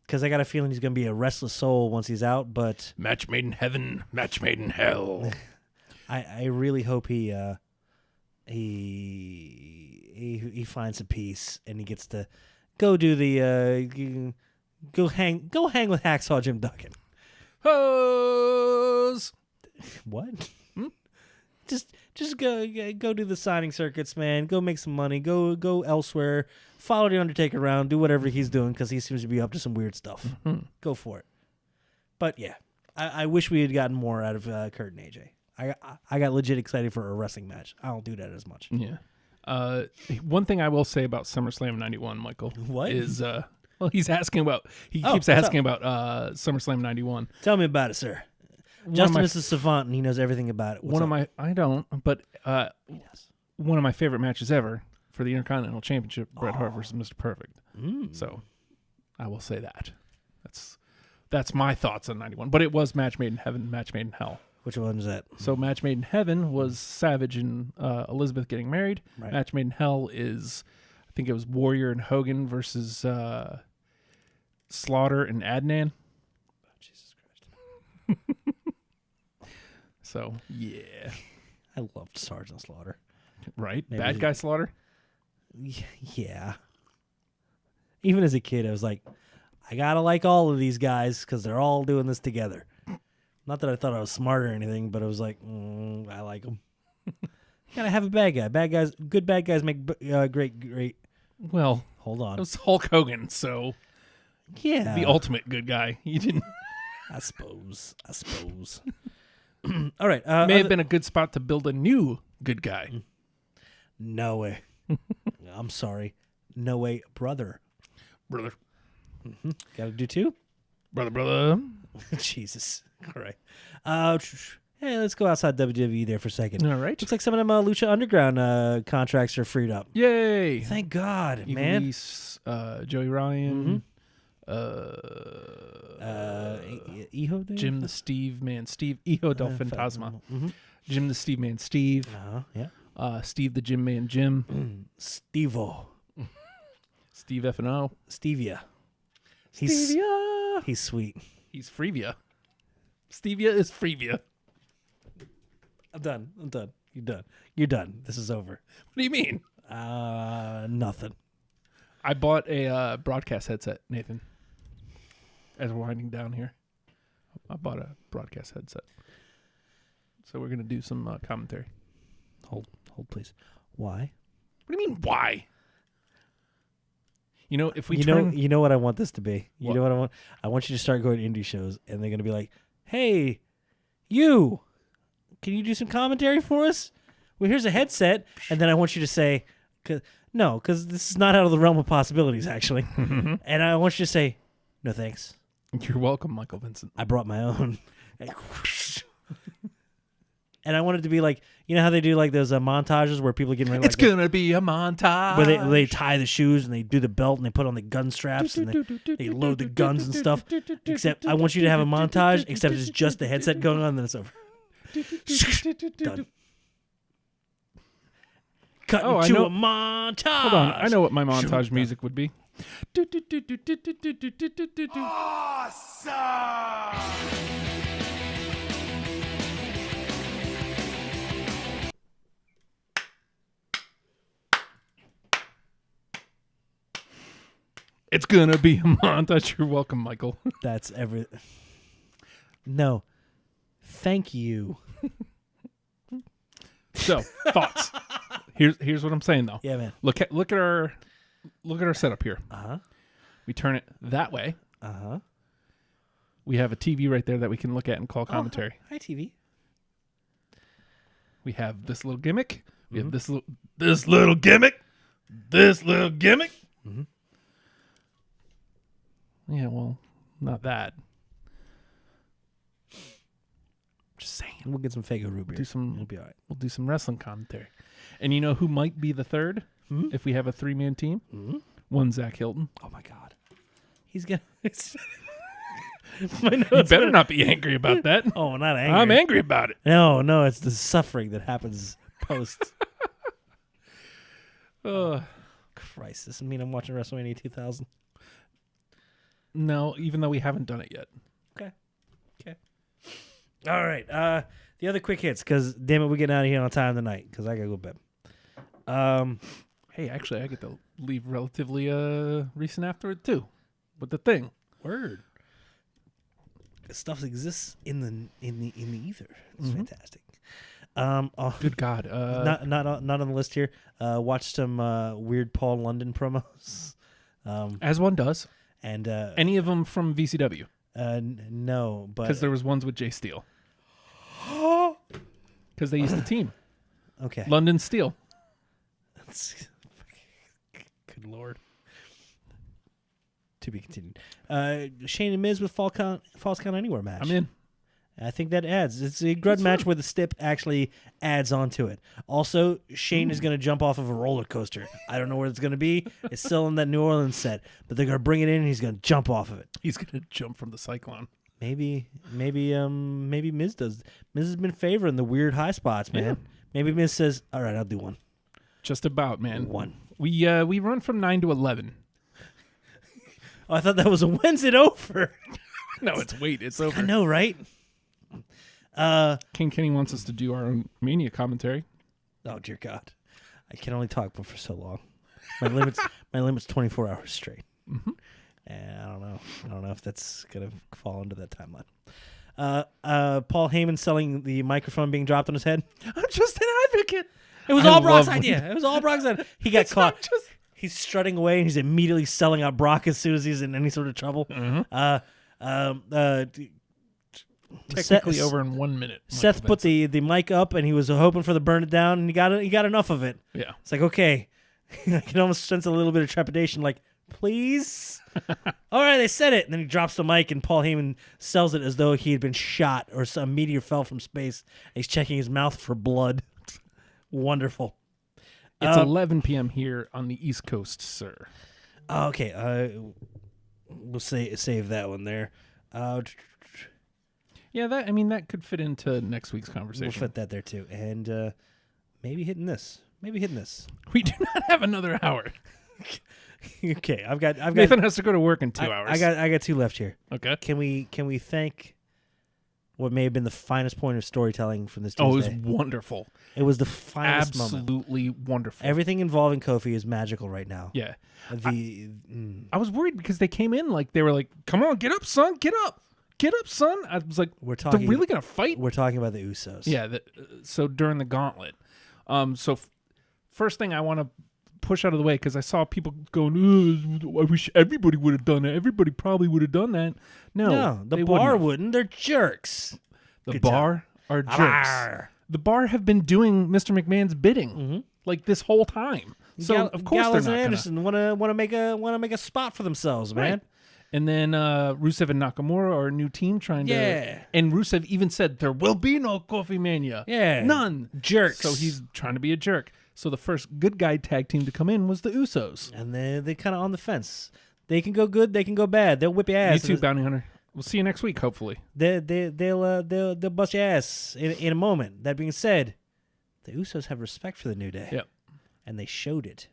Because I got a feeling he's going to be a restless soul once he's out, but... Match made in heaven, match made in hell. I really hope he finds some peace and he gets to go do the... Go hang with Hacksaw Jim Duggan. Hose! What? Just go do the signing circuits, man. Go make some money. Go elsewhere. Follow the Undertaker around. Do whatever he's doing because he seems to be up to some weird stuff. Go for it. But yeah, I wish we had gotten more out of Kurt and AJ. I got legit excited for a wrestling match. I don't do that as much. Yeah. One thing I will say about SummerSlam 91, Michael, What? is he's asking about. He keeps asking about SummerSlam 91. Tell me about it, sir. Justin is a savant and he knows everything about it. I don't, but He does. one of my favorite matches ever for the Intercontinental Championship, Bret Hart versus Mr. Perfect. So I will say that. That's my thoughts on 91. But it was match made in heaven, match made in hell. Which one is that? So match made in heaven was Savage and Elizabeth getting married. Right. Match made in hell is, I think it was Warrior and Hogan versus Slaughter and Adnan. Oh, Jesus Christ. So, yeah. I loved Sergeant Slaughter. Right? Maybe Bad guy Slaughter? Yeah. Even as a kid, I was like, I gotta like all of these guys because they're all doing this together. Not that I thought I was smart or anything, but I was like, I like them. Gotta have a bad guy. Good bad guys make great. Well, Hold on. it was Hulk Hogan, so Yeah. the ultimate good guy. You didn't. I suppose. All right. May have been a good spot to build a new good guy. No way. I'm sorry. No way, brother. Brother. Gotta do two? Brother. Jesus. All right. Hey, let's go outside WWE there for a second. All right. Looks like some of them Lucha Underground contracts are freed up. Yay. Thank God, Eva man. Lise, Joey Ryan. Iho there? Jim the Steve Man Steve. Iho del Fantasma. Jim the Steve Man Steve. Yeah. Steve the Jim Man Jim. Steve-O. Steve F&O. Stevia. He's Stevia. he's sweet. He's Freevia. Stevia is Freevia. I'm done. You're done. You're done. This is over. What do you mean? Nothing. I bought a broadcast headset, Nathan. As we're winding down here, I bought a broadcast headset. So we're gonna do some commentary. Hold, please. Why? What do you mean? Why? You know, if we you know what I want this to be. You What? know what I want. I want you to start going to indie shows, and they're gonna be like, "Hey, you, can you do some commentary for us?" Well, here's a headset, and then I want you to say, because this is not out of the realm of possibilities, actually. And I want you to say, "No, thanks. You're welcome, Michael Vincent. I brought my own." And I want it to be like, you know how they do like those montages where people are getting ready, It's gonna be a montage where they tie the shoes and they do the belt and they put on the gun straps and they load the guns and stuff. Except I want you to have a montage, except it's just the headset going on, and then it's over. Done. Cut Oh, I into know- a montage. Hold on, I know what my montage music would be. It's gonna be a montage. You're welcome, Michael. That's every. No, thank you. So, thoughts. Here's what I'm saying though. Yeah, man. Look at our setup here. Uh We turn it that way. huh. We have a TV right there that we can look at and call commentary. Hi, TV. We have this little gimmick. We have this little gimmick. This little gimmick. Mhm. Yeah, well, not that. Just saying. We'll get some Fago root beer. Do some. It'll be all right. We'll do some wrestling commentary. And you know who might be the third Mhm. if we have a 3-man team? Mhm. One Zach Hilton. Oh my God, he's gonna. My You notes better are- not be angry about that. Oh, not angry. I'm angry about it. No, it's the suffering that happens post. Christ, this mean I'm watching WrestleMania 2000. No, even though we haven't done it yet. Okay. All right. The other quick hits, because damn it, we're getting out of here on time tonight, because I gotta go to bed. Hey, actually, I get to leave relatively recent afterward too, with the thing. Word. Stuff exists in the ether. It's fantastic. Good God. Not on the list here. Watched some weird Paul London promos. As one does. And Any of them from VCW? no, but Because there was ones with Jay Steele. Because they used to team. okay. London Steel. Good Lord. To be continued. Shane and Miz with Falls Count Anywhere match. I'm in. I think that adds. It's a grud match where the stip actually adds onto it. Also, Shane is going to jump off of a roller coaster. I don't know where it's going to be. It's still in that New Orleans set, but they're going to bring it in and he's going to jump off of it. He's going to jump from the Cyclone. Maybe Miz does. Miz has been favoring the weird high spots, man. Yeah. Maybe Miz says, "All right, I'll do one." Just about, man. One. We run from 9 to 11. Oh, I thought that was a when's it over? No, it's over. I know, right? King Kenny wants us to do our own Mania commentary. Oh dear God, I can only talk for so long. My limit's 24 hours straight. Mm-hmm. And I don't know if that's gonna fall into that timeline. Paul Heyman selling the microphone being dropped on his head. I'm just an advocate. It was I all Brock's love when- idea. It was all Brock's idea. He got caught. He's strutting away and he's immediately selling out Brock as soon as he's in any sort of trouble. Technically over in 1 minute. Seth put the mic up and he was hoping for the burn it down and he got enough of it. Yeah. It's like, okay. I can almost sense a little bit of trepidation, like, please? All right, they said it. And then he drops the mic and Paul Heyman sells it as though he had been shot or some meteor fell from space. He's checking his mouth for blood. Wonderful. It's 11 p.m. here on the East Coast, sir. Okay. We'll save that one there. Yeah, that could fit into next week's conversation. We'll fit that there too. And maybe hitting this. We do not have another hour. Okay, I've got Nathan has to go to work in 2 hours. I got 2 left here. Okay. Can we thank what may have been the finest point of storytelling from this Oh, it was Tuesday? wonderful. It was the finest moment. Absolutely wonderful. Everything involving Kofi is magical right now. Yeah. I was worried because they came in like they were like, "Come on, get up, son, get up, son." I was like, We're "They're talking. really gonna fight?" We're talking about the Usos. Yeah. So during the gauntlet, first thing I want to push out of the way because I saw people going, "I wish everybody would have done it. Everybody probably would have done that." No, the they bar wouldn't. wouldn't. They're jerks. The Good bar are jerks. Arr. The bar have been doing Mr. McMahon's bidding like this whole time. So of course Gallows they're not and gonna. Anderson want to make a spot for themselves, man. Right. And then Rusev and Nakamura are a new team trying to. Yeah. And Rusev even said there will be no Coffee Mania. Yeah. None. Jerks. So he's trying to be a jerk. So the first good guy tag team to come in was the Usos. And they kind of on the fence. They can go good. They can go bad. They'll whip your ass. You too, Bounty Hunter. We'll see you next week, hopefully. They'll bust your ass in a moment. That being said, the Usos have respect for the New Day. Yep. And they showed it.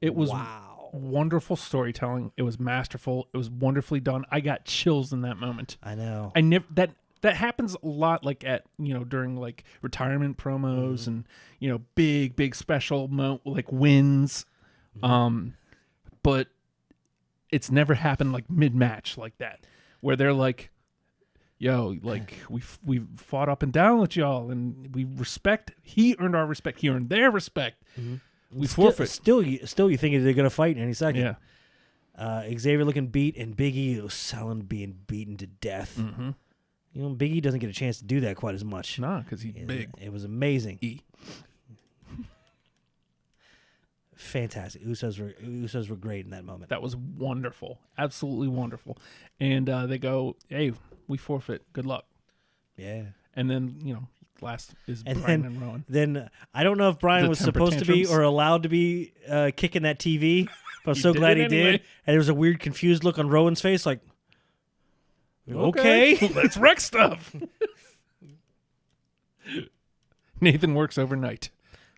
It was Wow. wonderful storytelling. It was masterful. It was wonderfully done. I got chills in that moment. I know. I never that happens a lot, like at during like retirement promos and big special like wins, but it's never happened like mid match like that where they're like, "Yo, like we fought up and down with y'all and we respect. He earned our respect. He earned their respect. We forfeit." Still, you think they're gonna fight any second. Yeah, Xavier looking beat and Big E was selling being beaten to death. mm-hmm. Big E doesn't get a chance to do that quite as much. Nah, because he's big. It was amazing. E. Fantastic. Usos were great in that moment. That was wonderful, absolutely wonderful. And they go, "Hey, we forfeit. Good luck." Yeah. And then last is And Brian and Rowan. Then I don't know if Brian The was temper supposed to be tantrums. or allowed to be kicking that TV, but I'm He so did glad it he anyway. did. And there was a weird, confused look on Rowan's face, like, okay. Let's wreck stuff. Nathan works overnight.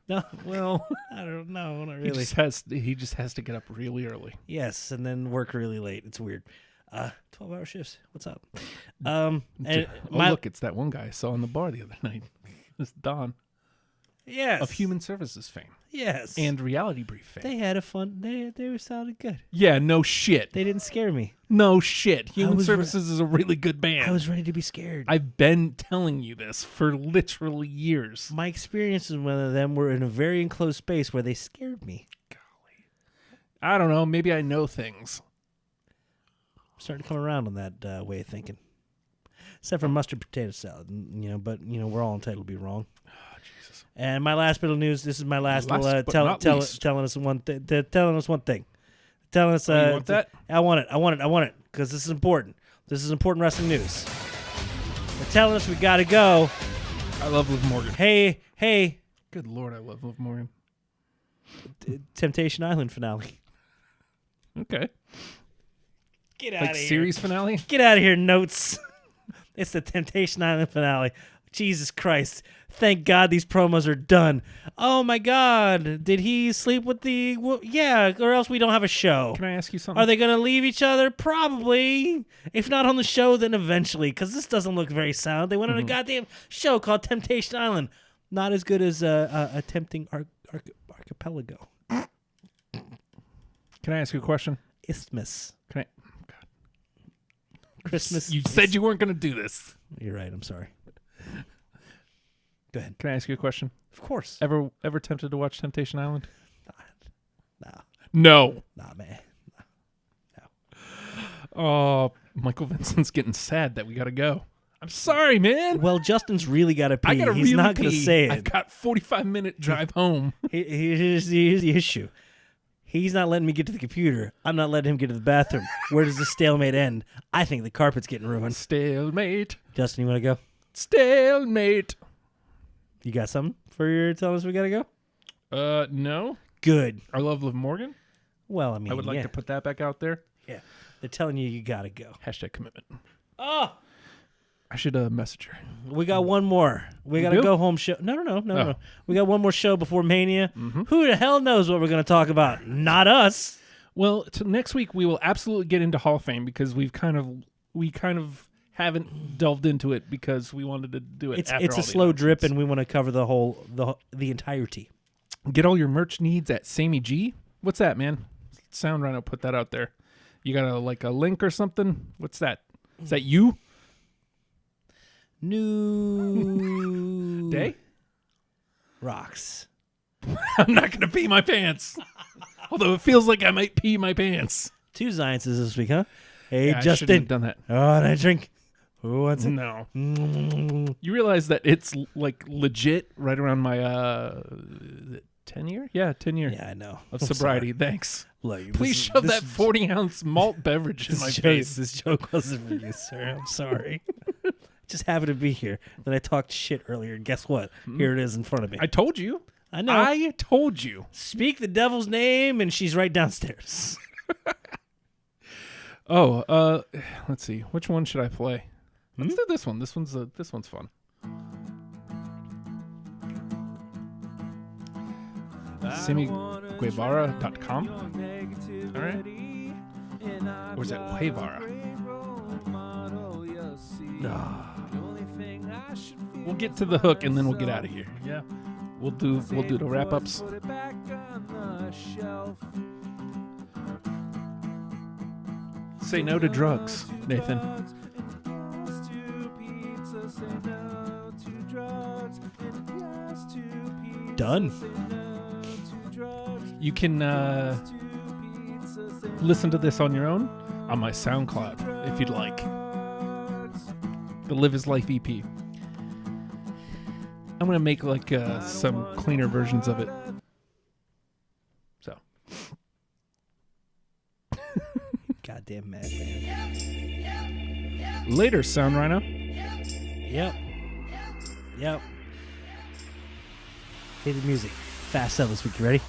No, Well, I don't know, not he really. just has to get up really early. Yes, and then work really late. It's weird. 12-hour shifts. What's up? And Look, it's that one guy I saw in the bar the other night. It's Don yes, of Human Services fame yes, and Reality Brief fame. they had a fun. They were sounded good. Yeah, no shit. They didn't scare me. No shit. Human was Services is a really good band. I was ready to be scared. I've been telling you this for literally years. My experiences with one of them were in a very enclosed space where they scared me. I don't know. Maybe I know things. I'm starting to come around on that way of thinking. Except for mustard potato salad, but we're all entitled to be wrong. Oh, Jesus. And my last bit of news. This is my last Last little but not least. telling us one thing. Telling us one thing. Telling us. You want that? I want it because this is important. This is important wrestling news. They're telling us we got to go. I love Liv Morgan. Hey, Good Lord, I love Liv Morgan. Temptation Island finale. Okay. Get out Like of here. series finale? Get out of here, notes. It's the Temptation Island finale. Jesus Christ. Thank God these promos are done. Oh my God. Did he sleep with the... yeah, or else we don't have a show. Can I ask you something? Are they going to leave each other? Probably. If not on the show, then eventually. Because this doesn't look very sound. They went on a goddamn show called Temptation Island. Not as good as a Tempting Archipelago. Can I ask you a question? Isthmus. Can I? Christmas. You said you weren't going to do this. You're right. I'm sorry. Go ahead. Can I ask you a question? Of course. Ever tempted to watch Temptation Island? Nah. No. Nah, man. Oh, Michael Vincent's getting sad that we got to go. I'm sorry, man. Well, Justin's really got to pee. I got to He's really not going to pee. say I've it. got 45-minute drive home. Here's the issue. He's not letting me get to the computer. I'm not letting him get to the bathroom. Where does the stalemate end? I think the carpet's getting ruined. Stalemate. Justin, you want to go? Stalemate. You got something for your telling us we got to go? No. Good. I love Liv Morgan. Well, I mean, I would like yeah. to put that back out there. Yeah. They're telling you got to go. Hashtag commitment. Oh! I should message her. We got one more. We got do? to go home show. No. Oh. We got one more show before Mania. Who the hell knows what we're going to talk about? Not us. Well, next week we will absolutely get into Hall of Fame because we kind of haven't delved into it because we wanted to do it. It's after a all the slow drip, announcements. and we want to cover the entirety. Get all your merch needs at Sammy G. What's that, man? Sound Rhino put that out there. You got a link or something? What's that? Is that you? New Day? rocks. I'm not going to pee my pants. Although it feels like I might pee my pants. 2 Sciences this week, huh? Hey, Yeah, I shouldn't Justin. have done that. Oh, and I drink. Who wants it? No. Mm. You realize that it's like legit right around my 10 year? Yeah, 10 year Yeah, I know. of I'm sobriety. sorry. Thanks. Look, Please shove that 40-ounce malt beverage in my face. This joke wasn't for you, sir. I'm sorry. Just happened to be here. Then I talked shit earlier, and guess what? Here it is in front of me. I told you. I know. I told you. Speak the devil's name, and she's right downstairs. Oh, let's see. Which one should I play? Let's do this one. This one's fun. SimiGuevara.com. All right. Or is it Guevara? We'll get to the hook and then we'll get out of here. Yeah. We'll do the wrap ups. Say no to drugs, Nathan. Done. You can listen to this on your own on my SoundCloud if you'd like. The Live His Life EP. I'm gonna make like some cleaner versions of it. So Goddamn madman. later, Sound Rhino. Yep. Hey, the music. Fast 7 this week. You ready?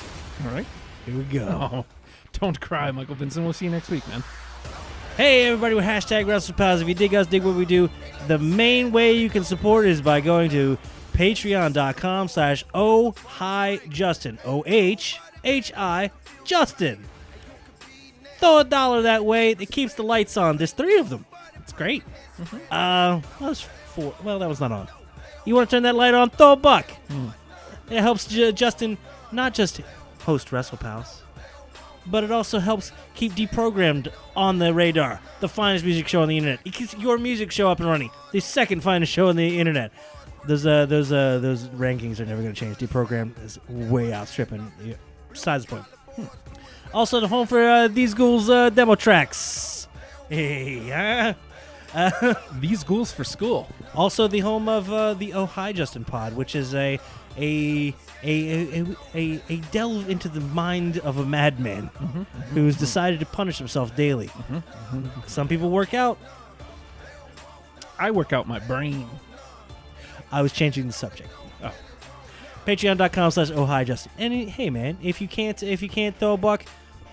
All right. Here we go. Oh, don't cry, Michael Vincent. We'll see you next week, man. Hey, everybody, with hashtag WrestlePals. If you dig us, dig what we do, the main way you can support is by going to patreon.com/OHIJustin. OHHI Justin. Throw $1 that way. It keeps the lights on. There's 3 of them. It's great. That was 4. Well, that was not on. You want to turn that light on? Throw $1. It helps Justin not just host WrestlePals, but it also helps keep Deprogrammed on the radar. The finest music show on the internet. It keeps your music show up and running. The second finest show on the internet. Those rankings are never going to change. Deprogrammed is way outstripping. Besides the point. Also, the home for these ghouls demo tracks. Hey, These ghouls for school. also the home of the Oh Hi Justin pod, which is a delve into the mind of a madman who's decided to punish himself daily. Some people work out. I work out my brain. I was changing the subject. Oh. Patreon.com/OhHiJustin. And hey, man, if you can't throw a buck,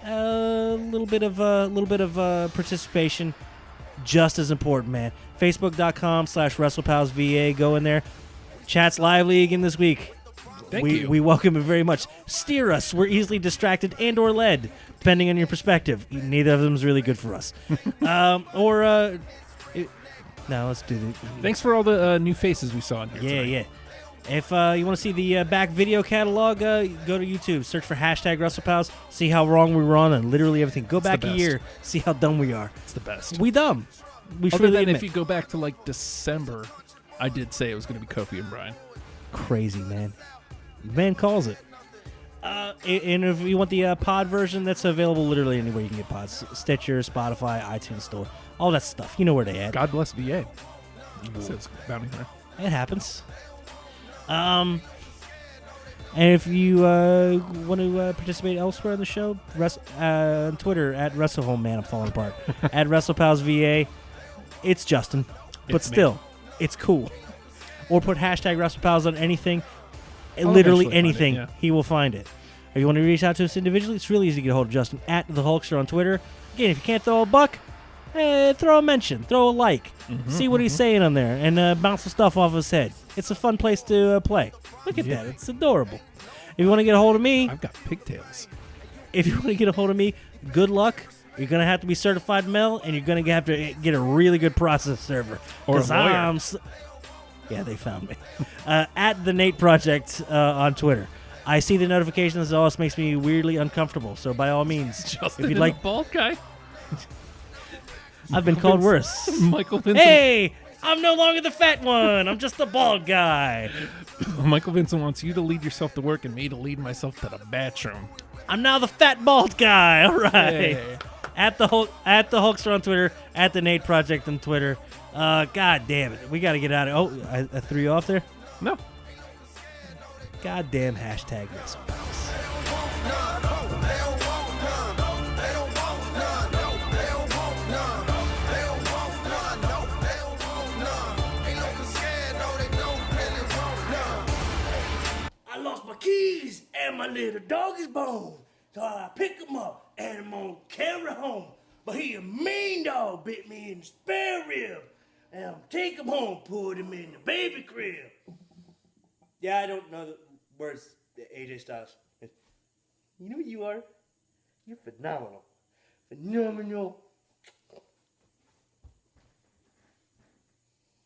a little bit of participation, just as important, man. Facebook.com/WrestlePalsVA. Go in there. Chat's lively again this week. Thank you. We welcome it very much. Steer us. We're easily distracted and/or led, depending on your perspective. Neither of them is really good for us. No, let's do the. Thanks for all the new faces we saw in here. tonight. Yeah. If you want to see the back video catalog, go to YouTube. Search for hashtag WrestlePals. See how wrong we were on and literally everything. Go back the a best. year. See how dumb we are. It's the best. We dumb. We should Other really than admit. if you go back to like December, I did say it was going to be Kofi and Brian. Crazy, man. Man calls it. And if you want the pod version, that's available literally anywhere you can get pods. Stitcher, Spotify, iTunes Store. All that stuff. You know where they at. God bless VA. Says Bounty Hunter. It happens. And if you want to participate elsewhere on the show, on Twitter at WrestleHomeMan, I'm falling apart. At WrestlePalsVA, it's Justin, but It's me. still, it's cool. Or put hashtag WrestlePals on anything, I'll literally eventually find it, anything. yeah. He will find it. If you want to reach out to us individually, it's really easy to get a hold of Justin at the Hulkster on Twitter. Again, if you can't throw a buck, throw a mention, throw a like, see what he's saying on there, and bounce the stuff off his head. It's a fun place to play. Look at that. It's adorable. If you want to get a hold of me, I've got pigtails. if you want to get a hold of me, good luck. You're going to have to be certified mail, and you're going to have to get a really good process server. Or a 'Cause lawyer. Yeah, they found me. At the Nate Project on Twitter. I see the notifications. It always makes me weirdly uncomfortable. So by all means, Justin if you'd and like, the bald guy. I've been called worse. Michael Vincent. Hey, I'm no longer the fat one. I'm just the bald guy. Michael Vincent wants you to lead yourself to work and me to lead myself to the bathroom. I'm now the fat bald guy. All right. Hey. At the Hulkster on Twitter. At the Nate Project on Twitter. God damn it. We got to get out of. Oh, I threw you off there. No. Goddamn hashtag WrestlePals. I lost my keys and my little doggy's bone. So I pick him up and I'm gonna carry home. But he a mean dog bit me in the spare rib. And I'm take him home, put him in the baby crib. Yeah, I don't know the words, AJ Styles. You know what you are? You're phenomenal. Phenomenal.